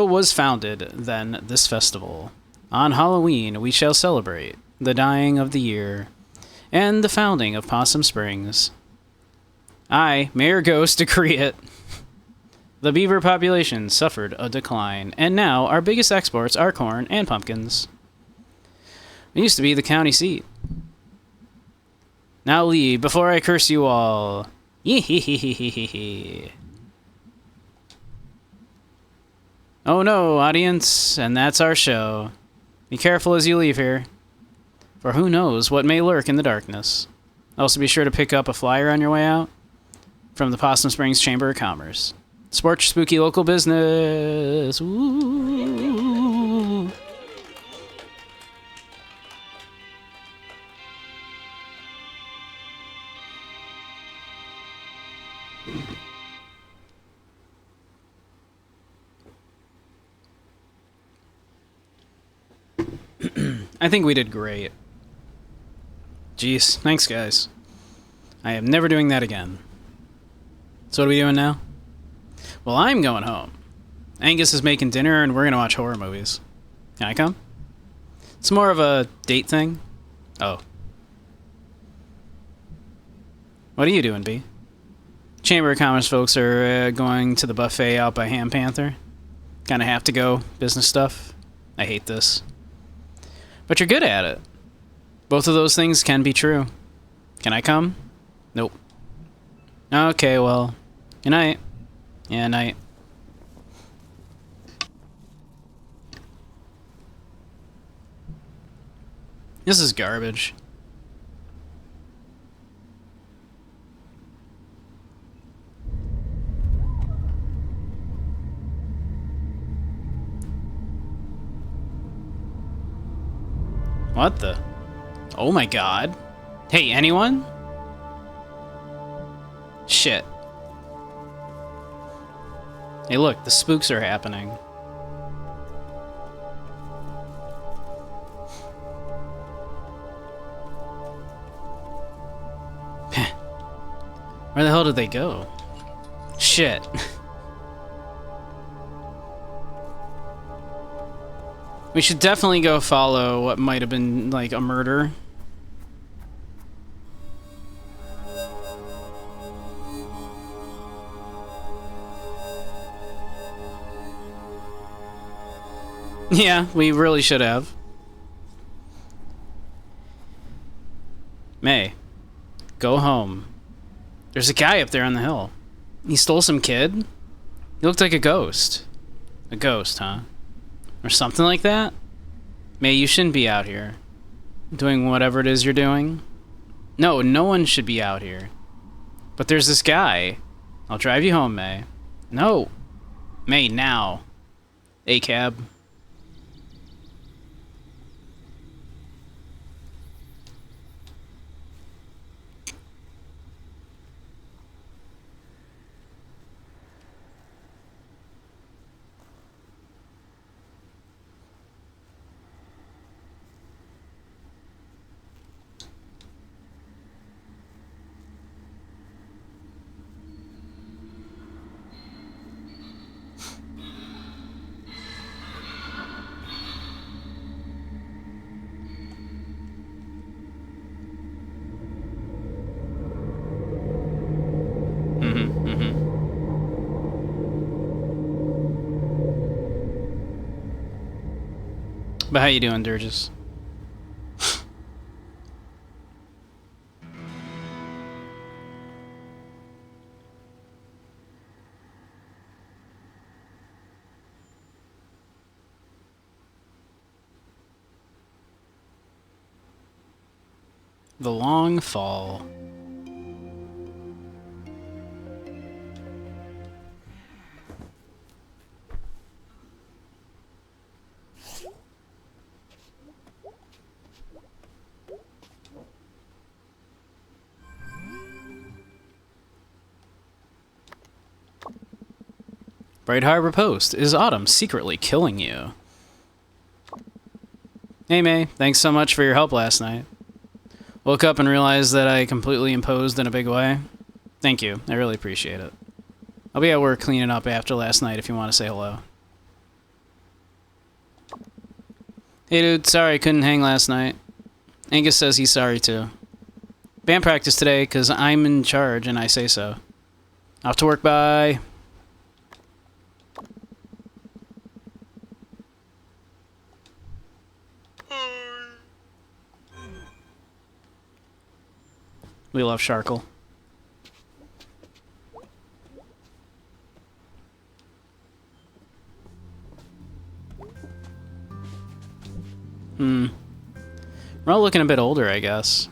was founded then this festival. On Halloween we shall celebrate the dying of the year and the founding of Possum Springs. I, Mayor Ghost, decree it. The beaver population suffered a decline, and now our biggest exports are corn and pumpkins. It used to be the county seat. Now leave before I curse you all. Yee. Oh no, audience, and that's our show. Be careful as you leave here, for who knows what may lurk in the darkness. Also be sure to pick up a flyer on your way out from the Possum Springs Chamber of Commerce. Support your spooky local business. Ooh. I think we did great. Jeez, thanks guys. I am never doing that again. So what are we doing now? Well, I'm going home. Angus is making dinner and we're gonna watch horror movies. Can I come? It's more of a date thing. Oh. What are you doing, B? Chamber of Commerce folks are going to the buffet out by Ham Panther. Kinda have to go. Business stuff. I hate this. But you're good at it. Both of those things can be true. Can I come? Nope. Okay, well, good night. Yeah, night. This is garbage. What the? Oh my god. Hey, anyone? Shit. Hey look, the spooks are happening. Where the hell did they go? Shit. We should definitely go follow what might have been, like, a murder. Yeah, we really should have. May, go home. There's a guy up there on the hill. He stole some kid? He looked like a ghost. A ghost, huh? Or something like that? May, you shouldn't be out here. Doing whatever it is you're doing. No, no one should be out here. But there's this guy. I'll drive you home, May. No. May, now. A cab. But how you doing, Durgis? The Long Fall. Bright Harbor Post. Is Autumn secretly killing you? Hey May, thanks so much for your help last night. Woke up and realized that I completely imposed in a big way. Thank you, I really appreciate it. I'll be at work cleaning up after last night if you want to say hello. Hey dude, sorry I couldn't hang last night. Angus says he's sorry too. Band practice today because I'm in charge and I say so. Off to work, bye. We love Sharkle. We're all looking a bit older, I guess.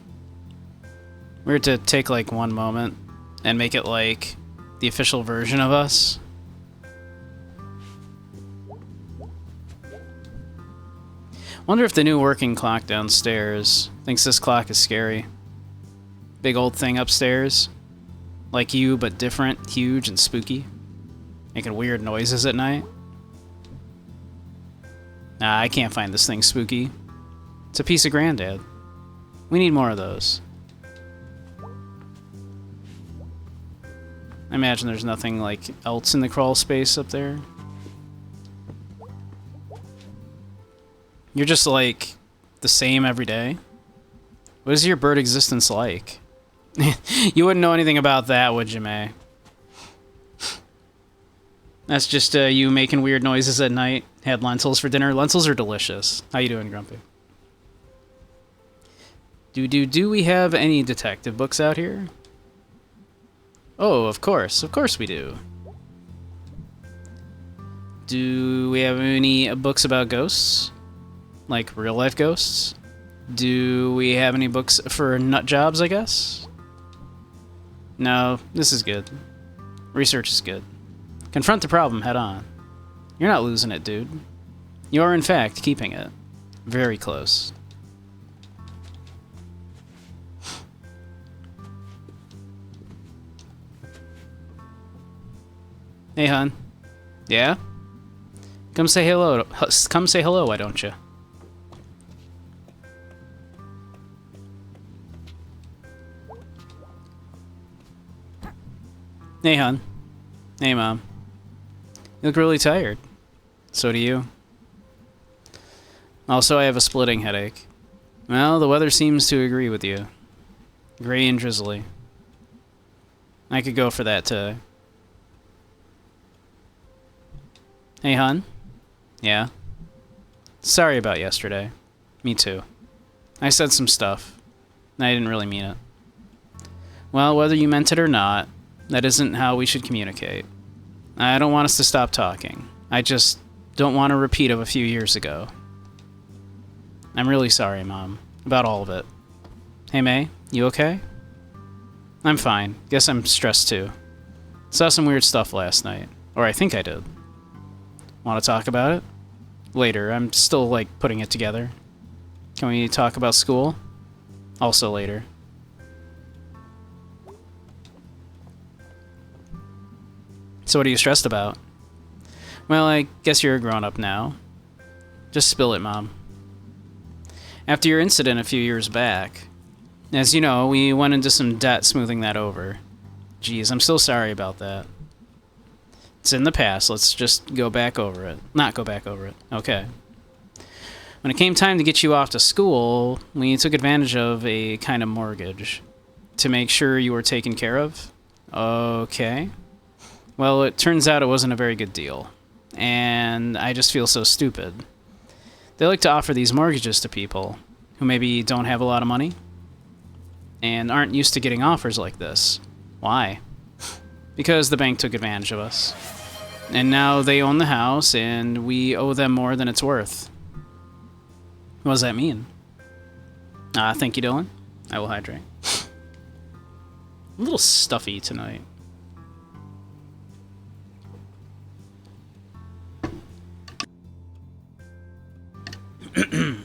We're to take like one moment and make it like the official version of us. Wonder if the new working clock downstairs thinks this clock is scary. Big old thing upstairs. Like you, but different, huge, and spooky. Making weird noises at night. Nah, I can't find this thing spooky. It's a piece of Granddad. We need more of those. I imagine there's nothing like else in the crawl space up there. You're just like the same every day. What is your bird existence like? You wouldn't know anything about that, would you, May? That's just you making weird noises at night. Had lentils for dinner. Lentils are delicious. How you doing, Grumpy? Do we have any detective books out here? Oh, of course we do. Do we have any books about ghosts? Like real-life ghosts? Do we have any books for nut jobs, I guess? No, this is good. Research is good. Confront the problem head on. You're not losing it, dude. You are, in fact, keeping it. Very close. Hey, hon. Yeah? Come say hello. Come say hello, why don't you? Hey, hon. Hey, Mom. You look really tired. So do you. Also, I have a splitting headache. Well, the weather seems to agree with you. Gray and drizzly. I could go for that today. Hey, hon? Yeah? Sorry about yesterday. Me too. I said some stuff. I didn't really mean it. Well, whether you meant it or not, that isn't how we should communicate. I don't want us to stop talking. I just don't want a repeat of a few years ago. I'm really sorry, Mom, about all of it. Hey, May, you okay? I'm fine. Guess I'm stressed too. Saw some weird stuff last night. Or I think I did. Want to talk about it? Later. I'm still, like, putting it together. Can we talk about school? Also later. So what are you stressed about? Well, I guess you're a grown-up now. Just spill it, Mom. After your incident a few years back, as you know, we went into some debt smoothing that over. Geez, I'm still sorry about that. It's in the past. Let's just go back over it. Not go back over it. Okay. When it came time to get you off to school, we took advantage of a kind of mortgage to make sure you were taken care of. Okay. Well, it turns out it wasn't a very good deal. And I just feel so stupid. They like to offer these mortgages to people who maybe don't have a lot of money and aren't used to getting offers like this. Why? Because the bank took advantage of us. And now they own the house, and we owe them more than it's worth. What does that mean? Thank you, Dylan. I will hydrate. A little stuffy tonight.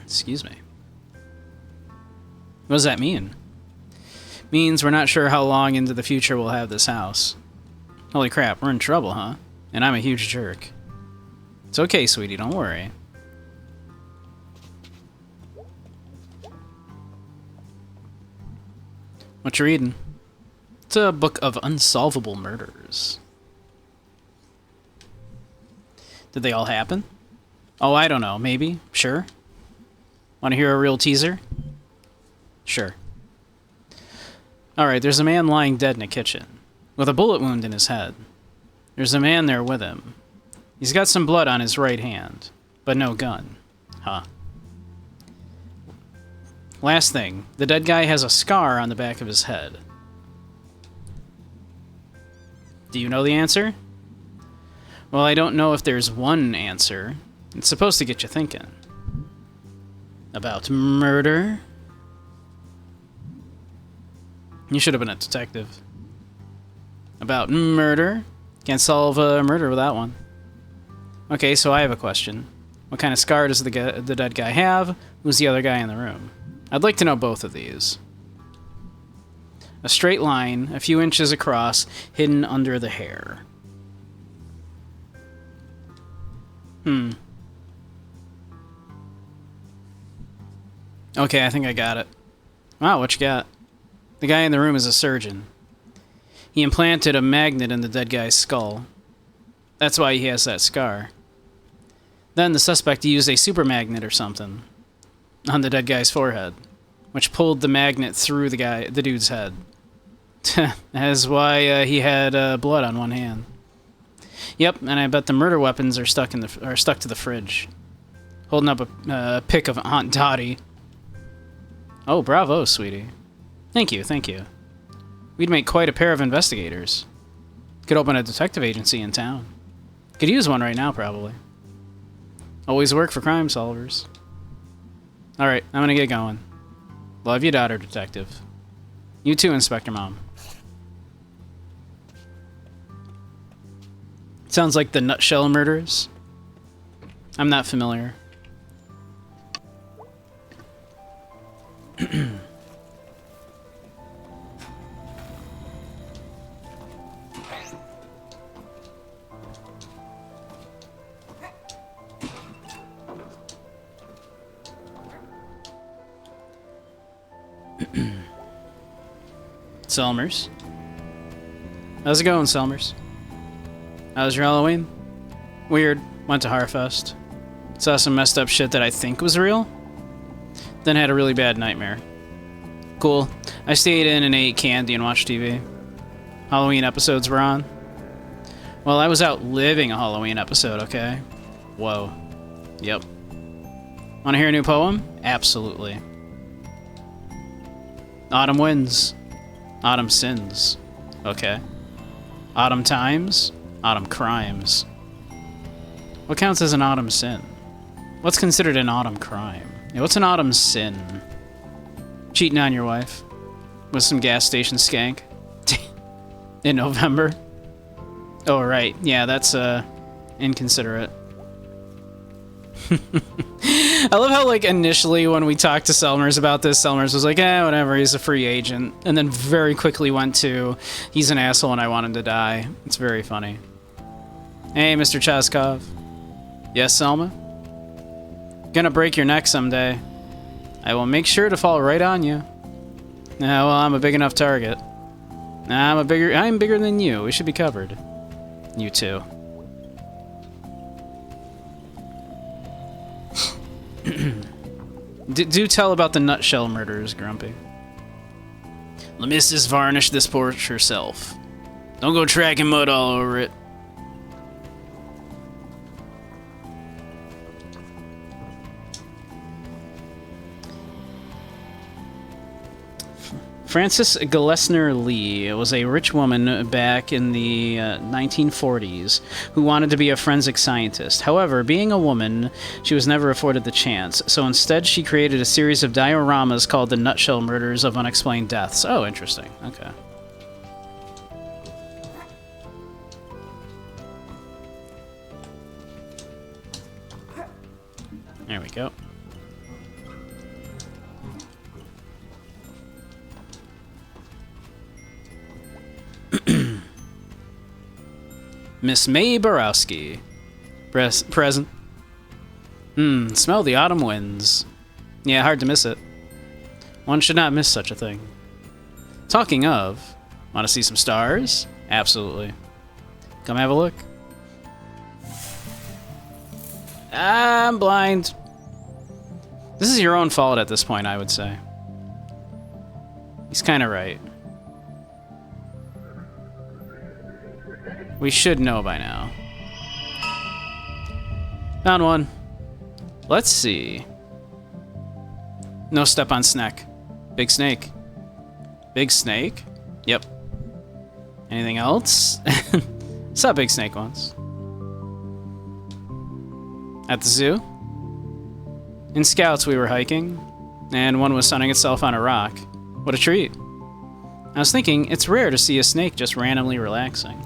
Excuse me. What does that mean? Means we're not sure how long into the future we'll have this house. Holy crap, we're in trouble, huh? And I'm a huge jerk. It's okay, sweetie, don't worry. What you reading? It's a book of unsolvable murders. Did they all happen? Oh, I don't know. Maybe? Sure? Want to hear a real teaser? Sure. Alright, there's a man lying dead in a kitchen, with a bullet wound in his head. There's a man there with him. He's got some blood on his right hand, but no gun. Huh. Last thing, the dead guy has a scar on the back of his head. Do you know the answer? Well, I don't know if there's one answer. It's supposed to get you thinking. About murder? You should have been a detective. About murder? Can't solve a murder with that one. Okay, so I have a question. What kind of scar does the dead guy have? Who's the other guy in the room? I'd like to know both of these. A straight line, a few inches across, hidden under the hair. Okay, I think I got it. Wow, what you got? The guy in the room is a surgeon. He implanted a magnet in the dead guy's skull. That's why he has that scar. Then the suspect used a super magnet or something on the dead guy's forehead, which pulled the magnet through the dude's head. That's why he had blood on one hand. Yep, and I bet the murder weapons are stuck to the fridge. Holding up a pic of Aunt Dottie. Oh, bravo, sweetie. Thank you, thank you. We'd make quite a pair of investigators. Could open a detective agency in town. Could use one right now, probably. Always work for crime solvers. Alright, I'm gonna get going. Love your daughter, detective. You too, Inspector Mom. Sounds like the Nutshell Murders. I'm not familiar. Selmers. How's it going, Selmers? How was your Halloween? Weird. Went to Harfest. Saw some messed up shit that I think was real. Then had a really bad nightmare. Cool. I stayed in and ate candy and watched TV. Halloween episodes were on. Well, I was out living a Halloween episode, okay? Whoa. Yep. Want to hear a new poem? Absolutely. Autumn wins. Autumn sins. Okay. Autumn times. Autumn crimes. What counts as an autumn sin? What's considered an autumn crime? Yeah, what's an autumn sin? Cheating on your wife with some gas station skank in November? Oh, right. Yeah, that's inconsiderate. I love how, like, initially when we talked to Selmers about this, Selmers was like, whatever, he's a free agent. And then very quickly went to, he's an asshole and I want him to die. It's very funny. Hey, Mr. Chaskov. Yes, Selma? Gonna break your neck someday. I will make sure to fall right on you. Well, I'm a big enough target. I'm bigger than you. We should be covered. You too. Do tell about the Nutshell Murders, Grumpy. The missus varnished this porch herself. Don't go tracking mud all over it. Frances Glessner Lee was a rich woman back in the 1940s who wanted to be a forensic scientist. However, being a woman, she was never afforded the chance, so instead she created a series of dioramas called The Nutshell Murders of Unexplained Deaths. Oh, interesting. Okay. There we go. Miss May Borowski. Present. Smell the autumn winds. Yeah, hard to miss it. One should not miss such a thing. Talking of, want to see some stars? Absolutely. Come have a look. I'm blind. This is your own fault at this point, I would say. He's kind of right. We should know by now. Found one. Let's see. No step on snack. Big snake. Big snake? Yep. Anything else? Saw big snake once. At the zoo? In Scouts we were hiking, and one was sunning itself on a rock. What a treat. I was thinking, it's rare to see a snake just randomly relaxing.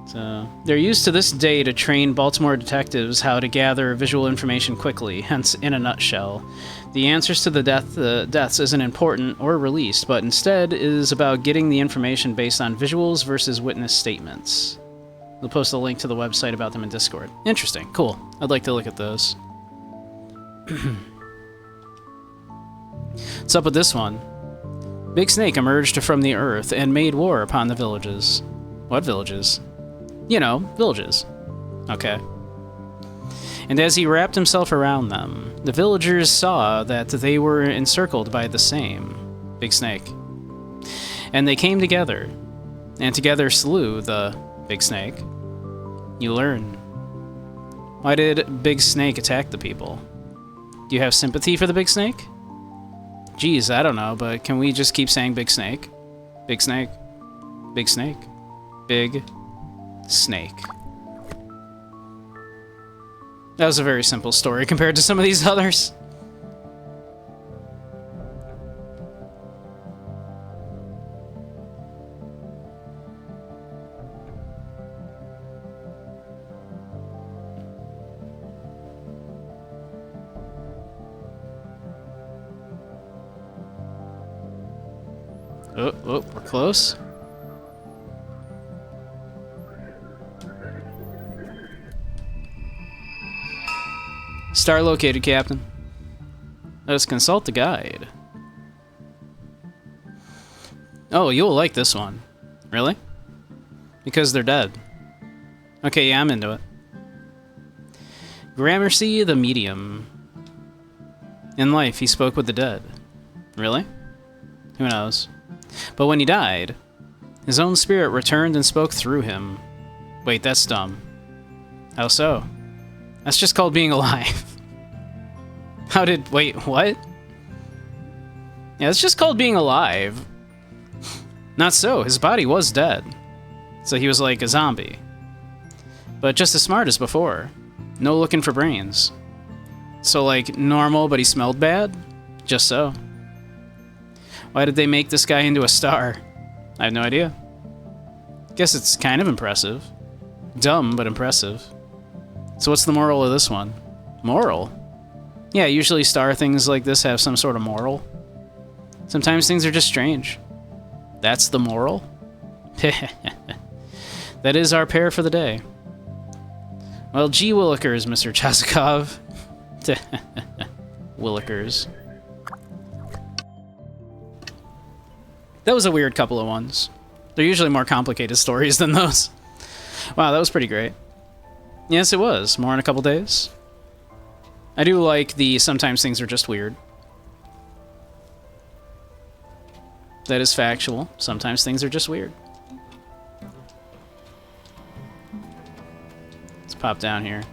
So, they're used to this day to train Baltimore detectives how to gather visual information quickly, hence, in a nutshell. The answers to the deaths isn't important or released, but instead is about getting the information based on visuals versus witness statements. We'll post a link to the website about them in Discord. Interesting. Cool. I'd like to look at those. What's up with this one? Big Snake emerged from the earth and made war upon the villages. What villages? You know, villages. Okay. And as he wrapped himself around them, the villagers saw that they were encircled by the same Big Snake. And they came together, and together slew the Big Snake. You learn. Why did Big Snake attack the people? Do you have sympathy for the Big Snake? Geez, I don't know, but can we just keep saying Big Snake? Big Snake. Big Snake. Big Snake. That was a very simple story compared to some of these others. Oh, we're close. Star located, Captain. Let us consult the guide. Oh, you'll like this one. Really? Because they're dead. Okay, yeah, I'm into it. Gramercy the Medium. In life, he spoke with the dead. Really? Who knows? But when he died, his own spirit returned and spoke through him. Wait, that's dumb. How so? That's just called being alive. Wait, what? Yeah, it's just called being alive. Not so, his body was dead. So he was like a zombie. But just as smart as before. No looking for brains. So like, normal but he smelled bad? Just so. Why did they make this guy into a star? I have no idea. Guess it's kind of impressive. Dumb, but impressive. So what's the moral of this one? Moral? Yeah, usually star things like this have some sort of moral. Sometimes things are just strange. That's the moral? That is our pair for the day. Well, gee willikers, Mr. Chazikov. Willikers. That was a weird couple of ones. They're usually more complicated stories than those. Wow, that was pretty great. Yes, it was. More in a couple days. I do like the sometimes things are just weird. That is factual. Sometimes things are just weird. Let's pop down here.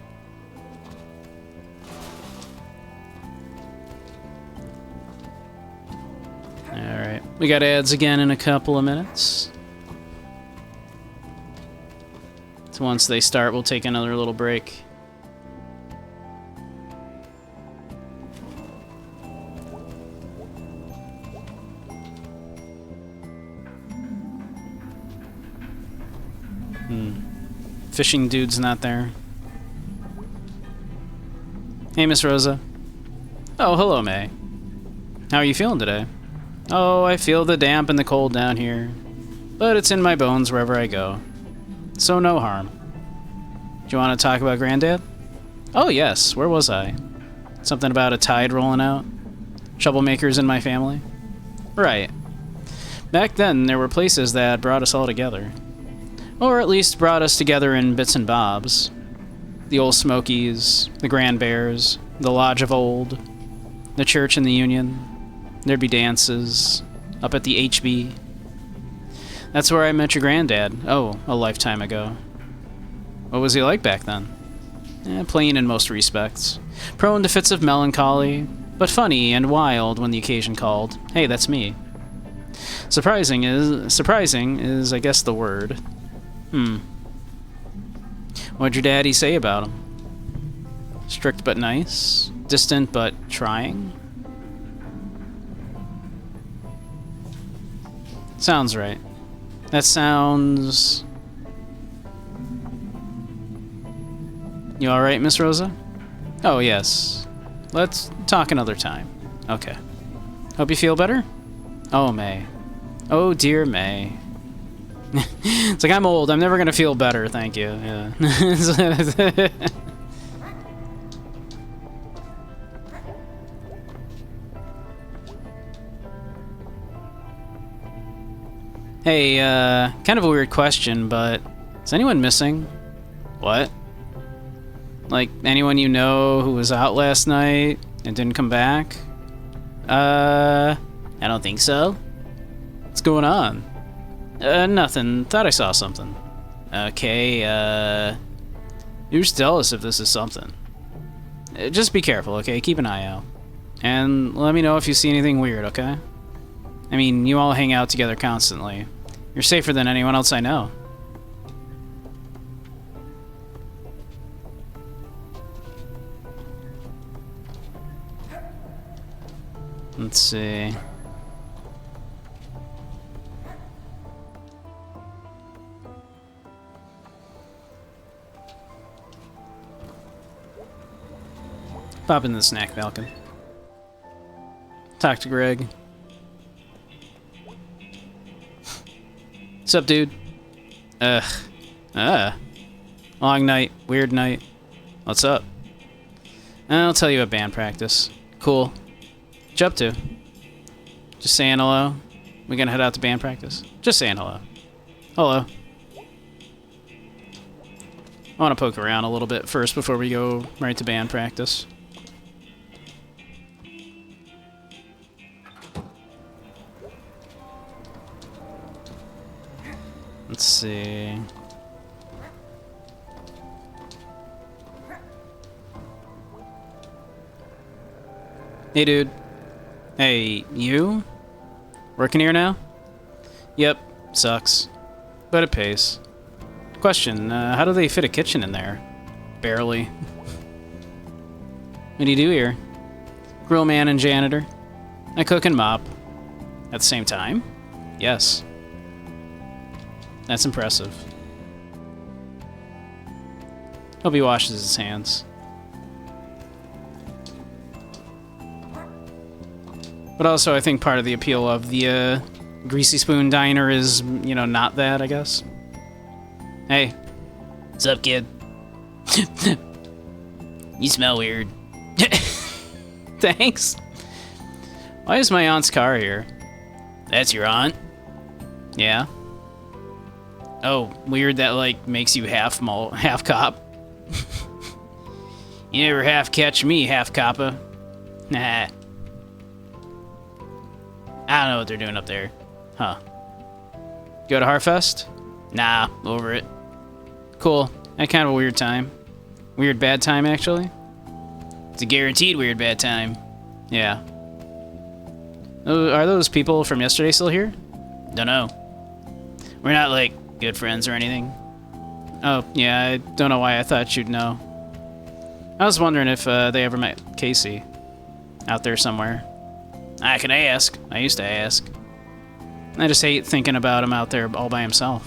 Alright, we got ads again in a couple of minutes. So once they start, we'll take another little break. Fishing dude's not there. Hey, Miss Rosa. Oh, hello, May. How are you feeling today? Oh, I feel the damp and the cold down here. but it's in my bones wherever I go. So no harm. Do you want to talk about Granddad? Oh yes, where was I? Something about a tide rolling out? Troublemakers in my family? Right. Back then, there were places that brought us all together. Or at least brought us together in bits and bobs. The Old Smokies, the Grand Bears, the Lodge of Old, the Church and the Union. There'd be dances, up at the HB. That's where I met your granddad, oh, a lifetime ago. What was he like back then? Plain in most respects. Prone to fits of melancholy, but funny and wild when the occasion called. Hey, that's me. Surprising is, I guess, the word. What'd your daddy say about him? Strict but nice? Distant but trying? Sounds right. That sounds... You alright, Miss Rosa? Oh, yes. Let's talk another time. Okay. Hope you feel better? Oh, May. Oh, dear May. It's like, I'm old. I'm never gonna feel better, thank you. Yeah. Hey, kind of a weird question, but is anyone missing? What? Like, anyone you know who was out last night and didn't come back? I don't think so. What's going on? Nothing. Thought I saw something. Okay, you just tell us if this is something. Just be careful, okay? Keep an eye out. And let me know if you see anything weird, okay? I mean, you all hang out together constantly. You're safer than anyone else I know. Let's see. Pop in the snack falcon. Talk to Greg. What's up, dude? Long night, weird night. What's up? I'll tell you at band practice. Cool. What you up to? Just saying hello. We gonna head out to band practice? Just saying hello. Hello. I want to poke around a little bit first before we go right to band practice. Let's see. Hey, dude. Hey, you? Working here now? Yep, sucks. But it pays. Question, how do they fit a kitchen in there? Barely. What do you do here? Grill man and janitor. I cook and mop. At the same time? Yes. That's impressive. Hope he washes his hands. But also, I think part of the appeal of the Greasy Spoon Diner is, you know, not that, I guess. Hey. What's up, kid? You smell weird. Thanks. Why is my aunt's car here? That's your aunt? Yeah. Oh, weird that, like, makes you half cop. You never half catch me, half coppa. Nah. I don't know what they're doing up there. Huh. Go to Harfest? Nah, over it. Cool. Had kind of a weird time. Weird bad time, actually. It's a guaranteed weird bad time. Yeah. Oh, are those people from yesterday still here? Dunno. We're not, like, good friends or anything. Oh, yeah, I don't know why I thought you'd know. I was wondering if they ever met Casey. Out there somewhere. I can ask. I used to ask. I just hate thinking about him out there all by himself.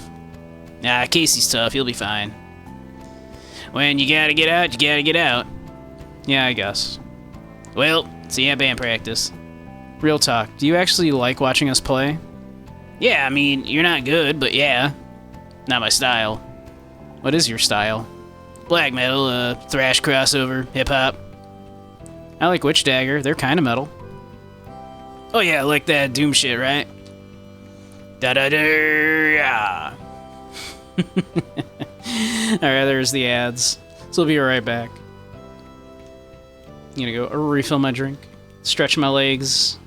Ah, Casey's tough. He'll be fine. When you gotta get out, you gotta get out. Yeah, I guess. Well, see you at band practice. Real talk, do you actually like watching us play? Yeah, I mean, you're not good, but yeah. Not my style. What is your style? Black metal, thrash crossover, hip-hop. I like Witch Dagger, they're kinda metal. Oh yeah, I like that Doom shit, right? Da-da-da-ya! Alright, there's the ads. So we'll be right back. I'm gonna go refill my drink, stretch my legs.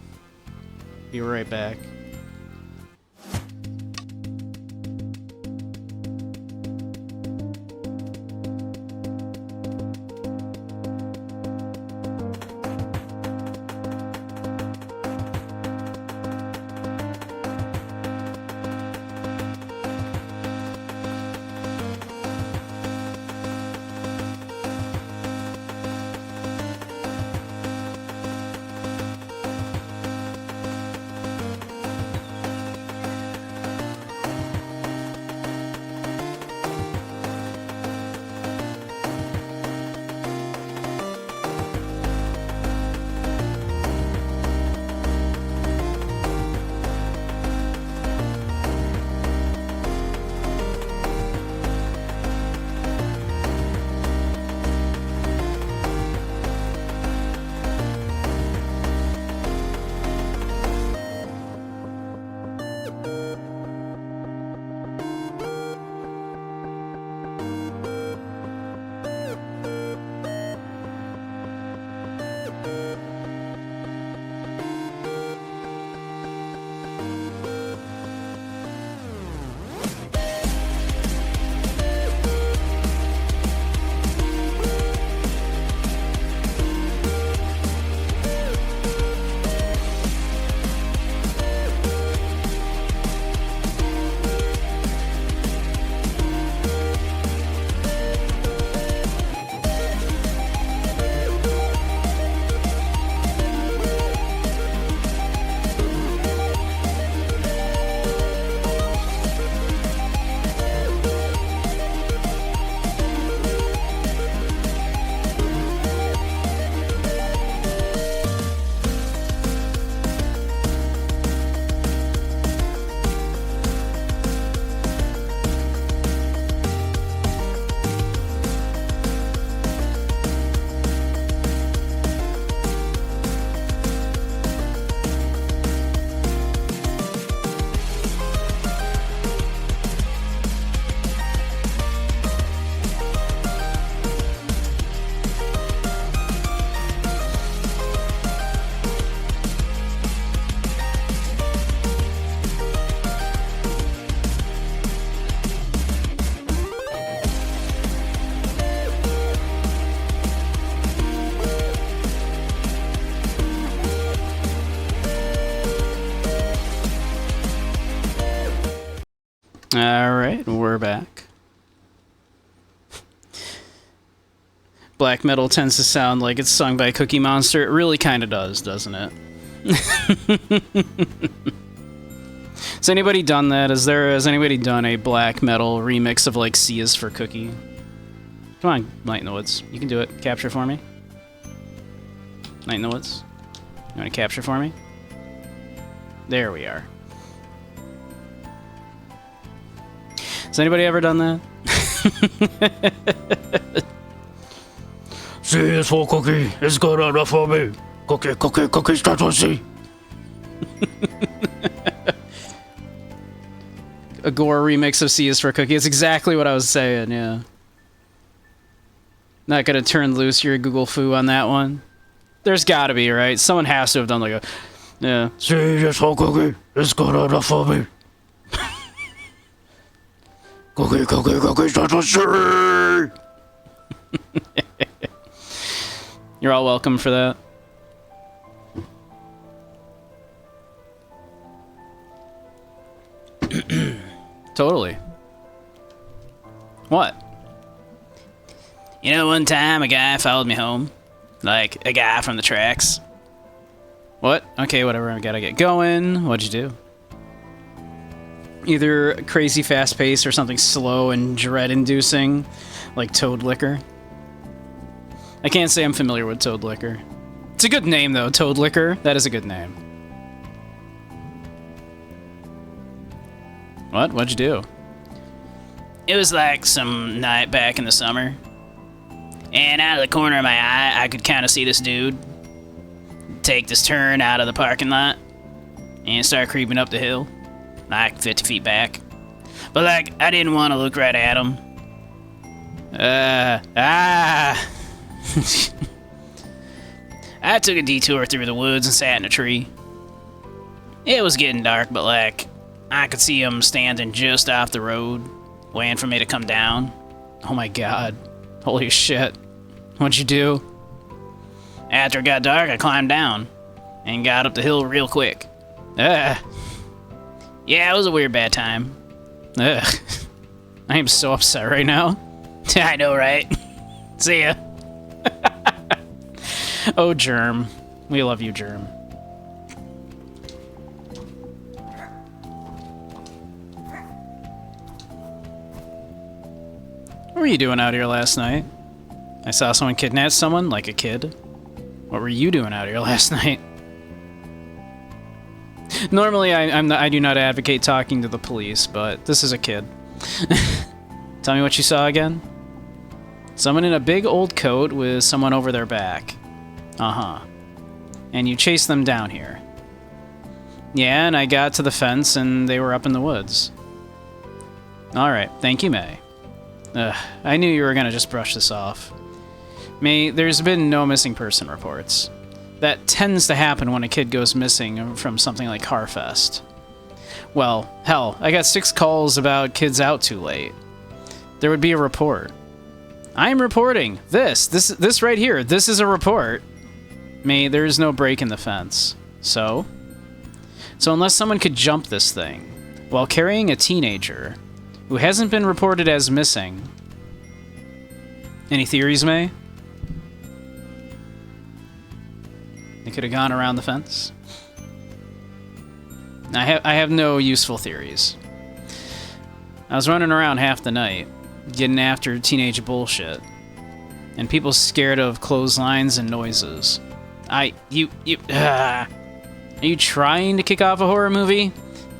Be right back. Alright, we're back. Black metal tends to sound like it's sung by Cookie Monster. It really kind of does, doesn't it? Has anybody done that? Has anybody done a black metal remix of like C is for Cookie? Come on, Night in the Woods. You can do it. Capture for me. Night in the Woods. You want to capture for me? There we are. Has anybody ever done that?
C is for Cookie. It's good enough for me. Cookie, cookie, cookie starts with C.
A gore remix of C is for Cookie. It's exactly what I was saying, yeah. Not gonna turn loose your Google foo on that one. There's gotta be, right? Someone has to have done like a... Yeah.
C is for Cookie. It's good enough for me. Cookie, cookie, cookie starts with C.
You're all welcome for that. Totally. What? You know, one time a guy followed me home. Like, a guy from the tracks. What? Okay, whatever, I gotta get going. What'd you do? Either crazy fast pace or something slow and dread-inducing, like Toad Liquor. I can't say I'm familiar with Toad Liquor. It's a good name, though, Toad Liquor. That is a good name. What? What'd you do?
It was like some night back in the summer. And out of the corner of my eye, I could kind of see this dude take this turn out of the parking lot and start creeping up the hill, like 50 feet back. But, like, I didn't want to look right at him. I took a detour through the woods and sat in a tree. It was getting dark, but, like, I could see him standing just off the road, waiting for me to come down.
Oh my god. Holy shit. What'd you do?
After it got dark, I climbed down and got up the hill real quick. Yeah, it was a weird bad time.
Ugh. I am so upset right now.
I know, right? See ya.
Oh, Germ. We love you, Germ. What were you doing out here last night? I saw someone kidnap someone, like a kid. What were you doing out here last night? Normally, I do not advocate talking to the police, but this is a kid. Tell me what you saw again. Someone in a big old coat with someone over their back. Uh-huh. And you chased them down here. Yeah, and I got to the fence and they were up in the woods. Alright, thank you, May. I knew you were gonna just brush this off. May, there's been no missing person reports. That tends to happen when a kid goes missing from something like Harfest. Well, hell, I got 6 calls about kids out too late. There would be a report. I'm reporting this right here. This is a report. May, there is no break in the fence. So unless someone could jump this thing while carrying a teenager who hasn't been reported as missing. Any theories, May? They could have gone around the fence. I have no useful theories. I was running around half the night, getting after teenage bullshit, and people scared of clotheslines and noises. Are you trying to kick off a horror movie?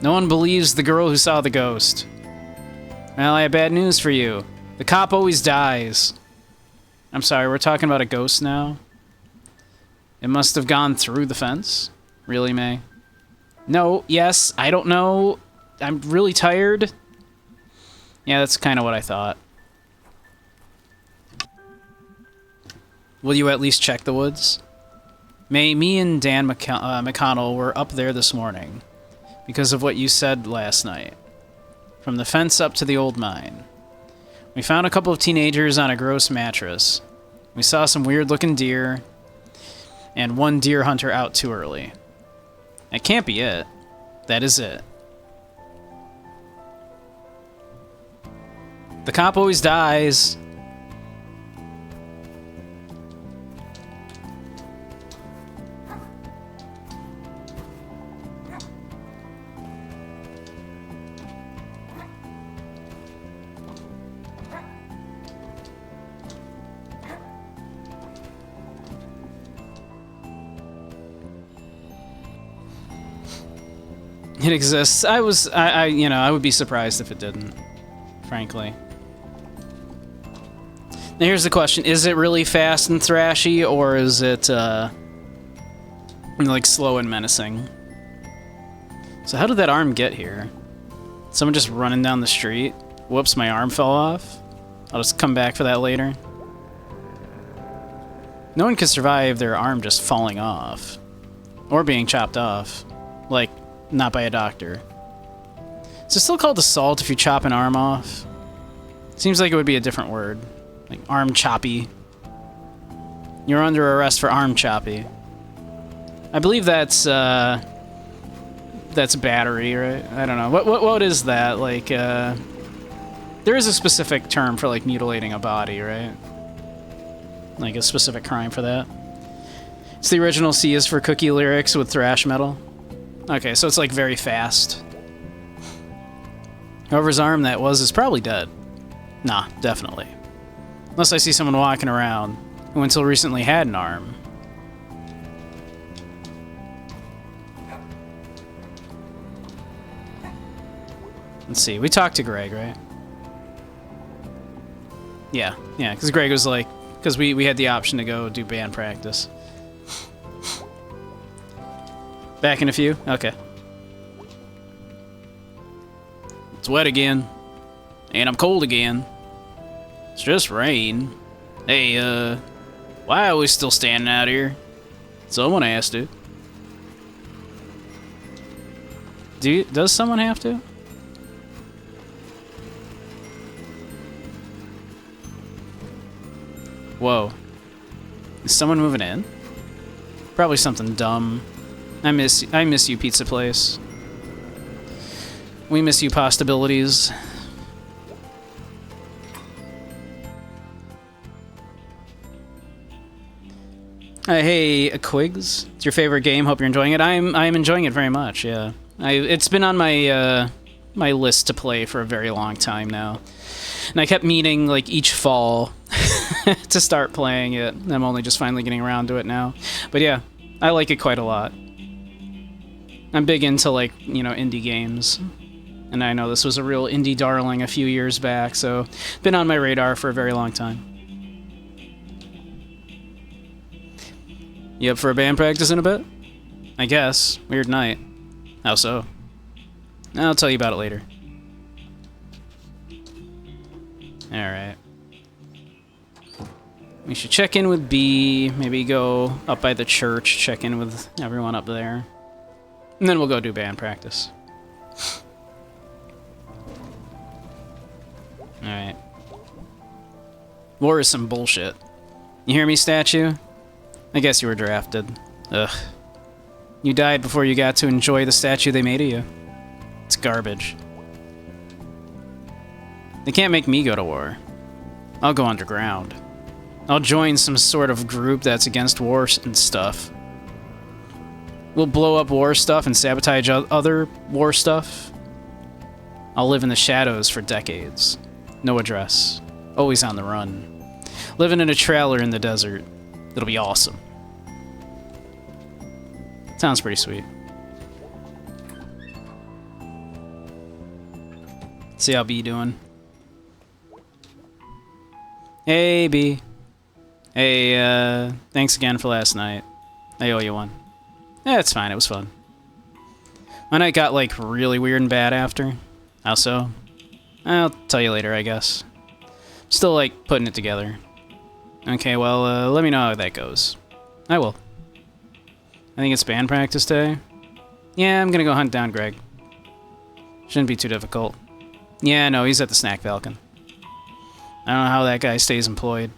No one believes the girl who saw the ghost. Well, I have bad news for you. The cop always dies. I'm sorry, we're talking about a ghost now? It must have gone through the fence? Really, May? No, yes, I don't know. I'm really tired. Yeah, that's kind of what I thought. Will you at least check the woods? May, me and Dan McConnell were up there this morning because of what you said last night. From the fence up to the old mine. We found a couple of teenagers on a gross mattress. We saw some weird-looking deer, and one deer hunter out too early. That can't be it. That is it. The cop always dies. It exists. I would be surprised if it didn't, frankly. Now here's the question. Is it really fast and thrashy, or is it, like, slow and menacing? So how did that arm get here? Someone just running down the street? Whoops, my arm fell off. I'll just come back for that later. No one could survive their arm just falling off. Or being chopped off. Like, not by a doctor. Is it still called assault if you chop an arm off? Seems like it would be a different word. Like arm choppy. You're under arrest for arm choppy. I believe that's battery, right? I don't know. What is that? Like, there is a specific term for, like, mutilating a body, right? Like, a specific crime for that. It's the original C is for Cookie lyrics with thrash metal. Okay, so it's, like, very fast. Whoever's arm that was is probably dead. Nah, definitely. Unless I see someone walking around who until recently had an arm. Let's see. We talked to Greg, right? Yeah, because Greg was like, because we had the option to go do band practice. Back in a few? Okay. It's wet again. And I'm cold again. It's just rain. Hey, why are we still standing out here? Someone has to. Does someone have to? Whoa. Is someone moving in? Probably something dumb. I miss you, pizza place. We miss you, Postabilities. Hey, Quigs. It's your favorite game. Hope you're enjoying it. I'm enjoying it very much. Yeah, it's been on my my list to play for a very long time now, and I kept meaning like each fall to start playing it. I'm only just finally getting around to it now. But yeah, I like it quite a lot. I'm big into like, you know, indie games. And I know this was a real indie darling a few years back, so been on my radar for a very long time. You up for a band practice in a bit? I guess. Weird night. How so? I'll tell you about it later. Alright. We should check in with B, maybe go up by the church, check in with everyone up there. And then we'll go do band practice. Alright. War is some bullshit. You hear me, statue? I guess you were drafted. Ugh. You died before you got to enjoy the statue they made of you. It's garbage. They can't make me go to war. I'll go underground. I'll join some sort of group that's against war and stuff. We'll blow up war stuff and sabotage other war stuff. I'll live in the shadows for decades. No address. Always on the run. Living in a trailer in the desert. It'll be awesome. Sounds pretty sweet. See how B doing. Hey, B. Hey, thanks again for last night. I owe you one. Yeah, it's fine. It was fun. My night got, like, really weird and bad after. How so? I'll tell you later, I guess. Still, like, putting it together. Okay, well, let me know how that goes. I will. I think it's band practice day. Yeah, I'm gonna go hunt down Greg. Shouldn't be too difficult. Yeah, no, he's at the Snack Falcon. I don't know how that guy stays employed.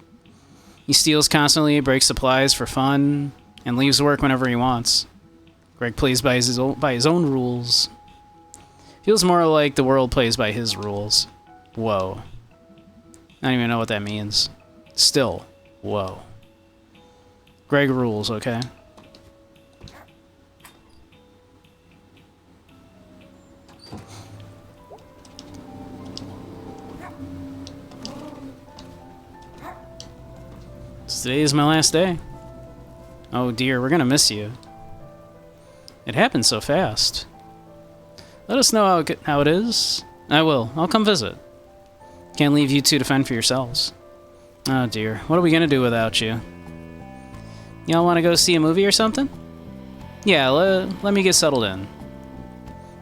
He steals constantly, breaks supplies for fun, and leaves work whenever he wants. Greg plays by his own rules. Feels more like the world plays by his rules. Whoa. I don't even know what that means. Still, whoa. Greg rules, okay? Today is my last day. Oh dear, we're gonna miss you. It happened so fast. Let us know how it is. I will. I'll come visit. Can't leave you two to fend for yourselves. Oh dear, what are we gonna do without you? Y'all wanna go see a movie or something? Yeah, let me get settled in.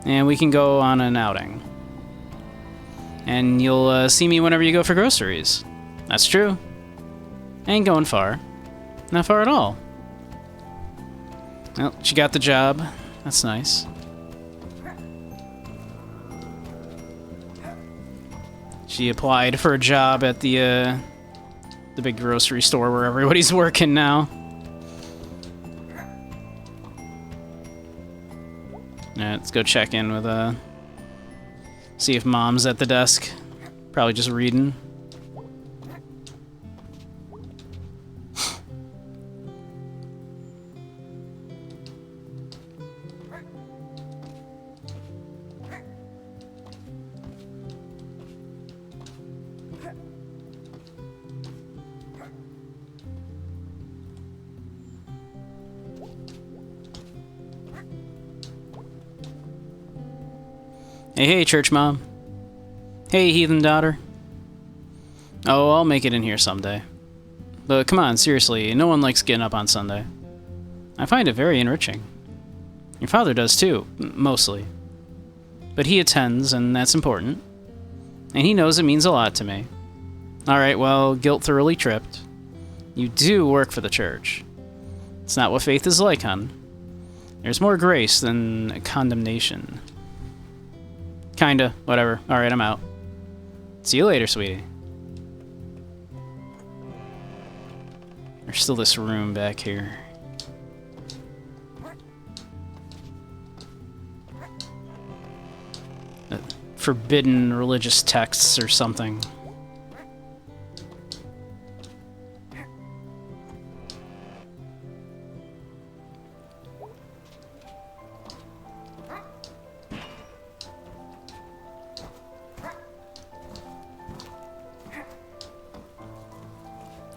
And we can go on an outing. And you'll see me whenever you go for groceries. That's true. I ain't going far. Not far at all. Well, she got the job. That's nice. She applied for a job at the big grocery store where everybody's working now. Alright, let's go check in with, see if Mom's at the desk. Probably just reading. Hey, church mom. Hey, heathen daughter. Oh, I'll make it in here someday. But come on, seriously, no one likes getting up on Sunday. I find it very enriching. Your father does too, mostly. But he attends, and that's important. And he knows it means a lot to me. Alright, well, guilt thoroughly tripped. You do work for the church. It's not what faith is like, hon. There's more grace than condemnation. Kinda, whatever. Alright, I'm out. See you later, sweetie. There's still this room back here. Forbidden religious texts or something.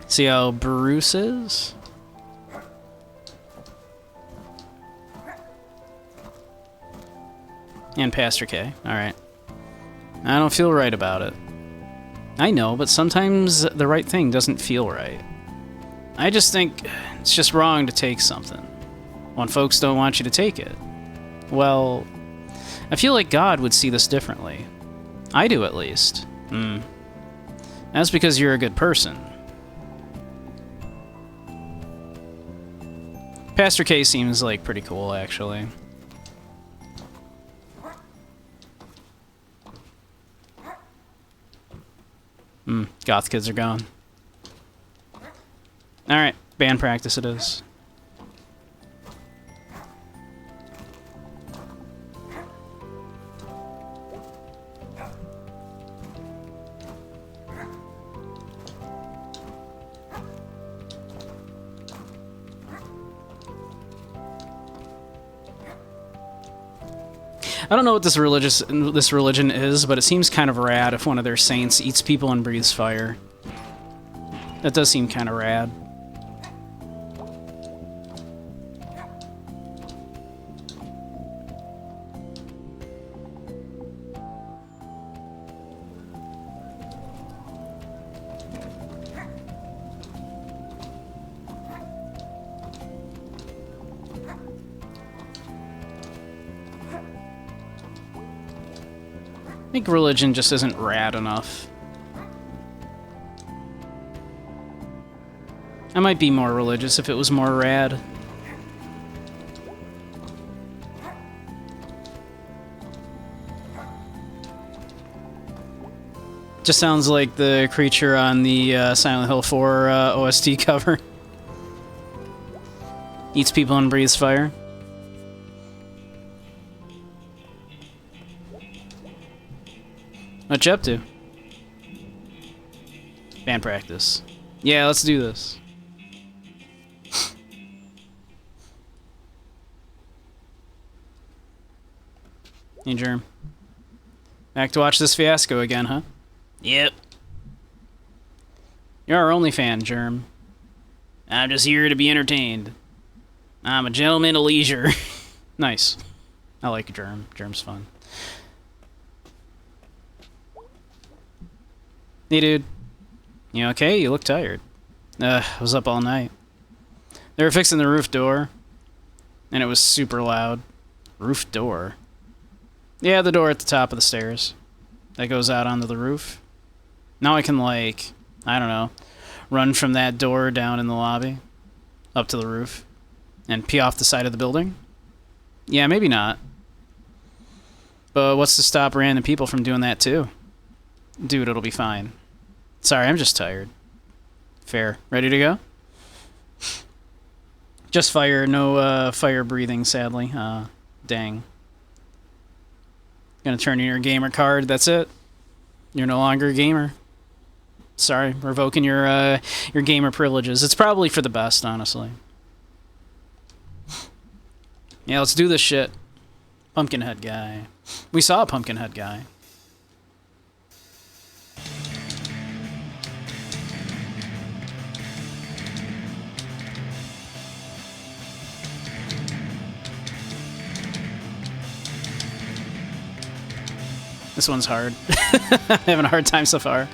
See how Bruce is? And Pastor K. Alright. I don't feel right about it. I know, but sometimes the right thing doesn't feel right. I just think it's just wrong to take something when folks don't want you to take it. Well, I feel like God would see this differently. I do, at least. That's because you're a good person. Pastor K seems like pretty cool, actually. Goth kids are gone. Alright, band practice it is. I don't know what this religion is, but it seems kind of rad if one of their saints eats people and breathes fire. That does seem kind of rad. I think religion just isn't rad enough. I might be more religious if it was more rad. Just sounds like the creature on the Silent Hill 4 OST cover. Eats people and breathes fire. What you up to? Band practice. Yeah, let's do this. Hey, Germ. Back to watch this fiasco again, huh?
Yep.
You're our only fan, Germ.
I'm just here to be entertained. I'm a gentleman of leisure.
Nice. I like Germ. Germ's fun. Hey, dude. You okay? You look tired. I was up all night. They were fixing the roof door, and it was super loud. Roof door? Yeah, the door at the top of the stairs. That goes out onto the roof. Now I can, like, I don't know, run from that door down in the lobby, up to the roof, and pee off the side of the building? Yeah, maybe not. But what's to stop random people from doing that too? Dude, it'll be fine. Sorry, I'm just tired. Fair. Ready to go? Just fire, no fire breathing, sadly. Dang. Gonna turn in your gamer card, that's it. You're no longer a gamer. Sorry, revoking your gamer privileges. It's probably for the best, honestly. Yeah, let's do this shit. Pumpkinhead guy. We saw a Pumpkinhead guy. This one's hard. Having a hard time so far.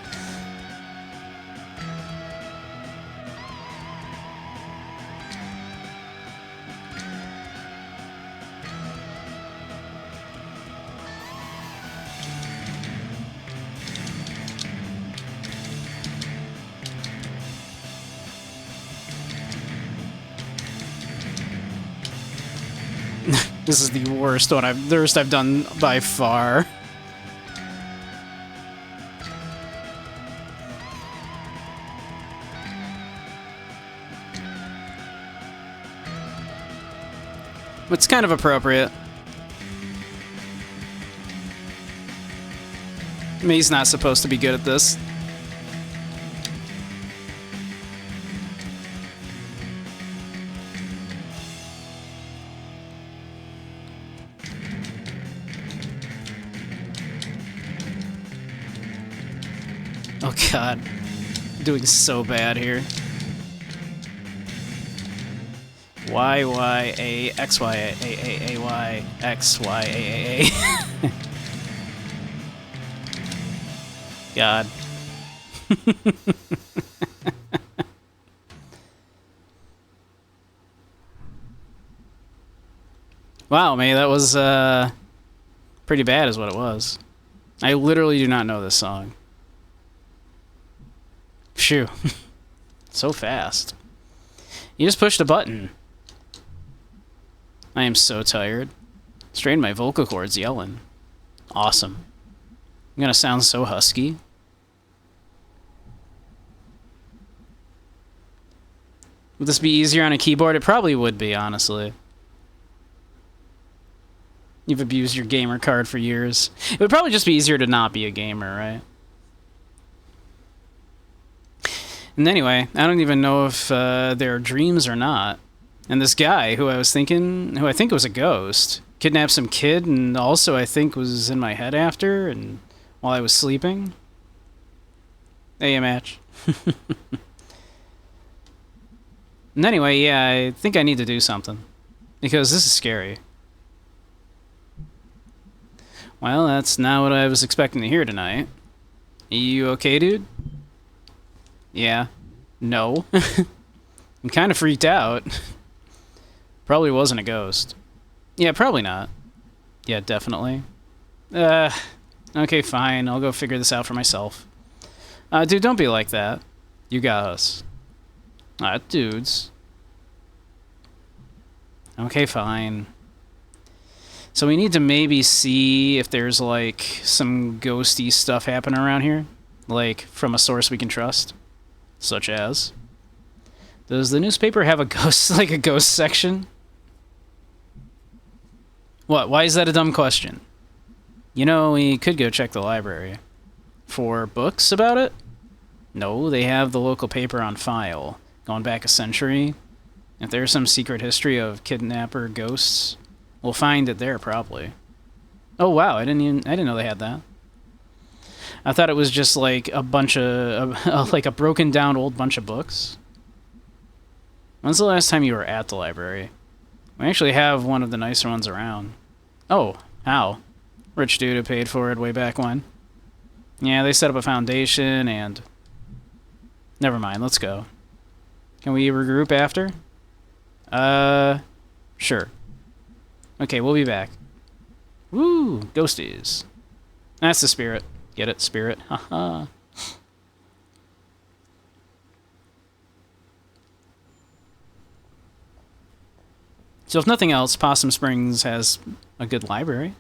This is the worst one the worst I've done by far. It's kind of appropriate. May's not supposed to be good at this. Oh god. Doing so bad here. Y, A, X, Y, A, Y, X, Y, A. God. Wow, May, that was pretty bad is what it was. I literally do not know this song. Phew. So fast. You just pushed a button. I am so tired. Strained my vocal cords yelling. Awesome. I'm gonna sound so husky. Would this be easier on a keyboard? It probably would be, honestly. You've abused your gamer card for years. It would probably just be easier to not be a gamer, right? And anyway, I don't even know if they're dreams or not. And this guy who I think was a ghost, kidnapped some kid and also I think was in my head after and while I was sleeping. Hey, match. And anyway, yeah, I think I need to do something. Because this is scary. Well, that's not what I was expecting to hear tonight. You okay, dude? Yeah. No. I'm kind of freaked out. Probably wasn't a ghost. Yeah, probably not. Yeah, definitely. Okay, fine. I'll go figure this out for myself. Dude, don't be like that. You got us. Dudes. Okay, fine. So we need to maybe see if there's, like, some ghosty stuff happening around here. Like, from a source we can trust. Such as... Does the newspaper have a ghost, like a ghost section? What? Why is that a dumb question? You know, we could go check the library. For books about it? No, they have the local paper on file. Going back a century. If there's some secret history of kidnapper ghosts, we'll find it there probably. Oh wow, I didn't know they had that. I thought it was just like a bunch of like a broken down old bunch of books. When's the last time you were at the library? We actually have one of the nicer ones around. Oh, how? Rich dude who paid for it way back when. Yeah, they set up a foundation and... Never mind, let's go. Can we regroup after? Sure. Okay, we'll be back. Woo, ghosties. That's the spirit. Get it, spirit? Haha. So if nothing else, Possum Springs has a good library.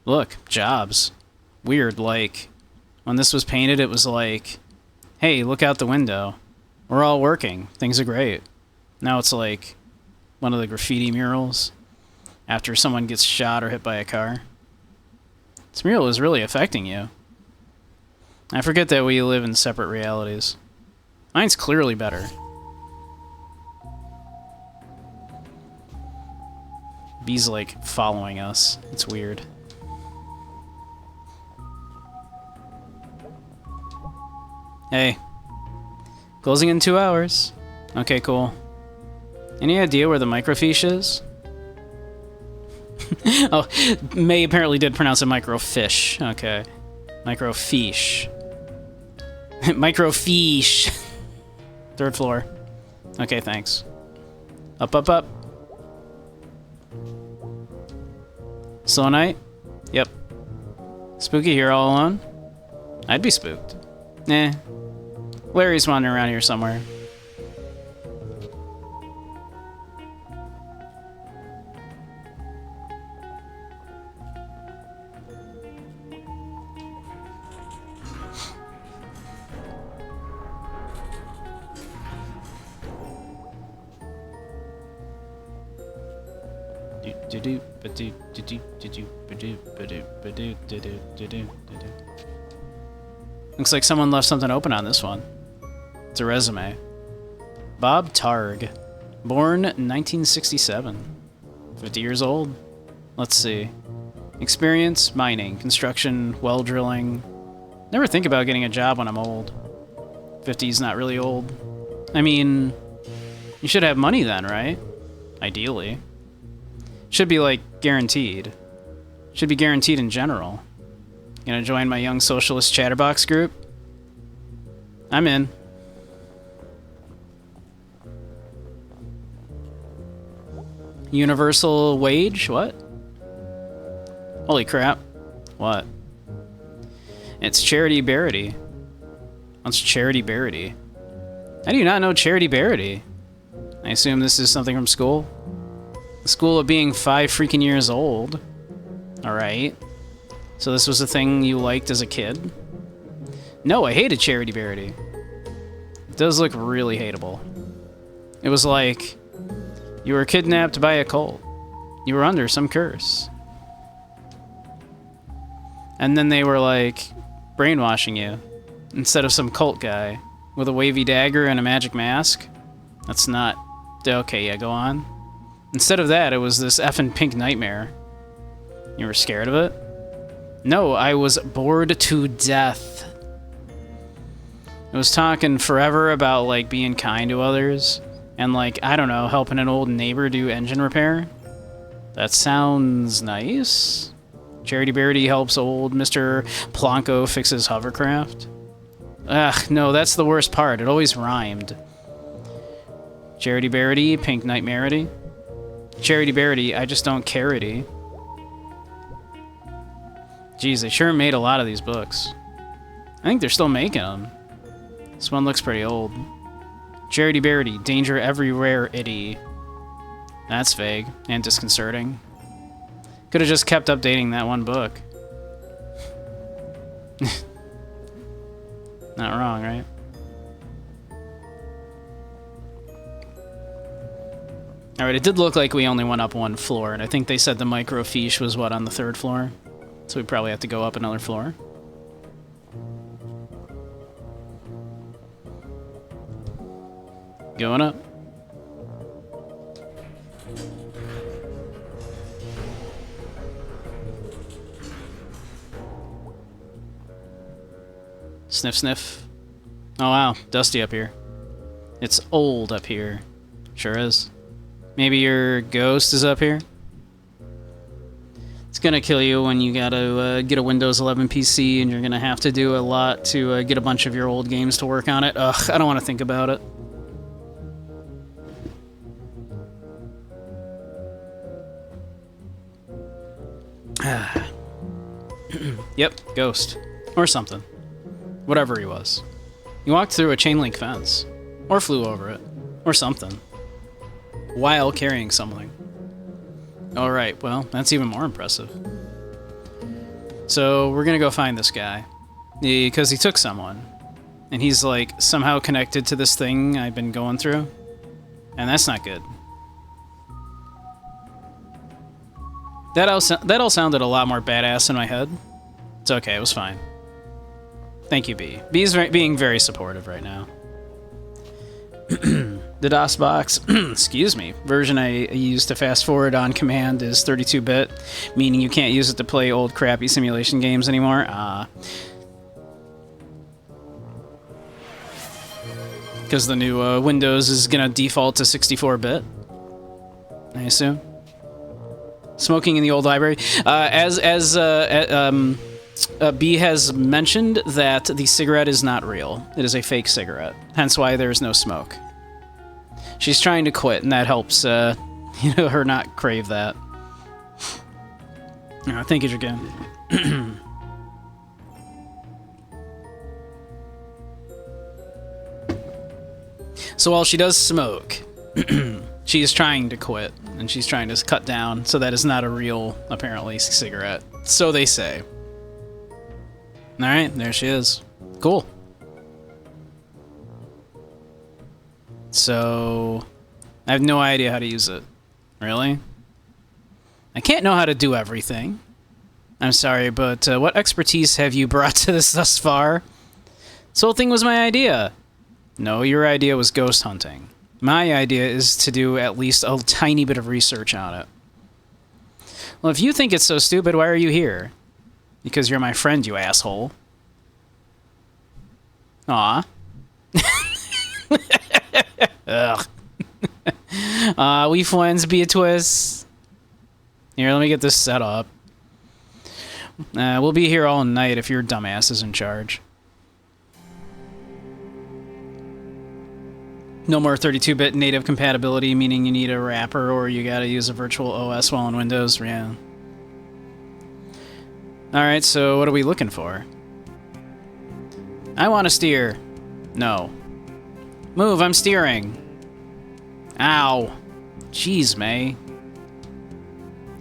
Look, jobs. Weird, like, when this was painted, it was like, hey, look out the window. We're all working. Things are great. Now it's like one of the graffiti murals after someone gets shot or hit by a car. This mural is really affecting you. I forget that we live in separate realities. Mine's clearly better. B's like following us. It's weird. Hey. Closing in 2 hours. Okay, cool. Any idea where the microfiche is? Oh, May apparently did pronounce it microfish. Okay. Microfiche. Microfiche. Third floor. Okay, thanks. Up, up, up. Slow night? Yep. Spooky here all alone? I'd be spooked. Eh. Larry's wandering around here somewhere. Looks like someone left something open on this one. It's a resume. Bob Targ. Born 1967. 50 years old. Let's see. Experience, mining, construction, well drilling. Never think about getting a job when I'm old. 50 is not really old. I mean, you should have money then, right? Ideally. Should be, like, guaranteed. Should be guaranteed in general. Gonna join my Young Socialist Chatterbox group? I'm in. Universal wage? What? Holy crap. What? It's Charity Barity. What's Charity Barity? I do not know Charity Barity. I assume this is something from school? The school of being 5 freaking years old. Alright. So this was a thing you liked as a kid? No, I hated Charity Barity. It does look really hateable. It was like, you were kidnapped by a cult. You were under some curse. And then they were like, brainwashing you. Instead of some cult guy with a wavy dagger and a magic mask. That's not... Okay, yeah, go on. Instead of that, it was this effing pink nightmare. You were scared of it? No, I was bored to death. It was talking forever about, like, being kind to others. And, like, I don't know, helping an old neighbor do engine repair. That sounds nice. Charity Barity helps old Mr. Plonko fix his hovercraft. Ugh, no, that's the worst part. It always rhymed. Charity Barity, Pink Nightmarity. Charity Barity, I just don't care-ity. Jeez, they sure made a lot of these books. I think they're still making them. This one looks pretty old. Charity Barity, Danger Everywhere-ity. That's vague and disconcerting. Could have just kept updating that one book. Not wrong, right? Alright, it did look like we only went up one floor, and I think they said the microfiche was, what, on the 3rd floor? So we probably have to go up another floor. Going up. Sniff, sniff. Oh wow, dusty up here. It's old up here. Sure is. Maybe your ghost is up here? It's gonna kill you when you gotta get a Windows 11 PC and you're gonna have to do a lot to get a bunch of your old games to work on it. Ugh, I don't want to think about it. Yep, ghost. Or something. Whatever he was. He walked through a chain link fence. Or flew over it. Or something. While carrying something. Alright, well, that's even more impressive. So, we're gonna go find this guy. Because he took someone. And he's, like, somehow connected to this thing I've been going through. And that's not good. That all sounded a lot more badass in my head. It's okay, it was fine. Thank you, B. B is being very supportive right now. The DOSBox, excuse me, version I use to fast forward on command is 32-bit, meaning you can't use it to play old crappy simulation games anymore. Because the new Windows is gonna default to 64-bit, I assume. Smoking in the old library. B has mentioned that the cigarette is not real. It is a fake cigarette. Hence why there is no smoke. She's trying to quit, and that helps, her not crave that. Thank you, Dragan. So while she does smoke, she is trying to quit, and she's trying to cut down, so that is not a real, apparently, cigarette. So they say. Alright, there she is. Cool. So, I have no idea how to use it. Really? I can't know how to do everything. I'm sorry, but what expertise have you brought to this thus far? This whole thing was my idea. No, your idea was ghost hunting. My idea is to do at least a tiny bit of research on it. Well, if you think it's so stupid, why are you here? Because you're my friend, you asshole. Aw. Ugh. We friends, Beatrice. Here, let me get this set up. We'll be here all night if your dumbass is in charge. No more 32-bit native compatibility, meaning you need a wrapper or you gotta use a virtual OS while in Windows. Yeah. Alright, so what are we looking for? I want to steer. No. Move, I'm steering. Ow. Jeez, May.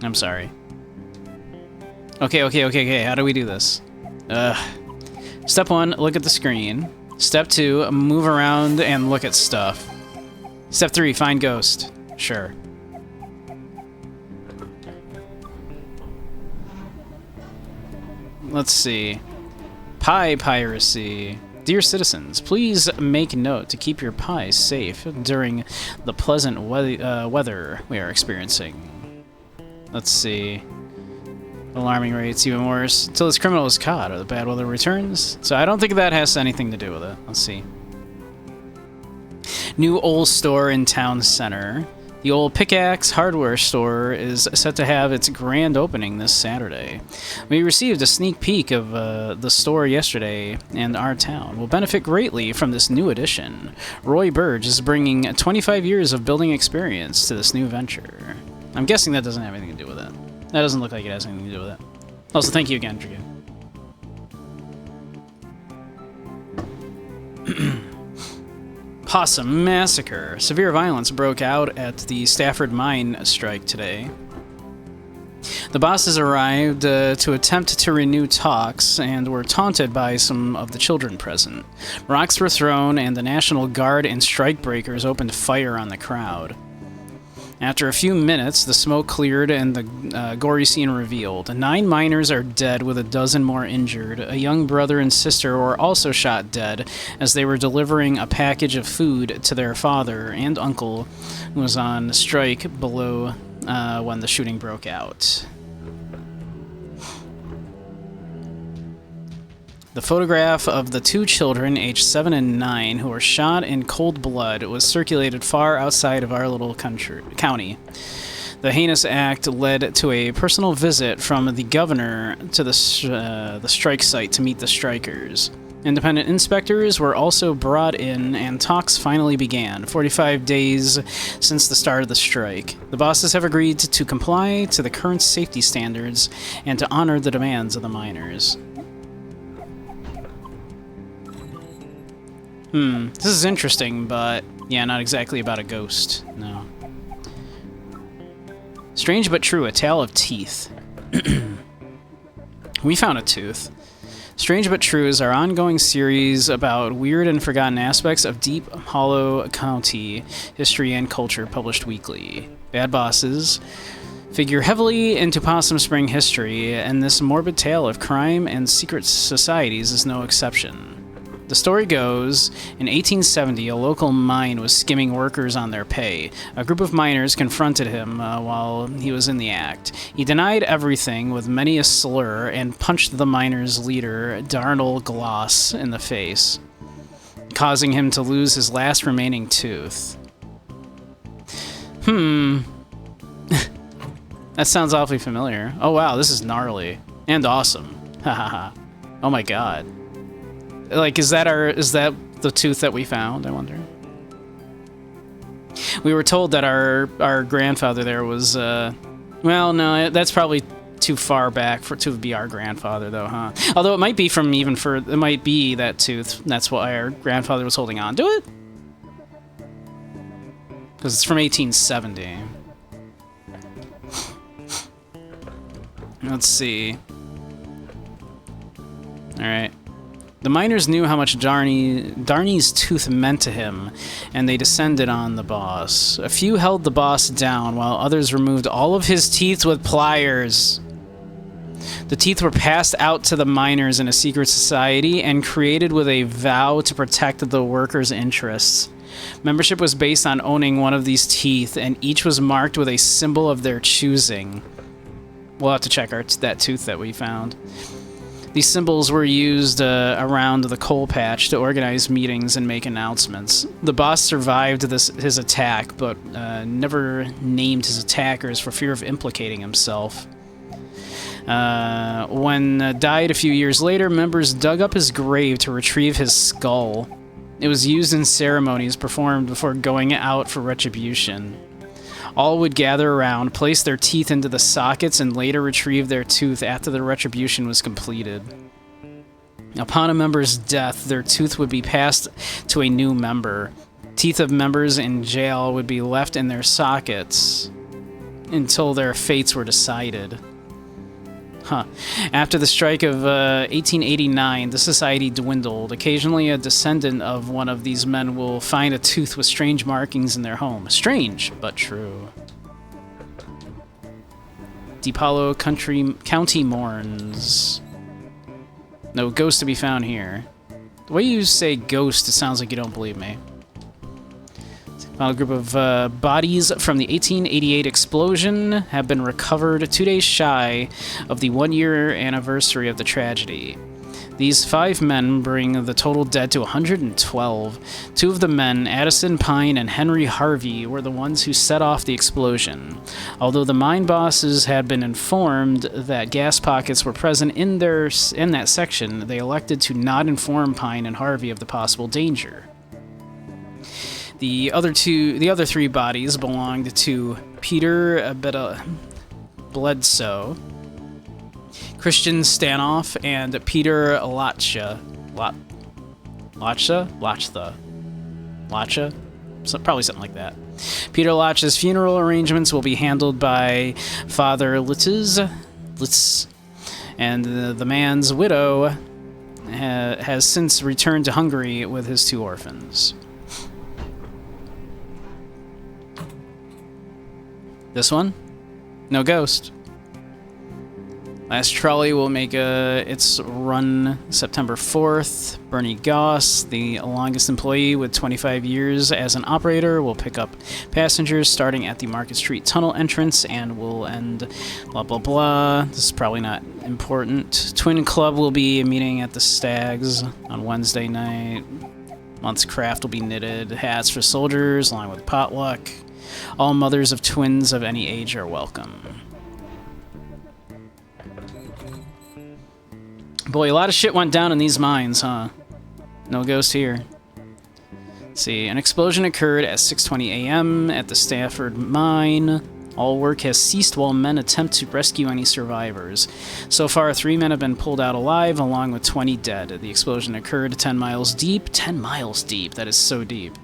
I'm sorry. Okay. How do we do this? Step 1, look at the screen. Step 2, move around and look at stuff. Step 3, find ghost. Sure. Let's see. Pie piracy. Dear citizens, please make note to keep your pies safe during the pleasant weather we are experiencing. Let's see. Alarming rates, even worse. Until this criminal is caught or the bad weather returns. So I don't think that has anything to do with it. Let's see. New old store in town center. The old Pickaxe hardware store is set to have its grand opening this Saturday. We received a sneak peek of the store yesterday, and our town will benefit greatly from this new addition. Roy Burge is bringing 25 years of building experience to this new venture. I'm guessing that doesn't have anything to do with it. That doesn't look like it has anything to do with it. Also, thank you again, Dragan. Possum Massacre. Severe violence broke out at the Stafford mine strike today. The bosses arrived to attempt to renew talks and were taunted by some of the children present. Rocks were thrown and the National Guard and strikebreakers opened fire on the crowd. After a few minutes, the smoke cleared and the gory scene revealed. 9 miners are dead with a dozen more injured. A young brother and sister were also shot dead as they were delivering a package of food to their father and uncle, who was on strike below when the shooting broke out. The photograph of the 2 children, aged 7 and 9, who were shot in cold blood was circulated far outside of our little county. The heinous act led to a personal visit from the governor to the strike site to meet the strikers. Independent inspectors were also brought in, and talks finally began, 45 days since the start of the strike. The bosses have agreed to comply to the current safety standards and to honor the demands of the miners. This is interesting, but yeah, not exactly about a ghost. No. Strange but true, a tale of teeth. We found a tooth. Strange but True is our ongoing series about weird and forgotten aspects of Deep Hollow County history and culture, published weekly. Bad bosses figure heavily into Possum Spring history, and this morbid tale of crime and secret societies is no exception. The story goes, in 1870, a local mine was skimming workers on their pay. A group of miners confronted him while he was in the act. He denied everything with many a slur and punched the miners' leader, Darnell Gloss, in the face, causing him to lose his last remaining tooth. That sounds awfully familiar. Oh wow, this is gnarly and awesome. Hahaha. Oh my god. Like, is that the tooth that we found? I wonder. We were told that our grandfather there was. Well, no, that's probably too far back to be our grandfather, though, huh? Although it might be from even further. It might be that tooth. That's why our grandfather was holding on to it. Because it's from 1870. Let's see. Alright. The miners knew how much Darney's tooth meant to him, and they descended on the boss. A few held the boss down, while others removed all of his teeth with pliers. The teeth were passed out to the miners in a secret society and created with a vow to protect the workers' interests. Membership was based on owning one of these teeth, and each was marked with a symbol of their choosing. We'll have to check that tooth that we found. These symbols were used around the coal patch to organize meetings and make announcements. The boss survived his attack, but never named his attackers for fear of implicating himself. When died a few years later, members dug up his grave to retrieve his skull. It was used in ceremonies performed before going out for retribution. All would gather around, place their teeth into the sockets, and later retrieve their tooth after the retribution was completed. Upon a member's death, their tooth would be passed to a new member. Teeth of members in jail would be left in their sockets until their fates were decided. After the strike of 1889, the society dwindled. Occasionally, a descendant of one of these men will find a tooth with strange markings in their home. Strange, but true. Deep Hollow County mourns. No ghost to be found here. The way you say ghost, it sounds like you don't believe me. A group of bodies from the 1888 explosion have been recovered 2 days shy of the 1-year anniversary of the tragedy. These 5 men bring the total dead to 112. 2 of the men, Addison Pine and Henry Harvey, were the ones who set off the explosion. Although the mine bosses had been informed that gas pockets were present in that section, they elected to not inform Pine and Harvey of the possible danger. The other 3 bodies belonged to Peter Bledsoe, Christian Stanoff, and Peter Latcha. Probably something like that. Peter Latcha's funeral arrangements will be handled by Father Litz, and the man's widow has since returned to Hungary with his 2 orphans. This one? No ghost. Last trolley will make its run September 4th. Bernie Goss, the longest employee with 25 years as an operator, will pick up passengers starting at the Market Street Tunnel entrance and will end blah blah blah. This is probably not important. Twin Club will be meeting at the Stags on Wednesday night. Month's craft will be knitted. Hats for soldiers along with potluck. All mothers of twins of any age are welcome. Boy, a lot of shit went down in these mines, huh? No ghost here. Let's see, an explosion occurred at 6:20 a.m. at the Stafford mine. All work has ceased while men attempt to rescue any survivors. So far, 3 men have been pulled out alive, along with 20 dead. The explosion occurred 10 miles deep. 10 miles deep, that is so deep.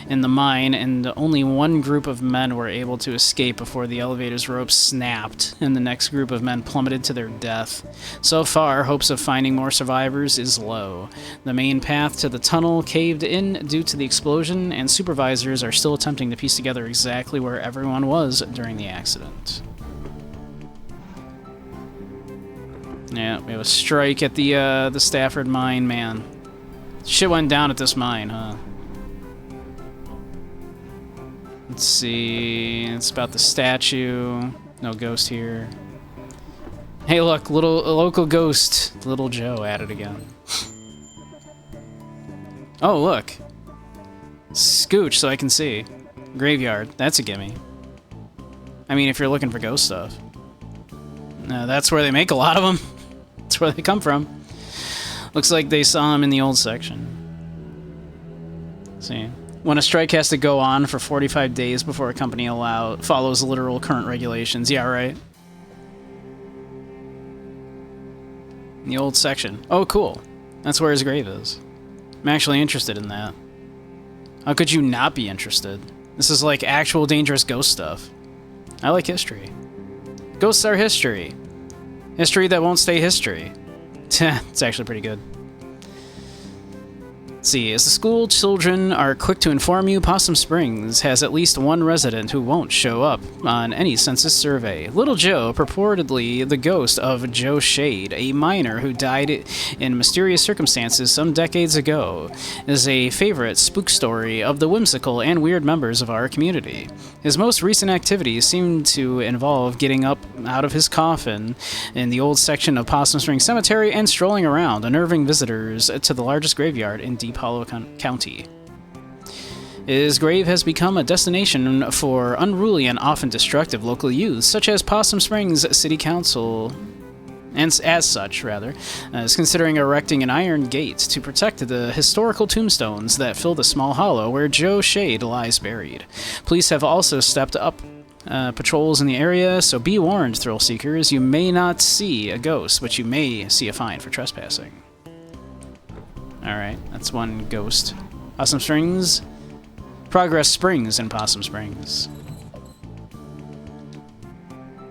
In the mine, and only 1 group of men were able to escape before the elevator's rope snapped, and the next group of men plummeted to their death. So far, hopes of finding more survivors is low. The main path to the tunnel caved in due to the explosion, and supervisors are still attempting to piece together exactly where everyone was during the accident. Yeah, we have a strike at the Stafford mine, man. Shit went down at this mine, huh? Let's see, it's about the statue. No ghost here. Hey look, a local ghost. Little Joe at it again. Oh look. Scooch so I can see. Graveyard, that's a gimme. I mean, if you're looking for ghost stuff. That's where they make a lot of them. That's where they come from. Looks like they saw them in the old section. Let's see. When a strike has to go on for 45 days before a company follows literal current regulations. Yeah, right. In the old section. Oh, cool. That's where his grave is. I'm actually interested in that. How could you not be interested? This is like actual dangerous ghost stuff. I like history. Ghosts are history. History that won't stay history. It's actually pretty good. Let's see, as the school children are quick to inform you, Possum Springs has at least one resident who won't show up on any census survey. Little Joe, purportedly the ghost of Joe Shade, a miner who died in mysterious circumstances some decades ago, is a favorite spook story of the whimsical and weird members of our community. His most recent activities seem to involve getting up out of his coffin in the old section of Possum Springs Cemetery and strolling around, unnerving visitors to the largest graveyard in Deep Hollow County. His grave has become a destination for unruly and often destructive local youths, such as Possum Springs City Council, and as such, is considering erecting an iron gate to protect the historical tombstones that fill the small hollow where Joe Shade lies buried. Police have also stepped up patrols in the area, so be warned, thrill seekers. You may not see a ghost, but you may see a fine for trespassing. Alright, that's one ghost. Possum Springs. Progress Springs in Possum Springs.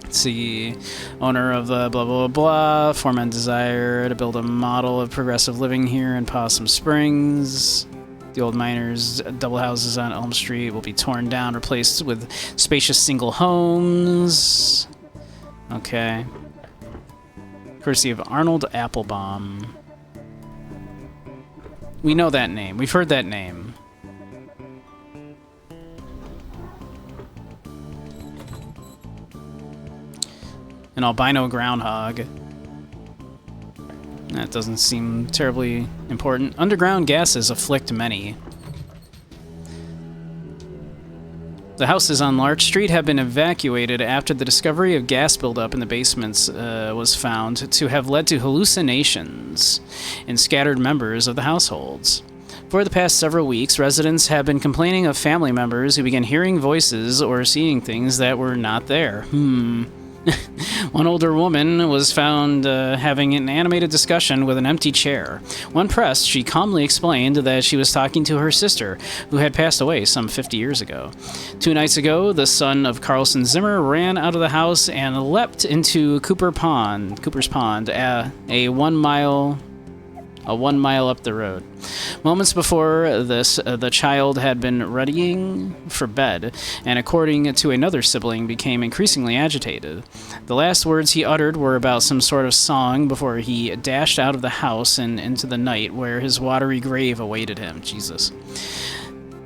Let's see. Owner of the blah blah blah. Foreman desire to build a model of progressive living here in Possum Springs. The old miners' double houses on Elm Street will be torn down, replaced with spacious single homes. Okay. Courtesy of Arnold Applebaum. We know that name. We've heard that name. An albino groundhog. That doesn't seem terribly important. Underground gases afflict many. The houses on Larch Street have been evacuated after the discovery of gas buildup in the basements was found to have led to hallucinations in scattered members of the households. For the past several weeks, residents have been complaining of family members who began hearing voices or seeing things that were not there. One older woman was found having an animated discussion with an empty chair. When pressed, she calmly explained that she was talking to her sister, who had passed away some 50 years ago. 2 nights ago, the son of Carlson Zimmer ran out of the house and leapt into Cooper's Pond, a 1 mile up the road. Moments before this, the child had been readying for bed, and according to another sibling, became increasingly agitated. The last words he uttered were about some sort of song before he dashed out of the house and into the night where his watery grave awaited him. Jesus.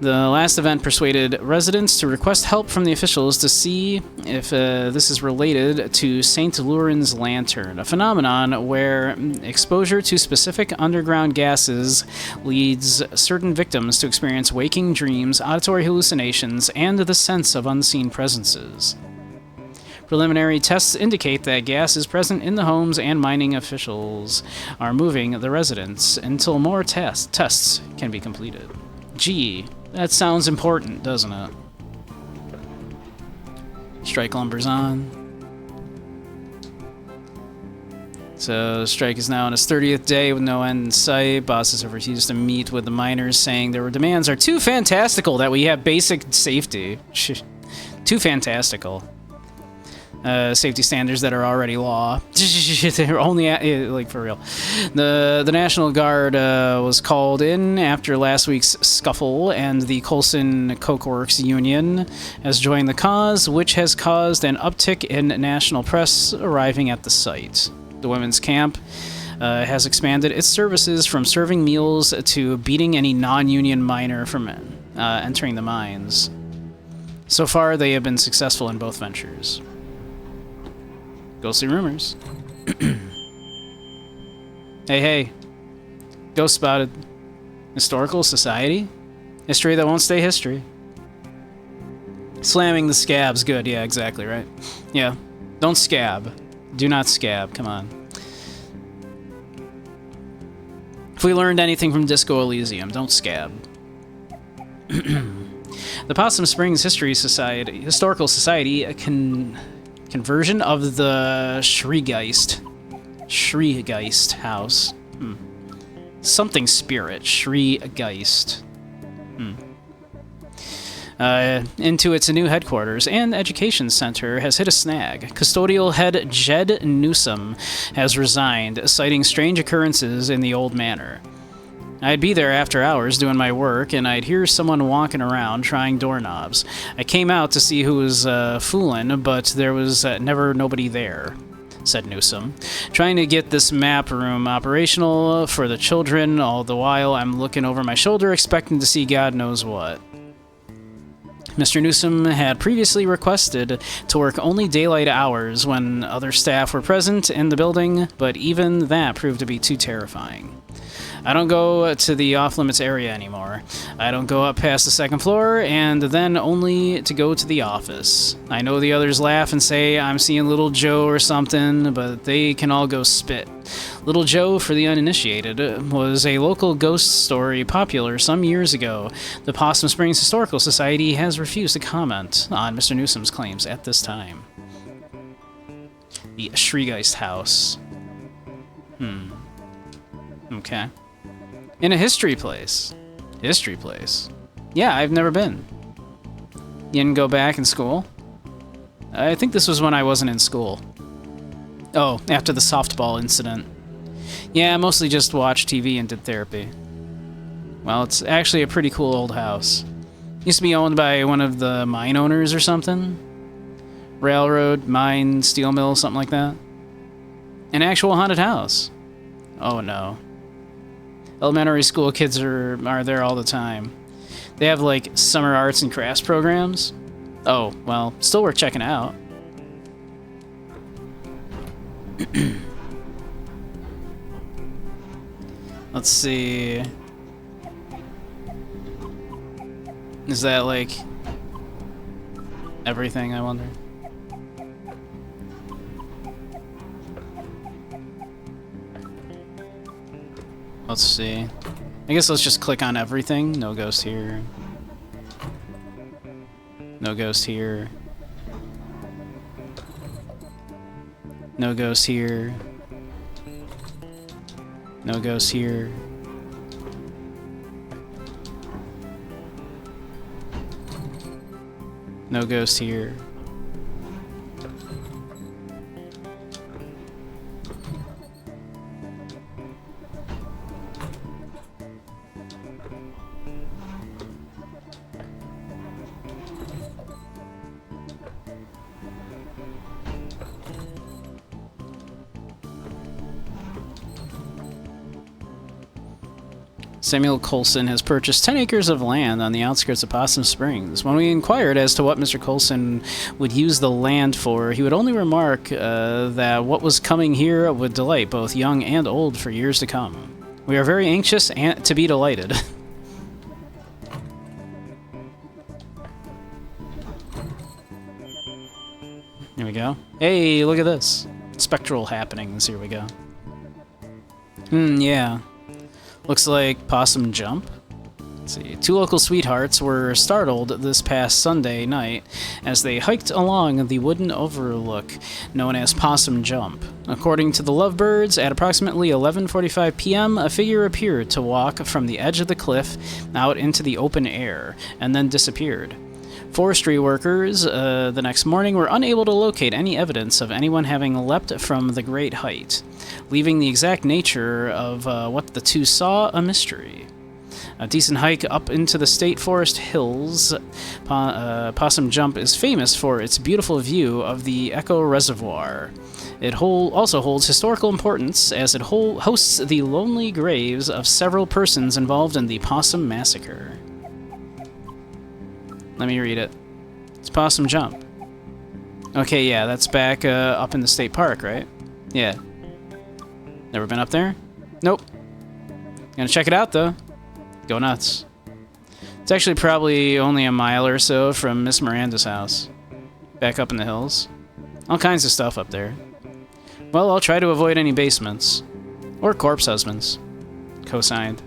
The last event persuaded residents to request help from the officials to see if this is related to St. Luren's Lantern, a phenomenon where exposure to specific underground gases leads certain victims to experience waking dreams, auditory hallucinations, and the sense of unseen presences. Preliminary tests indicate that gas is present in the homes, and mining officials are moving the residents until more tests can be completed. Gee, that sounds important, doesn't it? Strike lumbers on. So the strike is now on its 30th day with no end in sight. Bosses have refused to meet with the miners, saying their demands are too fantastical that we have basic safety. Too fantastical. Safety standards that are already law. They're only like for real. The National Guard was called in after last week's scuffle, and the Colson Coke Works Union has joined the cause, which has caused an uptick in national press arriving at the site. The women's camp has expanded its services from serving meals to beating any non-union miner from entering the mines. So far, they have been successful in both ventures. Ghostly rumors. Hey. Ghost spotted. Historical society? History that won't stay history. Slamming the scab's good. Yeah, exactly, right? Yeah. Don't scab. Do not scab. Come on. If we learned anything from Disco Elysium, don't scab. The Possum Springs Historical Society, a conversion of the Shreegeist House. Something spirit. Shreegeist. Into its new headquarters and education center has hit a snag. Custodial head Jed Newsom has resigned, citing strange occurrences in the old manor. I'd be there after hours doing my work, and I'd hear someone walking around trying doorknobs. I came out to see who was fooling, but there was never nobody there, said Newsom. Trying to get this map room operational for the children, all the while I'm looking over my shoulder expecting to see God knows what. Mr. Newsom had previously requested to work only daylight hours when other staff were present in the building, but even that proved to be too terrifying. I don't go to the off-limits area anymore. I don't go up past the second floor, and then only to go to the office. I know the others laugh and say I'm seeing Little Joe or something, but they can all go spit. Little Joe, for the uninitiated, was a local ghost story popular some years ago. The Possum Springs Historical Society has refused to comment on Mr. Newsom's claims at this time. The Shreegeist House. Okay. In a history place. History place. Yeah, I've never been. You didn't go back in school? I think this was when I wasn't in school. Oh, after the softball incident. Yeah, mostly just watched TV and did therapy. Well, it's actually a pretty cool old house. Used to be owned by one of the mine owners or something. Railroad, mine, steel mill, something like that. An actual haunted house. Oh no. Elementary school kids are there all the time. They have like summer arts and crafts programs. Oh, well, still worth checking out. Let's see. Is that like everything, I wonder? Let's see. I guess let's just click on everything. No ghost here. No ghost here. No ghost here. No ghost here. No ghost here. Samuel Coulson has purchased 10 acres of land on the outskirts of Possum Springs. When we inquired as to what Mr. Coulson would use the land for, he would only remark that what was coming here would delight both young and old for years to come. We are very anxious to be delighted. Here we go. Hey, look at this. Spectral happenings. Here we go. Yeah. Looks like Possum Jump. Let's see. Two local sweethearts were startled this past Sunday night as they hiked along the wooden overlook known as Possum Jump. According to the Lovebirds, at approximately 11:45 p.m., a figure appeared to walk from the edge of the cliff out into the open air and then disappeared. Forestry workers the next morning were unable to locate any evidence of anyone having leapt from the great height, leaving the exact nature of what the two saw a mystery. A decent hike up into the state forest hills, Possum Jump is famous for its beautiful view of the Echo Reservoir. It also holds historical importance as it hosts the lonely graves of several persons involved in the Possum Massacre. Let me read it. It's Possum Jump. Okay, yeah, that's back up in the state park, right? Yeah. Never been up there? Nope. Gonna check it out, though. Go nuts. It's actually probably only a mile or so from Miss Miranda's house. Back up in the hills. All kinds of stuff up there. Well, I'll try to avoid any basements. Or corpse husbands. Co-signed.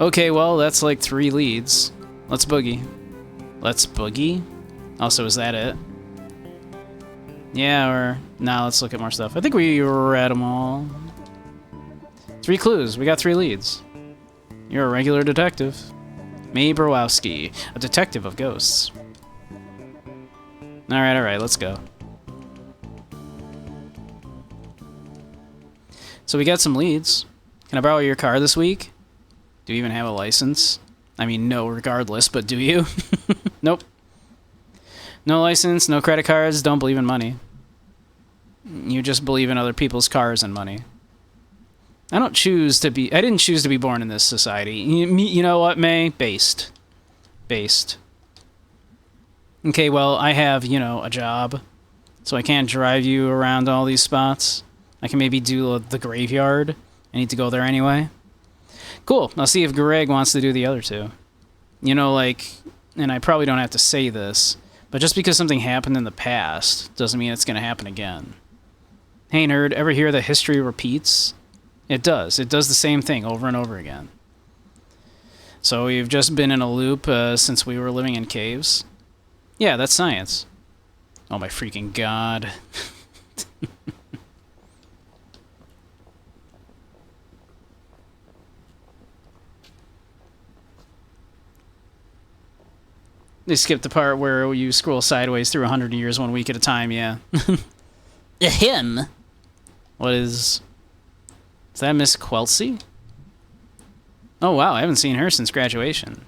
Okay, well, that's like 3 leads. Let's boogie. Let's boogie? Also, is that it? Yeah, or... Nah, let's look at more stuff. I think we read them all. 3 clues. We got 3 leads. You're a regular detective. Mae Borowski, a detective of ghosts. Alright, let's go. So we got some leads. Can I borrow your car this week? Do you even have a license? I mean, no, regardless, but do you? Nope. No license, no credit cards, don't believe in money. You just believe in other people's cars and money. I didn't choose to be born in this society. You know what, May? Based. Okay, well, I have, a job. So I can't drive you around all these spots. I can maybe do the graveyard. I need to go there anyway. Cool. I'll see if Greg wants to do the other 2. And I probably don't have to say this, but just because something happened in the past doesn't mean it's going to happen again. Hey, nerd, ever hear that history repeats? It does. It does the same thing over and over again. So we've just been in a loop since we were living in caves. Yeah, that's science. Oh my freaking god. They skipped the part where you scroll sideways through 100 years 1 week at a time, yeah.
Him?
What is that Miss Quelcy? Oh wow, I haven't seen her since graduation.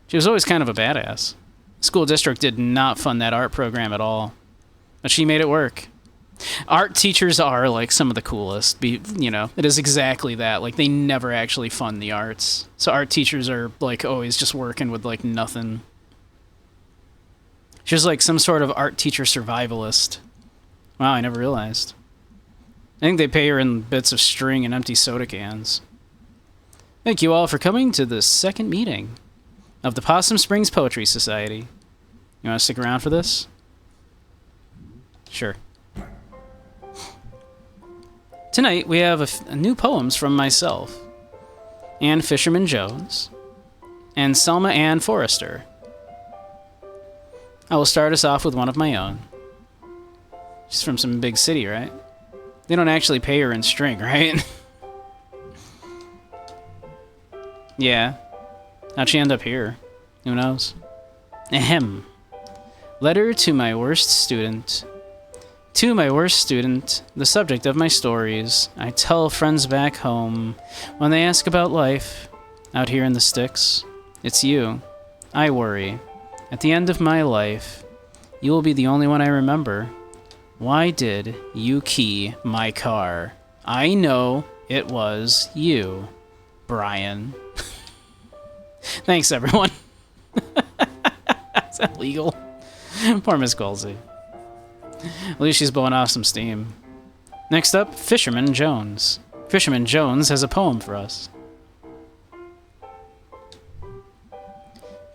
She was always kind of a badass. School district did not fund that art program at all. But she made it work. Art teachers are, like, some of the coolest. It is exactly that. Like, they never actually fund the arts. So art teachers are, like, always just working with, like, nothing. She's like some sort of art teacher survivalist. Wow, I never realized. I think they pay her in bits of string and empty soda cans. Thank you all for coming to the second meeting of the Possum Springs Poetry Society. You want to stick around for this? Sure. Tonight, we have new poems from myself, Anne Fisherman Jones, and Selma Ann Forrester. I will start us off with one of my own. She's from some big city, right? They don't actually pay her in string, right? Yeah. How'd she end up here? Who knows? Ahem. Letter to my worst student. To my worst student, the subject of my stories, I tell friends back home when they ask about life out here in the sticks. It's you. I worry. At the end of my life, you will be the only one I remember. Why did you key my car? I know it was you, Brian. Thanks, everyone. Is that legal? Poor Miss Golsey. At least she's blowing off some steam. Next up, Fisherman Jones. Fisherman Jones has a poem for us.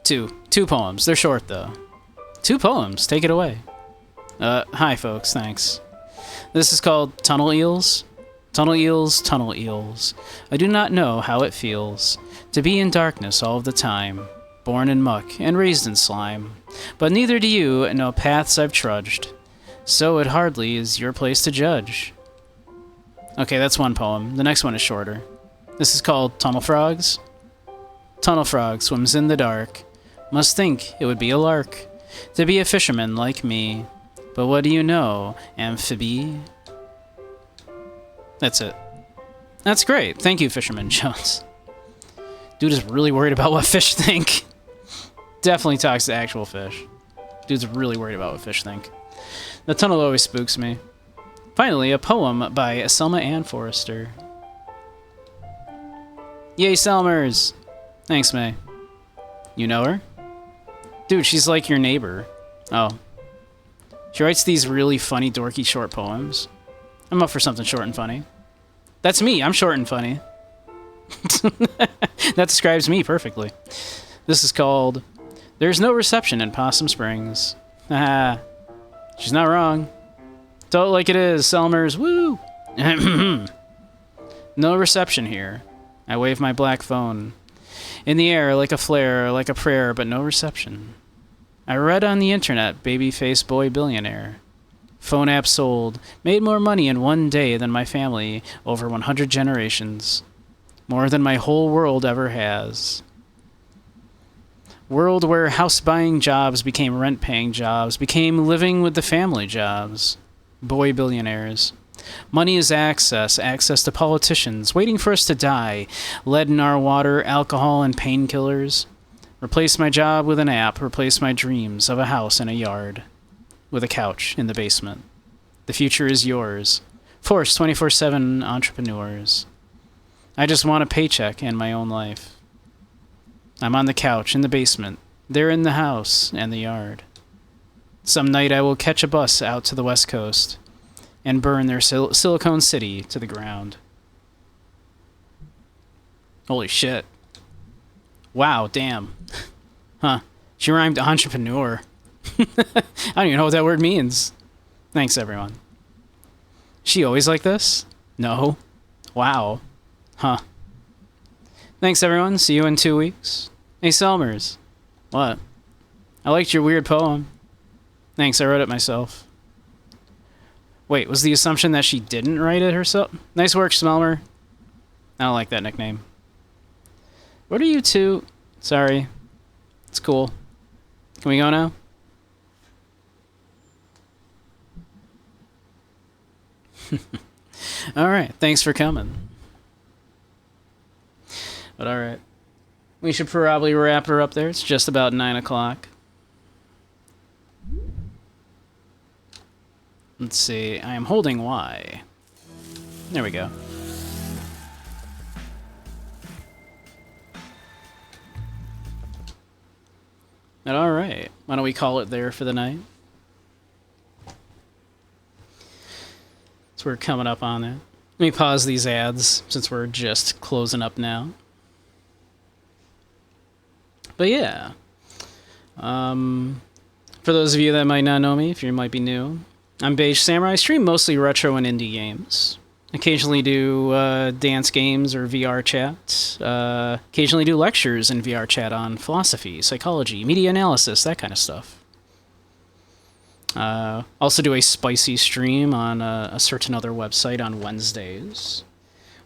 Two poems. They're short, though. 2 poems. Take it away. Hi, folks. Thanks. This is called Tunnel Eels. Tunnel eels, tunnel eels. I do not know how it feels to be in darkness all of the time, born in muck and raised in slime. But neither do you know paths I've trudged, so it hardly is your place to judge. Okay, that's one poem. The next one is shorter. This is called Tunnel Frogs. Tunnel frog swims in the dark. Must think it would be a lark to be a fisherman like me. But what do you know, amphibie? That's it. That's great. Thank you, Fisherman Jones. Dude is really worried about what fish think. Definitely talks to actual fish. Dude's really worried about what fish think. The tunnel always spooks me. Finally, a poem by Selma Ann Forrester. Yay, Selmers! Thanks, May. You know her? Dude, she's like your neighbor. Oh. She writes these really funny, dorky short poems. I'm up for something short and funny. That's me. I'm short and funny. That describes me perfectly. This is called There's No Reception in Possum Springs. Ah, she's not wrong. Tell it like it is, Selmers. Woo! No reception here. I wave my black phone. In the air, like a flare, like a prayer, but no reception. I read on the internet, babyface boy billionaire. Phone app sold. Made more money in one day than my family over 100 generations. More than my whole world ever has. World where house-buying jobs became rent-paying jobs, became living with the family jobs. Boy billionaires. Money is access to politicians, waiting for us to die, lead in our water, alcohol, and painkillers. Replace my job with an app, replace my dreams of a house and a yard, with a couch in the basement. The future is yours. Force 24/7 entrepreneurs. I just want a paycheck and my own life. I'm on the couch in the basement. They're in the house and the yard. Some night I will catch a bus out to the West Coast and burn their Silicon City to the ground. Holy shit. Wow, damn. Huh. She rhymed entrepreneur. I don't even know what that word means. Thanks, everyone. She always like this? No. Wow. Huh. Thanks, everyone. See you in 2 weeks. Hey, Selmers. What? I liked your weird poem. Thanks, I wrote it myself. Wait, was the assumption that she didn't write it herself? Nice work, Smelmer. I don't like that nickname. What are you two? Sorry. It's cool. Can we go now? Alright, thanks for coming. But alright. We should probably wrap her up there. It's just about 9 o'clock. Let's see. I am holding Y. There we go. But alright. Why don't we call it there for the night? So we're coming up on that. Let me pause these ads since we're just closing up now. But yeah. For those of you that might not know me, if you might be new, I'm Beige Samurai. I stream mostly retro and indie games. Occasionally do dance games or VR chat. Occasionally do lectures in VR chat on philosophy, psychology, media analysis, that kind of stuff. Also do a spicy stream on a certain other website on Wednesdays,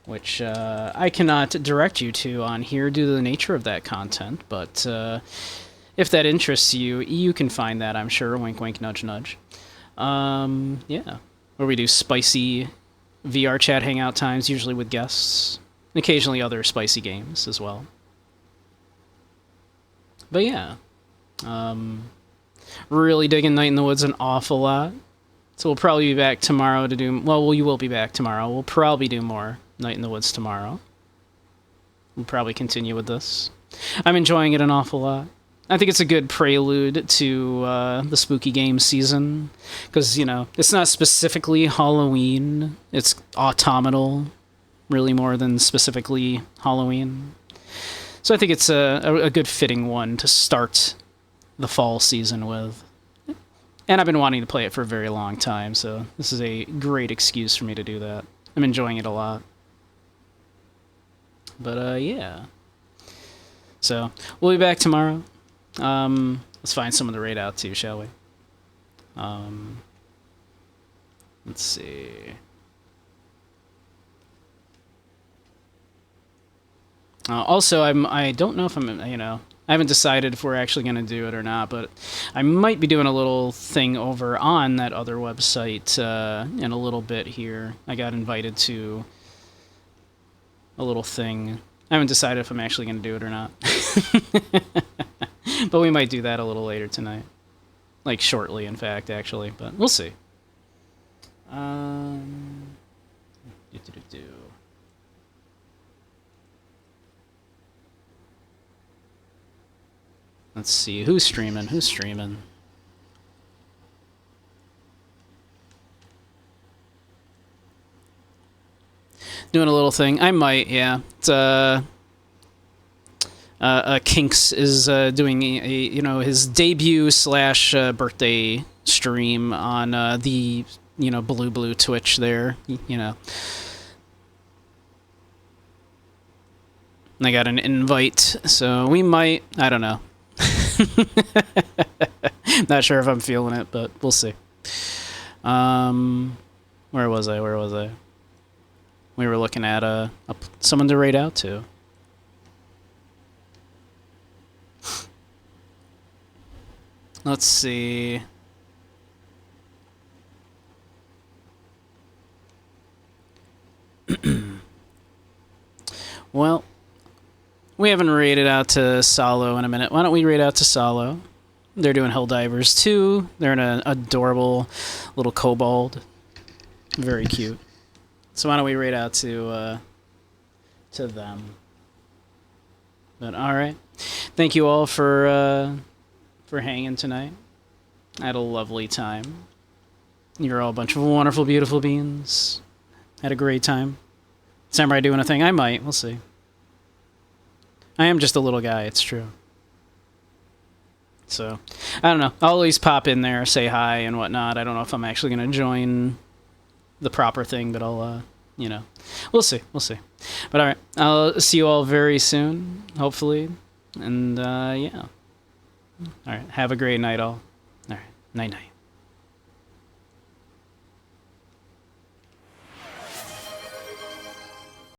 which I cannot direct you to on here due to the nature of that content, but if that interests you, you can find that, I'm sure. Wink, wink, nudge, nudge. Yeah, where we do spicy VR chat hangout times, usually with guests, and occasionally other spicy games as well. But yeah, really digging Night in the Woods an awful lot. So we'll probably be back tomorrow to do, well, you will be back tomorrow. We'll probably do more Night in the Woods tomorrow. We'll probably continue with this. I'm enjoying it an awful lot. I think it's a good prelude to the spooky game season, because, you know, it's not specifically Halloween. It's autumnal, really, more than specifically Halloween. So I think it's a good fitting one to start the fall season with. And I've been wanting to play it for a very long time, so this is a great excuse for me to do that. I'm enjoying it a lot. But, yeah. So, we'll be back tomorrow. Let's find some of the raid out too, shall we? Let's see. Also, I don't know if I'm, you know, I haven't decided if we're actually going to do it or not, but I might be doing a little thing over on that other website in a little bit here. I got invited to a little thing. I haven't decided if I'm actually going to do it or not. But we might do that a little later tonight. Like, shortly, in fact, actually. But we'll see. Let's see. Who's streaming? Who's streaming? Doing a little thing. I might, yeah. It's, Kinks is doing his debut slash birthday stream on the Blue Twitch there. I got an invite, so we might. I don't know. Not sure if I'm feeling it, but we'll see. Where was I? We were looking at someone to raid out to. Let's see. Well, we haven't raided out to Solo in a minute. Why don't we raid out to Solo? They're doing Helldivers 2. They're an adorable little kobold. Very cute. So why don't we raid out to them? But all right. Thank you all for hanging tonight. I had a lovely time. You're all a bunch of wonderful, beautiful beings. Had a great time. Samurai doing a thing? I might. We'll see. I am just a little guy. It's true. So, I don't know. I'll at least pop in there, say hi and whatnot. I don't know if I'm actually going to join the proper thing, but I'll, we'll see. We'll see. But all right. I'll see you all very soon, hopefully. And, yeah. All right. Have a great night, all. All right. Night-night.